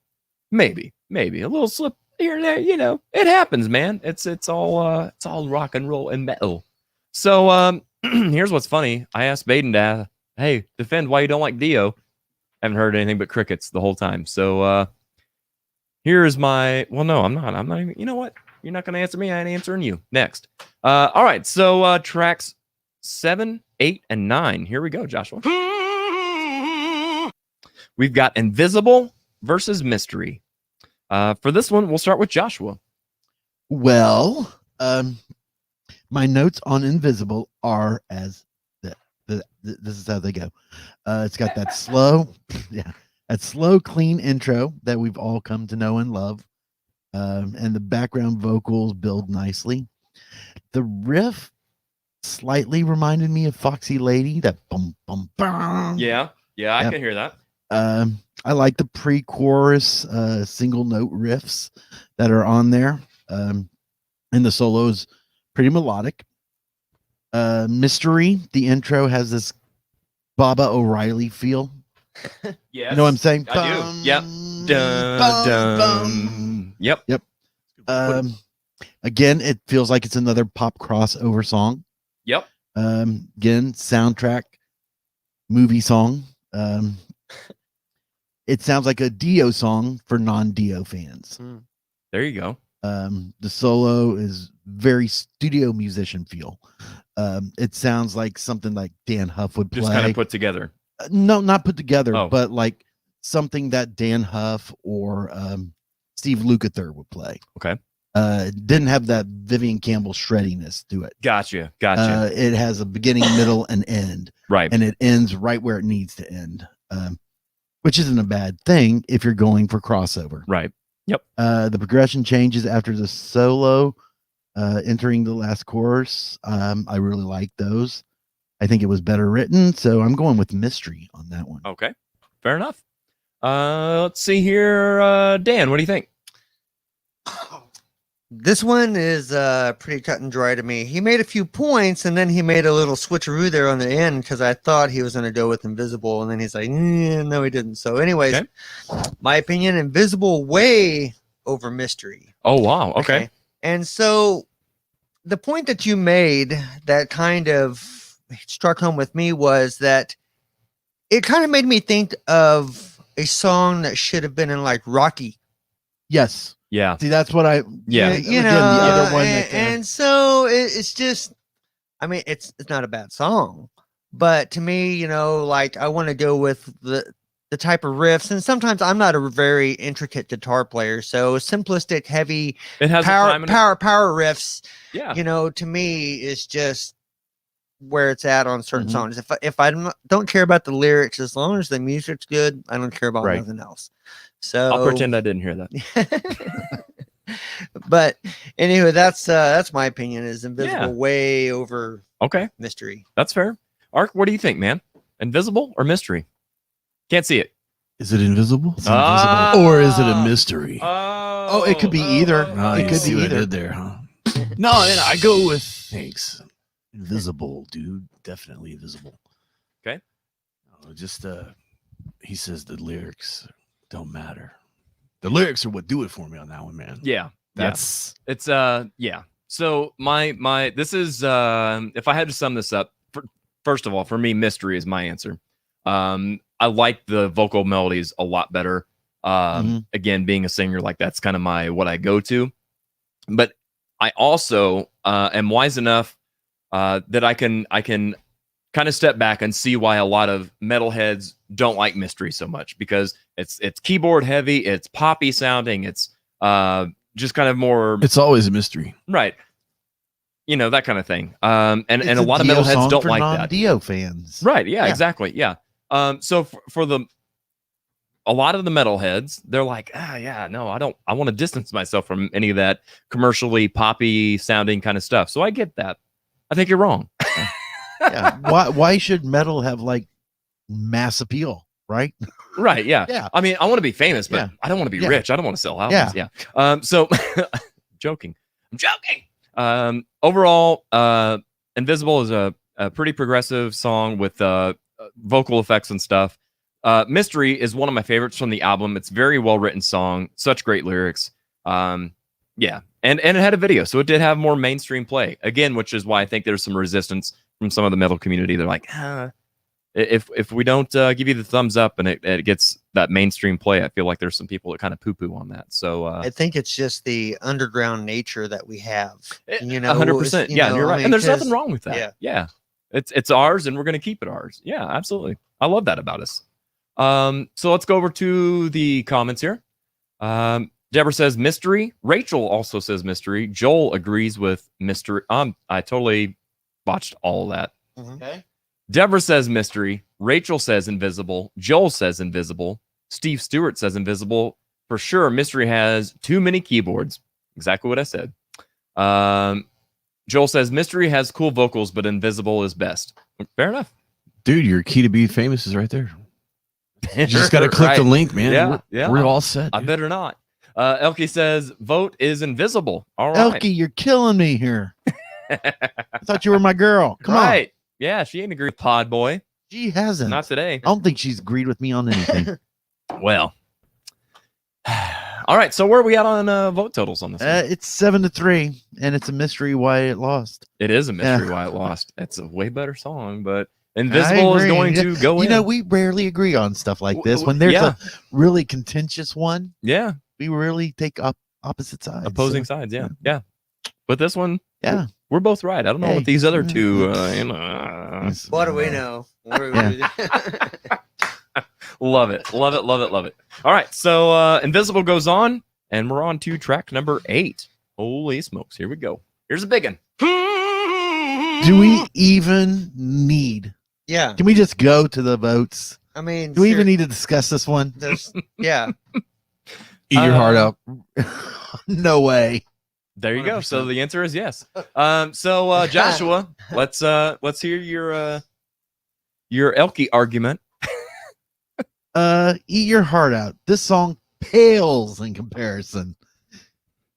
maybe a little slip here and there. You know, it happens, man. It's all rock and roll and metal. So here's what's funny. I asked Baden to, hey, defend why you don't like Dio. Haven't heard anything but crickets the whole time. So Here's my. Well, no, I'm not. I'm not even. You know what? You're not going to answer me. I ain't answering you. Next. All right. So tracks 7, 8, and 9. Here we go, Joshua. We've got Invisible versus Mystery. For this one, we'll start with Joshua. Well, my notes on Invisible are as this is how they go. It's got that slow, that slow, clean intro that we've all come to know and love, and the background vocals build nicely. The riff slightly reminded me of Foxy Lady. That bum bum bum. Yeah, I can hear that. I like the pre-chorus single note riffs that are on there, and the solo's pretty melodic. Mystery, the intro has this Baba O'Reilly feel. Yes, you know what I'm saying? I do. Yep. Dun, dun. Yep. Again, it feels like it's another pop crossover song. Yep. Again, soundtrack movie song. It sounds like a Dio song for non-Dio fans. There you go. The solo is very studio musician feel. It sounds like something like Dan Huff would play. Just kind of put together. No, not put together, but like something that Dan Huff or Steve Lukather would play. Okay. Didn't have that Vivian Campbell shreddiness to it. Gotcha. It has a beginning, middle, and end. Right. And it ends right where it needs to end. Which isn't a bad thing if you're going for crossover. Right. Yep. The progression changes after the solo, entering the last chorus. I really like those. I think it was better written, so I'm going with Mystery on that one. Okay. Fair enough. Let's see here. Dan, what do you think? This one is pretty cut and dry to me. He made a few points, and then he made a little switcheroo there on the end because I thought he was going to go with Invisible, and then he's like, no, he didn't. So anyways, my opinion, Invisible way over Mystery. Oh, wow. Okay. And so the point that you made that kind of struck home with me was that it kind of made me think of a song that should have been in like Rocky. Yes. Yeah. See, that's what I. Yeah. You know, the other one. And so it's just, I mean, it's not a bad song, but to me, you know, like I want to go with the type of riffs, and sometimes I'm not a very intricate guitar player, so simplistic, heavy, it has power riffs. Yeah. You know, to me, is just where it's at on certain songs. If I don't care about the lyrics, as long as the music's good, I don't care about nothing else. So I'll pretend I didn't hear that. But anyway, that's my opinion. Is Invisible way over Mystery? That's fair. Ark, what do you think, man? Invisible or Mystery? Can't see it. Is it invisible? It's invisible. Or is it a mystery? Oh, it could be either. It could be either there, huh? No, I go with thanks. Invisible, dude. Definitely invisible. Okay. Just he says the lyrics don't matter. The lyrics are what do it for me on that one, man. Yeah. That's it's yeah. So my this is if I had to sum this up, first of all, for me, Mystery is my answer. I like the vocal melodies a lot better. Again, being a singer, like that's kind of what I go to. But I also am wise enough that I can kind of step back and see why a lot of metalheads don't like Mystery so much, because it's keyboard heavy, it's poppy sounding, it's just kind of more. It's always a mystery, right? You know, that kind of thing. And a lot of metalheads don't like that. Dio fans, right? Yeah, exactly. Yeah. So for a lot of the metalheads, they're like, no, I want to distance myself from any of that commercially poppy sounding kind of stuff. So I get that. I think you're wrong. Yeah. Why should metal have like mass appeal, right? Right. Yeah. Yeah. I mean, I want to be famous, but I don't want to be rich. I don't want to sell houses. Yeah. So I'm joking. Overall, Invisible is a pretty progressive song with vocal effects and stuff. Mystery is one of my favorites from the album. It's a very well written song, such great lyrics. Yeah. And it had a video, so it did have more mainstream play again, which is why I think there's some resistance from some of the metal community. They're like, if we don't give you the thumbs up and it gets that mainstream play, I feel like there's some people that kind of poo-poo on that. So I think it's just the underground nature that we have. 100%. Yeah, you're right. I mean, and there's nothing wrong with that. Yeah. It's ours, and we're going to keep it ours. Yeah, absolutely. I love that about us. So let's go over to the comments here. Deborah says mystery. Rachel also says mystery. Joel agrees with mystery. I totally botched all of that. Okay. Deborah says mystery. Rachel says invisible. Joel says invisible. Steve Stewart says invisible. For sure, mystery has too many keyboards. Exactly what I said. Joel says mystery has cool vocals, but invisible is best. Fair enough. Dude, your key to be famous is right there. You just got to click the link, man. We're all set. Dude. I better not. Elkie says vote is invisible. All right. Elkie, you're killing me here. I thought you were my girl. Come on. Yeah, she ain't agreed with Pod Boy. She hasn't. Not today. I don't think she's agreed with me on anything. Well. All right. So where are we at on vote totals on this? It's 7-3, and it's a mystery why it lost. It is a mystery why it lost. It's a way better song, but Invisible is going to go in. You know, we rarely agree on stuff like this. When there's a really contentious one, we really take opposite sides. Opposing sides, yeah. But this one, yeah, we're both right. I don't know what these other two, What do we know? Love it. All right, so Invisible goes on, and we're on to track number 8. Holy smokes, here we go. Here's a big one. Do we even need? Yeah. Can we just go to the votes? I mean, do we even need to discuss this one? Yeah. Eat your heart out. No way. There you 100%. Go. So the answer is yes. So Joshua, let's hear your Elkie argument. Eat your heart out. This song pales in comparison.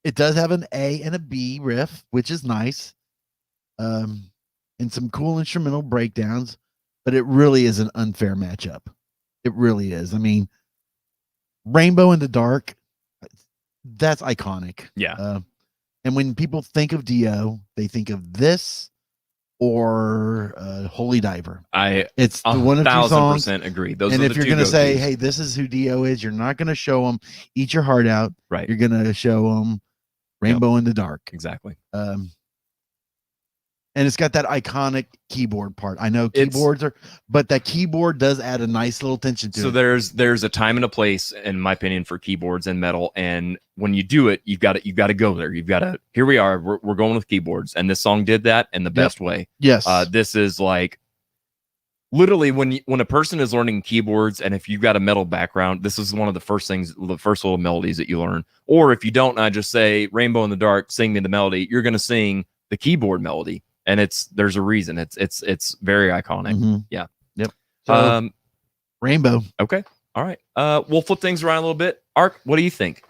It does have an A and a B riff, which is nice. And some cool instrumental breakdowns, but it really is an unfair matchup. It really is. I mean, Rainbow in the Dark, that's iconic. Yeah. And when people think of Dio, they think of this or Holy Diver. It's the one of two songs. 1,000% agree. Those and are if the you're two going to say, go-tos. hey, this is who Dio is, you're not going to show them Eat Your Heart Out. Right. You're going to show them Rainbow in the Dark. Exactly. And it's got that iconic keyboard part. I know keyboards but that keyboard does add a nice little tension to it. So there's a time and a place, in my opinion, for keyboards and metal. And when you do it, you've got to go there. You've got to. Here we are. We're going with keyboards, and this song did that in the best way. Yes. This is like literally when a person is learning keyboards, and if you've got a metal background, this is one of the first little melodies that you learn. Or if you don't, I just say Rainbow in the Dark, sing me the melody. You're going to sing the keyboard melody. And there's a reason. It's very iconic. Mm-hmm. Yeah. Yep. So, Rainbow. Okay. All right. We'll flip things around a little bit. Ark, what do you think?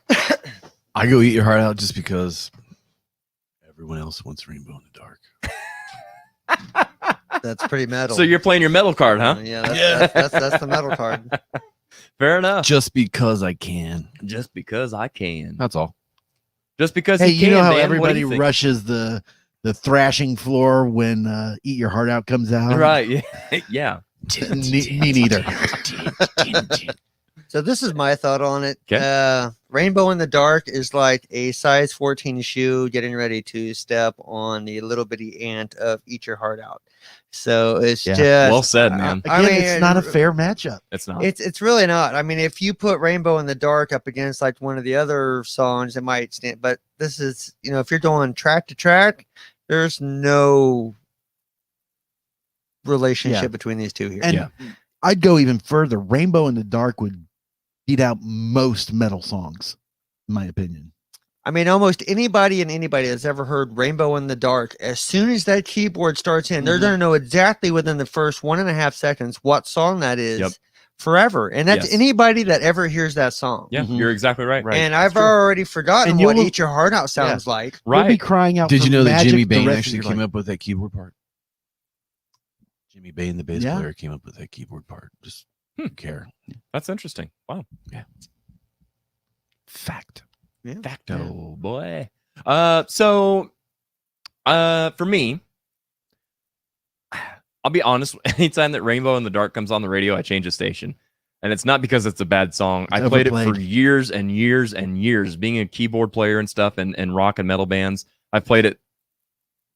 I go Eat Your Heart Out just because everyone else wants Rainbow in the Dark. That's pretty metal. So you're playing your metal card, huh? That's the metal card. Fair enough. Just because I can. Just because I can. That's all. Just because hey, he can, you know how man. everybody rushes the thrashing floor when Eat Your Heart Out comes out? Right. Yeah. Me neither. So this is my thought on it. Okay. Rainbow in the Dark is like a size 14 shoe getting ready to step on the little bitty ant of Eat Your Heart Out. So it's just well said, man. Again, it's not a fair matchup. It's not. It's really not. I mean, if you put Rainbow in the Dark up against like one of the other songs, it might stand. But this is, if you're going track to track, there's no relationship between these two here. And I'd go even further. Rainbow in the Dark would beat out most metal songs, in my opinion. I mean, almost anybody that's ever heard Rainbow in the Dark, as soon as that keyboard starts in, they're going to know exactly within the first 1.5 seconds what song that is forever. And that's anybody that ever hears that song. Yeah, you're exactly right. And I've already forgotten what Eat Your Heart Out sounds like. Right. You'll be crying out. Did you know that magic Jimmy Bain the rest actually of your came life. up with that keyboard part? Jimmy Bain, the bass player, came up with that keyboard part. Just don't care. That's interesting. Wow. Yeah. Fact. Yeah. Facto, boy. So for me, I'll be honest. Anytime that Rainbow in the Dark comes on the radio, I change the station. And it's not because it's a bad song. I played it for years and years and years. Being a keyboard player and stuff and rock and metal bands, I've played it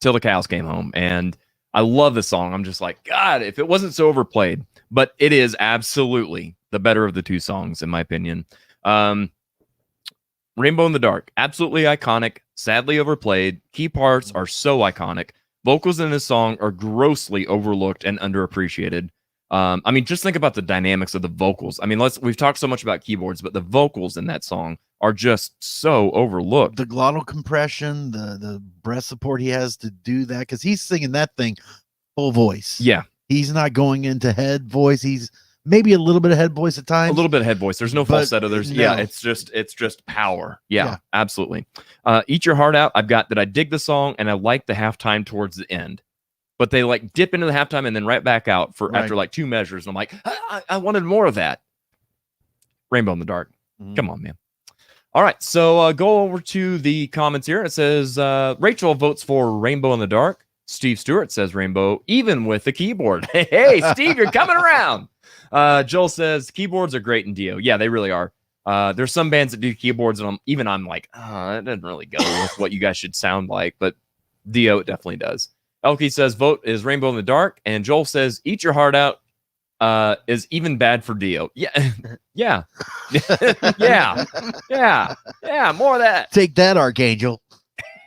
till the cows came home. And I love the song. I'm just like, God, if it wasn't so overplayed. But it is absolutely the better of the two songs, in my opinion. Rainbow in the Dark, absolutely iconic, sadly overplayed. Key parts are so iconic. Vocals in this song are grossly overlooked and underappreciated. I mean, just think about the dynamics of the vocals. I mean, we've talked so much about keyboards, but the vocals in that song are just so overlooked. The glottal compression, the breath support he has to do that, because he's singing that thing full voice. Yeah. He's not going into head voice. He's maybe a little bit of head voice at times. A little bit of head voice. There's no falsetto. There's it's just power. Yeah. Absolutely. Eat Your Heart Out. I've got that I dig the song and I like the halftime towards the end. But they like dip into the halftime and then right back out after like 2 measures. And I'm like, I wanted more of that. Rainbow in the Dark. Come on, man. All right. So go over to the comments here. It says Rachel votes for Rainbow in the Dark. Steve Stewart says Rainbow, even with the keyboard. Hey, Steve, you're coming around. Joel says keyboards are great in Dio. Yeah, they really are. There's some bands that do keyboards and I'm like, that doesn't really go with what you guys should sound like. But Dio, it definitely does. Elkie says vote is Rainbow in the Dark, and Joel says Eat Your Heart Out is even bad for Dio. Yeah, yeah, yeah. More of that. Take that, Archangel.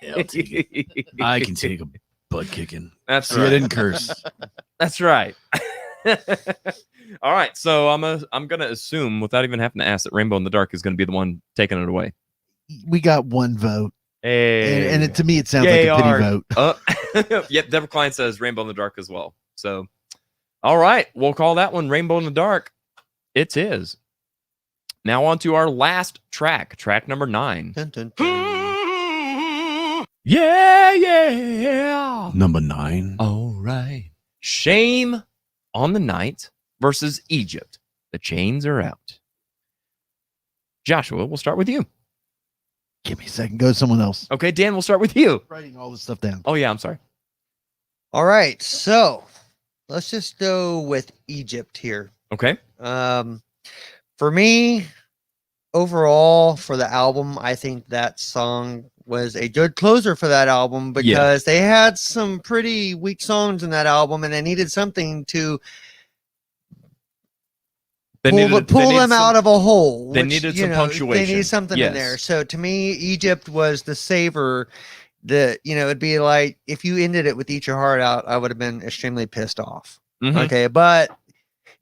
I can take a butt kicking. That's right. I didn't curse. That's right. All right, so I'm gonna assume without even having to ask that Rainbow in the Dark is gonna be the one taking it away. We got one vote. Hey. And to me, it sounds like a pity vote. Yep, Deborah Klein says Rainbow in the Dark as well. So, all right, we'll call that one Rainbow in the Dark. It's his. Now on to our last track number 9. Dun, dun, dun. Yeah. Number 9. All right. Shame on the Night versus Egypt. The chains are out. Joshua, we'll start with you. Give me a second. Go to someone else. Okay, Dan, we'll start with you. Writing all this stuff down. Oh, yeah, I'm sorry. All right, so let's just go with Egypt here. Okay. For me, overall, for the album, I think that song was a good closer for that album because they had some pretty weak songs in that album, and they needed something to pull them out of a hole. They needed some punctuation. They needed something in there. So to me, Egypt was the saver. It'd be like if you ended it with Eat Your Heart Out, I would have been extremely pissed off. Mm-hmm. Okay, but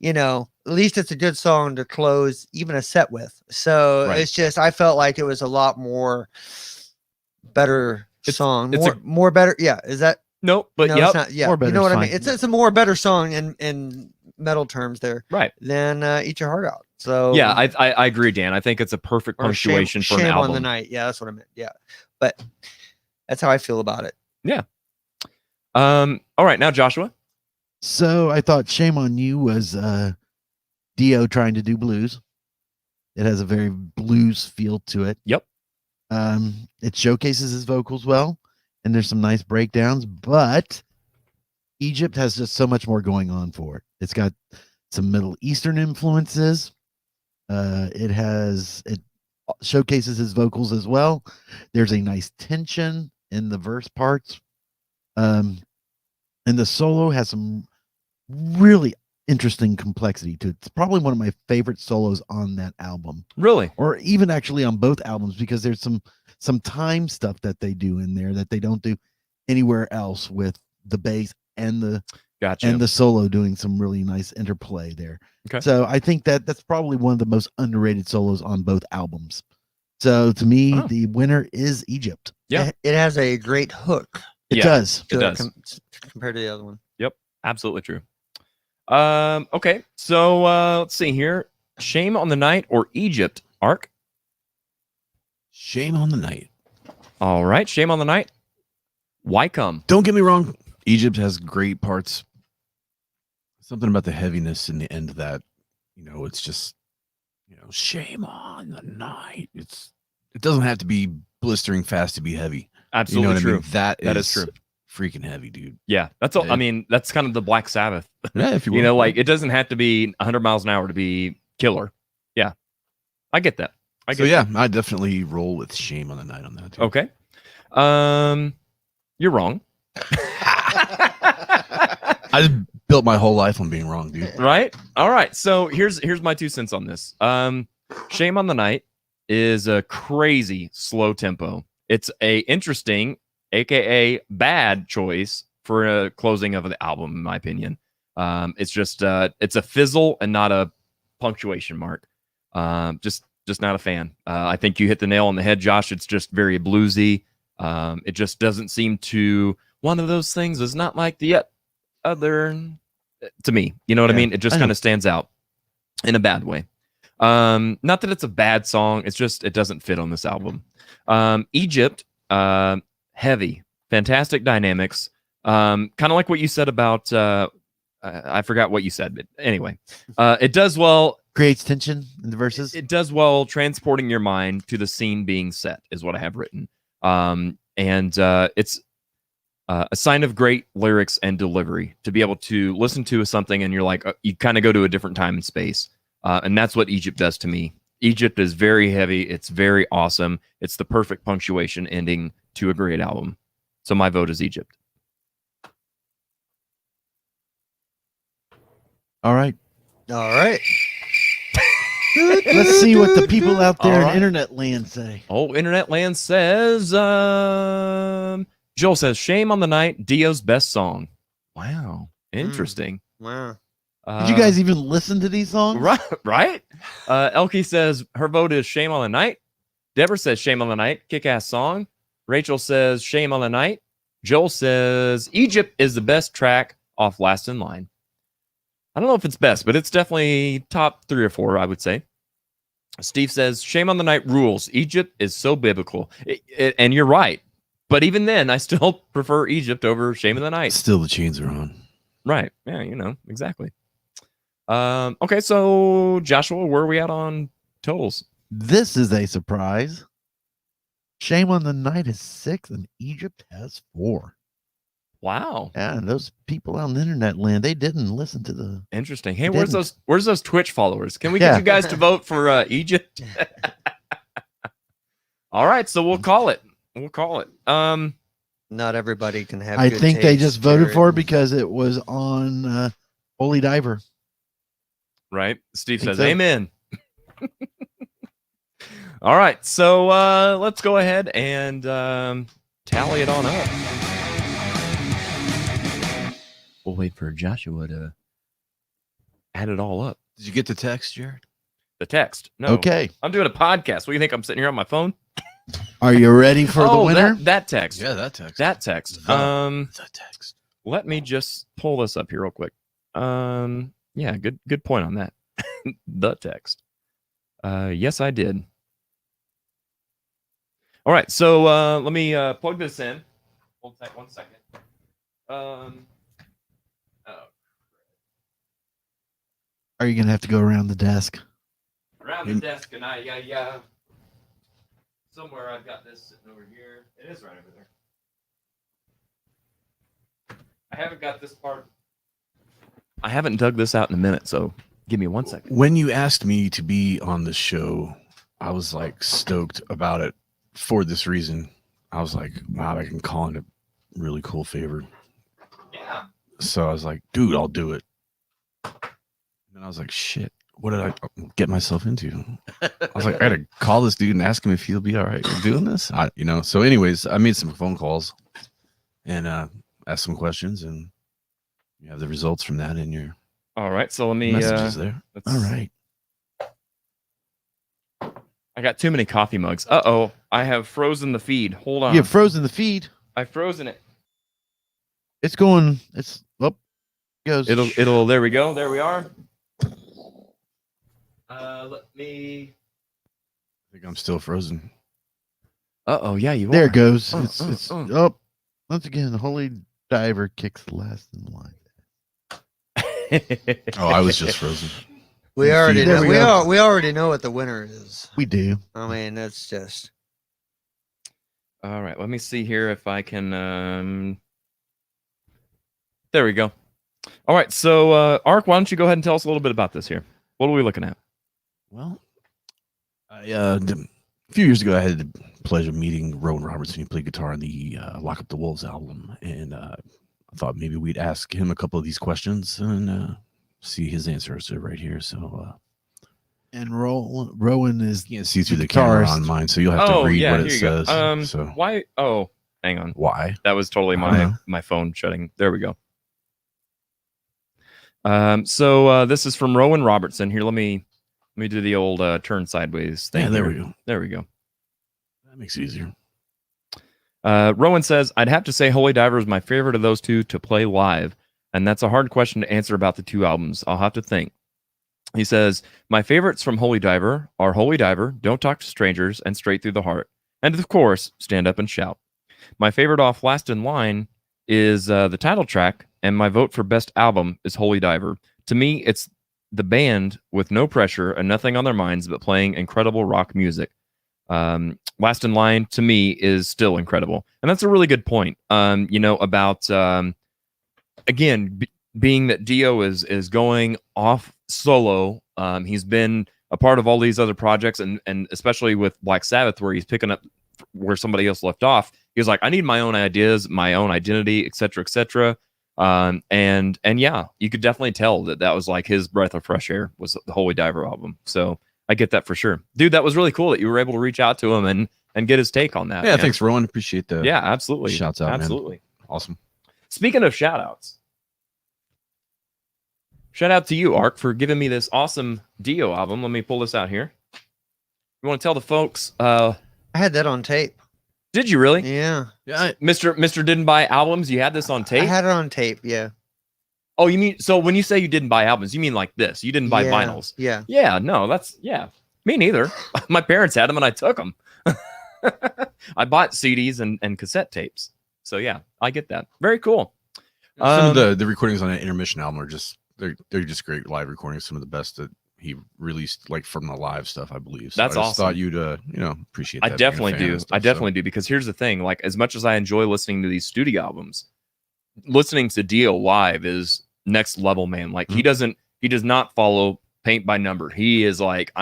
at least it's a good song to close even a set with. So it's just I felt like it was a lot more better song. More better. Yeah, is that nope? But it's not. Yeah, you know what I mean. It's a more better song in metal terms there, right? Than Eat Your Heart Out. So yeah, I agree, Dan. I think it's a perfect punctuation for an album. Shame on the Night. Yeah, that's what I meant. Yeah, but that's how I feel about it. Yeah. All right, now Joshua. So I thought Shame on You was Dio trying to do blues. It has a very blues feel to it. Yep. It showcases his vocals well, and there's some nice breakdowns, but Egypt has just so much more going on for it. It's got some Middle Eastern influences. It showcases his vocals as well. There's a nice tension in the verse parts. And the solo has some really interesting complexity to it. It's probably one of my favorite solos on that album. Really? Or even actually on both albums, because there's some time stuff that they do in there that they don't do anywhere else, with the bass and the solo doing some really nice interplay there. Okay. So I think that's probably one of the most underrated solos on both albums. So to me, the winner is Egypt. Yeah. It has a great hook. It does. It does. Compared to the other one. Yep. Absolutely true. Okay. So let's see here. Shame on the Night or Egypt, Ark? Shame on the Night. All right. Shame on the Night. Why come? Don't get me wrong. Egypt has great parts. Something about the heaviness in the end of that, it's just, shame on the night. It doesn't have to be blistering fast to be heavy. Absolutely true. That is true. freaking heavy, dude. Yeah, that's all. I mean, that's kind of the Black Sabbath. Yeah, if you know, will. like it doesn't have to be 100 miles an hour to be killer. Yeah, I get that. I definitely roll with Shame on the Night on that. Too. Okay. You're wrong. I just built my whole life on being wrong, dude. Right? All right. So here's my 2 cents on this. Shame on the Night is a crazy slow tempo. It's a interesting, aka bad choice for a closing of the album, in my opinion. It's just it's a fizzle and not a punctuation mark. Just not a fan. I think you hit the nail on the head, Josh. It's just very bluesy. It just doesn't seem to one of those things is not like the other to me. You know what I mean? It just kind of stands out in a bad way. Not that it's a bad song. It's just it doesn't fit on this album. Egypt, heavy, fantastic dynamics. Kind of like what you said about I forgot what you said, but anyway, it does well. Creates tension in the verses. It does well transporting your mind to the scene being set, is what I have written. And it's a sign of great lyrics and delivery to be able to listen to something and you're like, you kind of go to a different time and space. And that's what Egypt does to me. Egypt is very heavy. It's very awesome. It's the perfect punctuation ending to a great album. So my vote is Egypt. All right. Let's see what the people out there in internet land say. Oh, internet land says, Joel says, Shame on the Night, Dio's best song. Wow. Interesting. Wow. Did you guys even listen to these songs? Right? Elkie says her vote is Shame on the Night. Deborah says Shame on the Night, kick-ass song. Rachel says Shame on the Night. Joel says Egypt is the best track off Last in Line. I don't know if it's best, but it's definitely top 3 or 4, I would say. Steve says, Shame on the Night rules. Egypt is so biblical. And you're right. But even then, I still prefer Egypt over Shame on the Night. Still the chains are on. Right. Yeah, exactly. Okay, so Joshua, where are we at on totals? This is a surprise. Shame on the Night is 6 and Egypt has 4. Wow. Yeah, and those people on the internet land, they didn't listen to the. Interesting. Hey, where's those Twitch followers? Can we get you guys to vote for Egypt? All right, so we'll call it. Not everybody can have. I good think they taste, just voted Jared. for it because it was on Holy Diver. Right. Steve says, so. Amen. All right, so let's go ahead and tally it on up. We'll wait for Joshua to add it all up. Did you get the text, Jared? The text? No. Okay. I'm doing a podcast. What do you think? I'm sitting here on my phone? Are you ready for the winner? That text. Yeah, that text. That text. The text. Let me just pull this up here real quick. Yeah, good point on that. The text. Yes, I did. All right, so let me plug this in. Hold tight 1 second. Are you gonna have to go around the desk? Around the desk, and somewhere I've got this sitting over here. It is right over there. I haven't got this part. I haven't dug this out in a minute, so give me 1 second. When you asked me to be on the show, I was like stoked about it for this reason. I was like, wow, I can call in a really cool favor. Yeah. So I was like, dude, I'll do it. And I was like, shit, what did I get myself into? I was like, I gotta call this dude and ask him if he'll be all right with doing this. So anyways, I made some phone calls and asked some questions, and you have the results from that in your all right. So let me messages there. All right. I got too many coffee mugs. Uh-oh. I have frozen the feed. Hold on. You have frozen the feed. I've frozen it. It's going. It's up. Goes. It'll. There we go. There we are. Let me. I think I'm still frozen. Uh-oh. Yeah, you there are. It goes. It's up. Once again, the Holy Diver kicks the last in line. Oh, I was just frozen. We already There know. we We already know what the winner is. We do. I mean, that's just. All right. Let me see here if I can There we go. All right, so Ark, why don't you go ahead and tell us a little bit about this here? What are we looking at? Well, a few years ago, I had the pleasure of meeting Rowan Robertson. He played guitar on the Lock Up the Wolves album, and I thought maybe we'd ask him a couple of these questions and see his answers right here. So, and Rowan is you can't see through the camera on mine, so you'll have to read what it says. So why? Oh, hang on. Why? That was totally my phone shutting. There we go. So this is from Rowan Robertson. Here, let me do the old turn sideways thing. Yeah, there here. we go. There we go. That makes it easier. Rowan says, I'd have to say Holy Diver is my favorite of those two to play live, and that's a hard question to answer about the two albums. I'll have to think. He says, my favorites from Holy Diver are Holy Diver, Don't Talk to Strangers, and Straight Through the Heart. And of course, Stand Up and Shout. My favorite off Last in Line is the title track, and my vote for best album is Holy Diver. To me, it's the band with no pressure and nothing on their minds but playing incredible rock music. Last in Line, to me, is still incredible. And that's a really good point, about, again, being that Dio is going off solo. He's been a part of all these other projects, and especially with Black Sabbath, where he's picking up where somebody else left off. He was like, I need my own ideas, my own identity, etc., etc. And yeah, you could definitely tell that was like his breath of fresh air was the Holy Diver album. So I get that for sure. Dude, that was really cool that you were able to reach out to him and get his take on that. Yeah, man. thanks, Rowan. Appreciate the absolutely. Shouts out, absolutely. Man. Awesome. Speaking of shout outs, shout out to you, Ark, for giving me this awesome Dio album. Let me pull this out here. You want to tell the folks? I had that on tape. Did you really? Yeah. Yeah. Mr. Didn't Buy Albums. You had this on tape? I had it on tape. Yeah. Oh, you mean, so when you say you didn't buy albums, you mean like this? You didn't buy vinyls? Yeah. Yeah. No, me neither. My parents had them and I took them. I bought CDs and cassette tapes. So yeah, I get that. Very cool. Some of the recordings on that Intermission album are just they're just great live recordings. Some of the best that he released, like from the live stuff, I believe. So that's I just awesome. Thought you'd appreciate that. I definitely do. I definitely do, because here's the thing: like, as much as I enjoy listening to these studio albums, listening to Dio live is next level, man. Like he does not follow paint by number. He is like,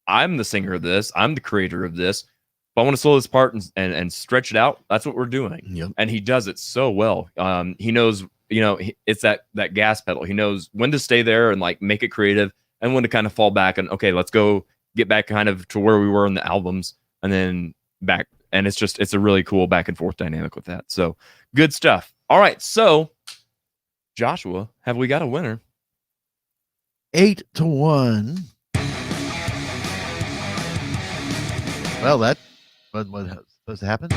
I'm the singer of this. I'm the creator of this. If I want to slow this part and stretch it out, that's what we're doing. Yep. And he does it so well. He knows, it's that gas pedal. He knows when to stay there and like make it creative, and when to kind of fall back and, okay, let's go get back kind of to where we were in the albums and then back. And it's a really cool back and forth dynamic with that. So good stuff. All right. So Joshua, have we got a winner? 8-1. Well, that was supposed to happen.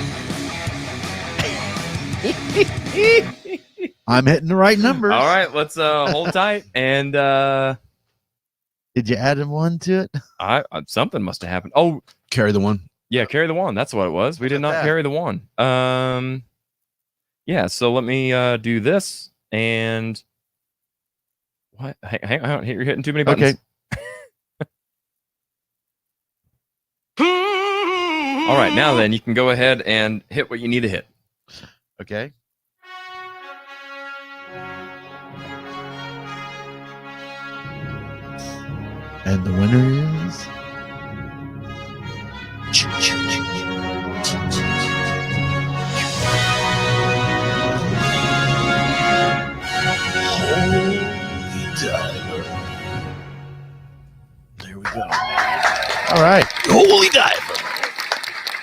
I'm hitting the right numbers. All right, let's hold tight. And did you add one to it? Something must have happened. Oh, carry the one. Yeah, carry the one. That's what it was. We did not carry the one. Yeah. So let me do this. And what? Hang on. You're hitting too many buttons. Okay. All right, now then you can go ahead and hit what you need to hit. Okay. And the winner is Holy Diver. There we go. all right. Holy Diver.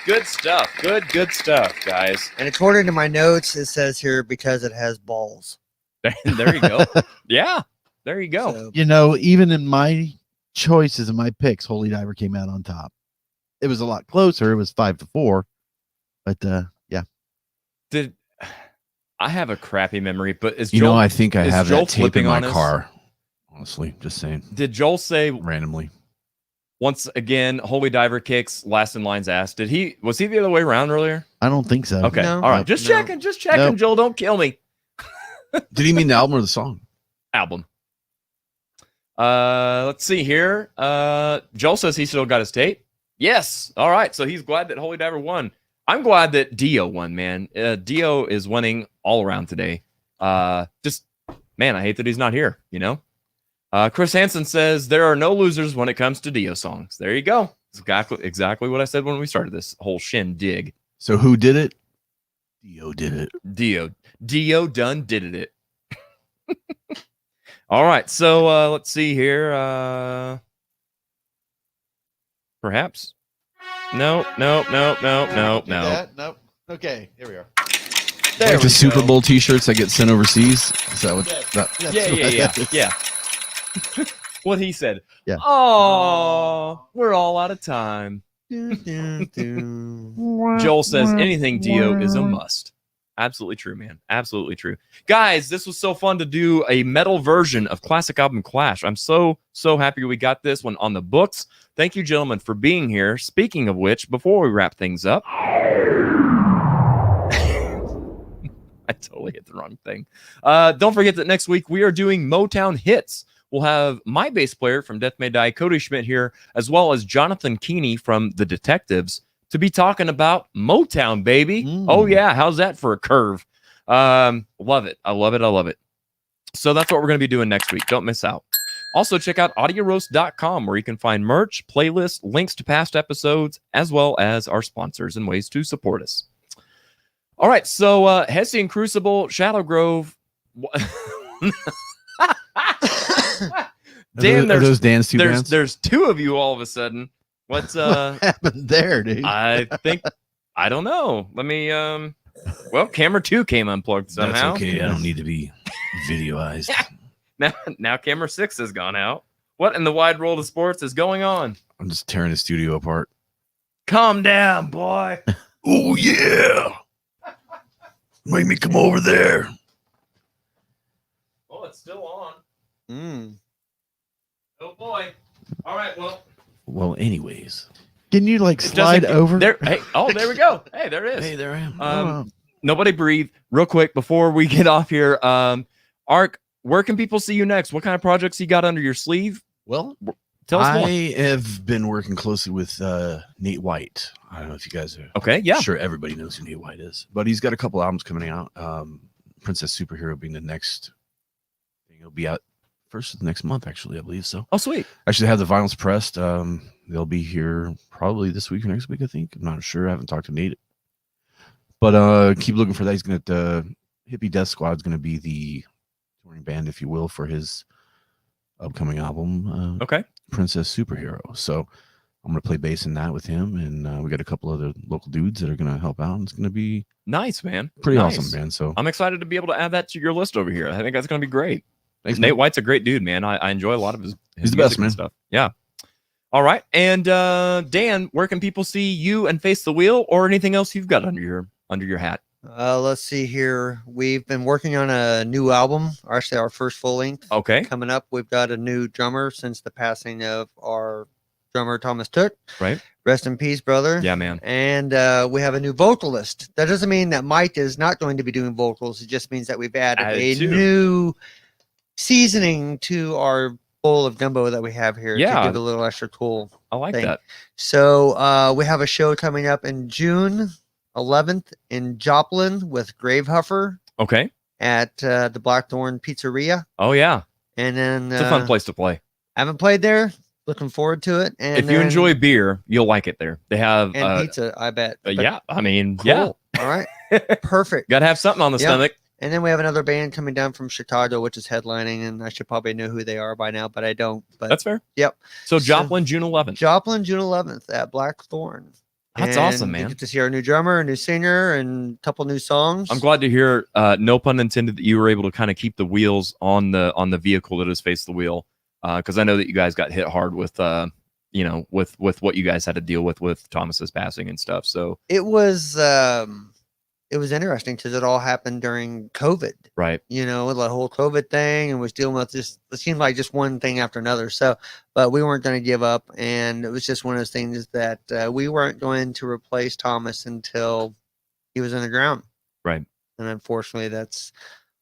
Good stuff. Good stuff, guys. And according to my notes, it says here because it has balls. There you go. Yeah, there you go. So, even in my choices and my picks, Holy Diver came out on top. It was a lot closer. It was 5-4, but yeah. Did I have a crappy memory? But is Joel, I think I have Joel that tape in my on us? car. Honestly, just saying. Did Joel say randomly? Once again, Holy Diver kicks Last in Line's ass. Was he the other way around earlier? I don't think so. Okay. No. All right. Just checking. Nope. Joel, don't kill me. Did he mean the album or the song? Album. Let's see here. Joel says he still got his tape. Yes. All right. So he's glad that Holy Diver won. I'm glad that Dio won, man. Dio is winning all around today. Just, man, I hate that he's not here, you know? Chris Hansen says there are no losers when it comes to Dio songs. There you go. Exactly what I said when we started this whole shindig. So who did it? Dio did it. Dio done did it. All right, so let's see here. Perhaps. No. Nope. Okay, here we are. Like the Super Bowl T-shirts that get sent overseas. Is that what? Yeah. What he said. Yeah. Oh, we're all out of time. Joel says anything Dio is a must. Absolutely true, man. Absolutely true. Guys, this was so fun to do a metal version of Classic Album Clash. I'm so happy we got this one on the books. Thank you, gentlemen, for being here. Speaking of which, before we wrap things up, I totally hit the wrong thing. Don't forget that next week we are doing Motown Hits. We'll have my bass player from Death May Die, Cody Schmidt, here, as well as Jonathan Keeney from The Detectives, to be talking about Motown, baby. Oh, yeah. How's that for a curve? Love it. I love it. So that's what we're going to be doing next week. Don't miss out. Also, check out audioroast.com, where you can find merch, playlists, links to past episodes, as well as our sponsors and ways to support us. All right. So Hessian Crucible, Shadow Grove. Dan, are those Dan's two bands? There's two of you all of a sudden. What's what happened there, dude? I don't know. Let me well, camera 2 came unplugged somehow. That's okay. I don't need to be videoized. Now camera 6 has gone out. What in the wide world of sports is going on? I'm just tearing the studio apart. Calm down, boy. Oh yeah. Make me come over there. Oh, it's still on. Oh boy. All right, Well, anyways. Can you slide over? There, hey, there we go. Hey, there it is. Hey, there I am. Nobody breathe. Real quick before we get off here. Ark, where can people see you next? What kind of projects you got under your sleeve? Well, tell us more. I have been working closely with Nate White. I don't know if you guys are sure everybody knows who Nate White is, but he's got a couple albums coming out. Princess Superhero being the next thing. It'll be out first of the next month, actually, I believe so. Oh, sweet. Actually, have the vinyls pressed. They'll be here probably this week or next week, I think. I'm not sure. I haven't talked to Nate. But keep looking for that. He's going to Hippie Death Squad's going to be the touring band, if you will, for his upcoming album. Princess Superhero. So I'm going to play bass in that with him, and we got a couple other local dudes that are going to help out. And it's going to be nice, man. Pretty awesome, man. So I'm excited to be able to add that to your list over here. I think that's going to be great. Thanks, Nate man. White's a great dude, man. I enjoy a lot of his He's the music best, and man. stuff. Yeah. All right. And Dan, where can people see you and Face the Wheel, or anything else you've got under your hat? Let's see here. We've been working on a new album, actually our first full length. Okay. Coming up. We've got a new drummer since the passing of our drummer Thomas Took. Right. Rest in peace, brother. Yeah, man. And we have a new vocalist. That doesn't mean that Mike is not going to be doing vocals. It just means that we've added new seasoning to our bowl of gumbo that we have here to give a little extra cool. I like that. So we have a show coming up in June 11th in Joplin with Grave Huffer. Okay. At the Blackthorn Pizzeria. Oh yeah. And then it's a fun place to play. I haven't played there. Looking forward to it. And if you enjoy beer, you'll like it there. They have pizza, I bet. Yeah, I mean, cool. yeah. All right. Perfect. Got to have something on the stomach. And then we have another band coming down from Chicago, which is headlining, and I should probably know who they are by now, but I don't. But that's fair. Yep. So Joplin, June 11th. Joplin, June 11th at Blackthorn. That's awesome, man. You get to see our new drummer, a new singer, and a couple new songs. I'm glad to hear, no pun intended, that you were able to kind of keep the wheels on the vehicle that is Face the Wheel, because I know that you guys got hit hard with with what you guys had to deal with Thomas's passing and stuff. So it was interesting because it all happened during COVID, right? The whole COVID thing, and was dealing with this. It seemed like just one thing after another. So, but we weren't going to give up, and it was just one of those things that we weren't going to replace Thomas until he was in the ground, right? And unfortunately, that's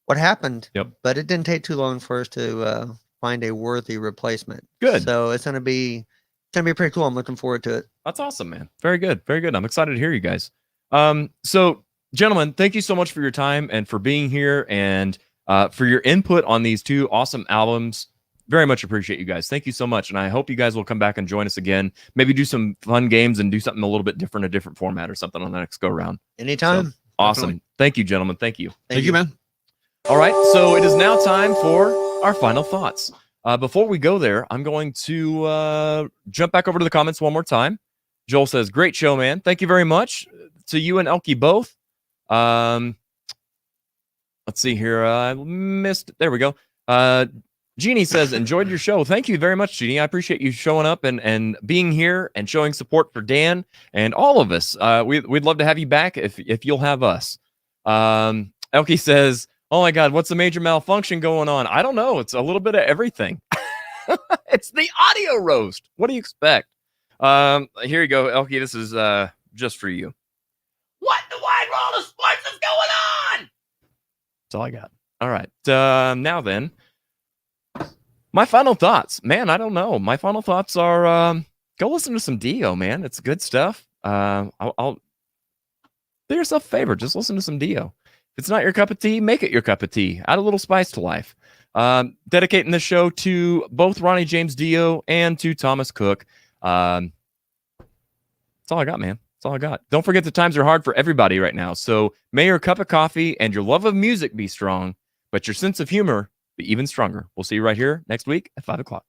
what happened. Yep. But it didn't take too long for us to find a worthy replacement. Good. So it's going to be pretty cool. I'm looking forward to it. That's awesome, man. Very good. Very good. I'm excited to hear you guys. So gentlemen, thank you so much for your time and for being here. And for your input on these 2 awesome albums. Very much appreciate you guys. Thank you so much. And I hope you guys will come back and join us again. Maybe do some fun games and do something a little bit different, a different format or something on the next go round. Anytime. So, awesome. Definitely. Thank you, gentlemen. Thank you. Thank you, man. All right. So it is now time for our final thoughts. Before we go there, I'm going to jump back over to the comments one more time. Joel says, great show, man. Thank you very much to you and Elkie both. Let's see here. I missed. There we go. Jeannie says, enjoyed your show. Thank you very much, Jeannie. I appreciate you showing up and being here and showing support for Dan and all of us. We'd love to have you back if you'll have us. Elkie says, oh my God, what's the major malfunction going on? I don't know. It's a little bit of everything. It's the audio roast. What do you expect? Here you go, Elkie. This is just for you. What in the wide world of sports is going on? That's all I got. All right. Now then, my final thoughts. Man, I don't know. My final thoughts are go listen to some Dio, man. It's good stuff. I'll do yourself a favor. Just listen to some Dio. If it's not your cup of tea, make it your cup of tea. Add a little spice to life. Dedicating this show to both Ronnie James Dio and to Thomas Cook. That's all I got, man. That's all I got. Don't forget the times are hard for everybody right now. So may your cup of coffee and your love of music be strong, but your sense of humor be even stronger. We'll see you right here next week at 5 o'clock.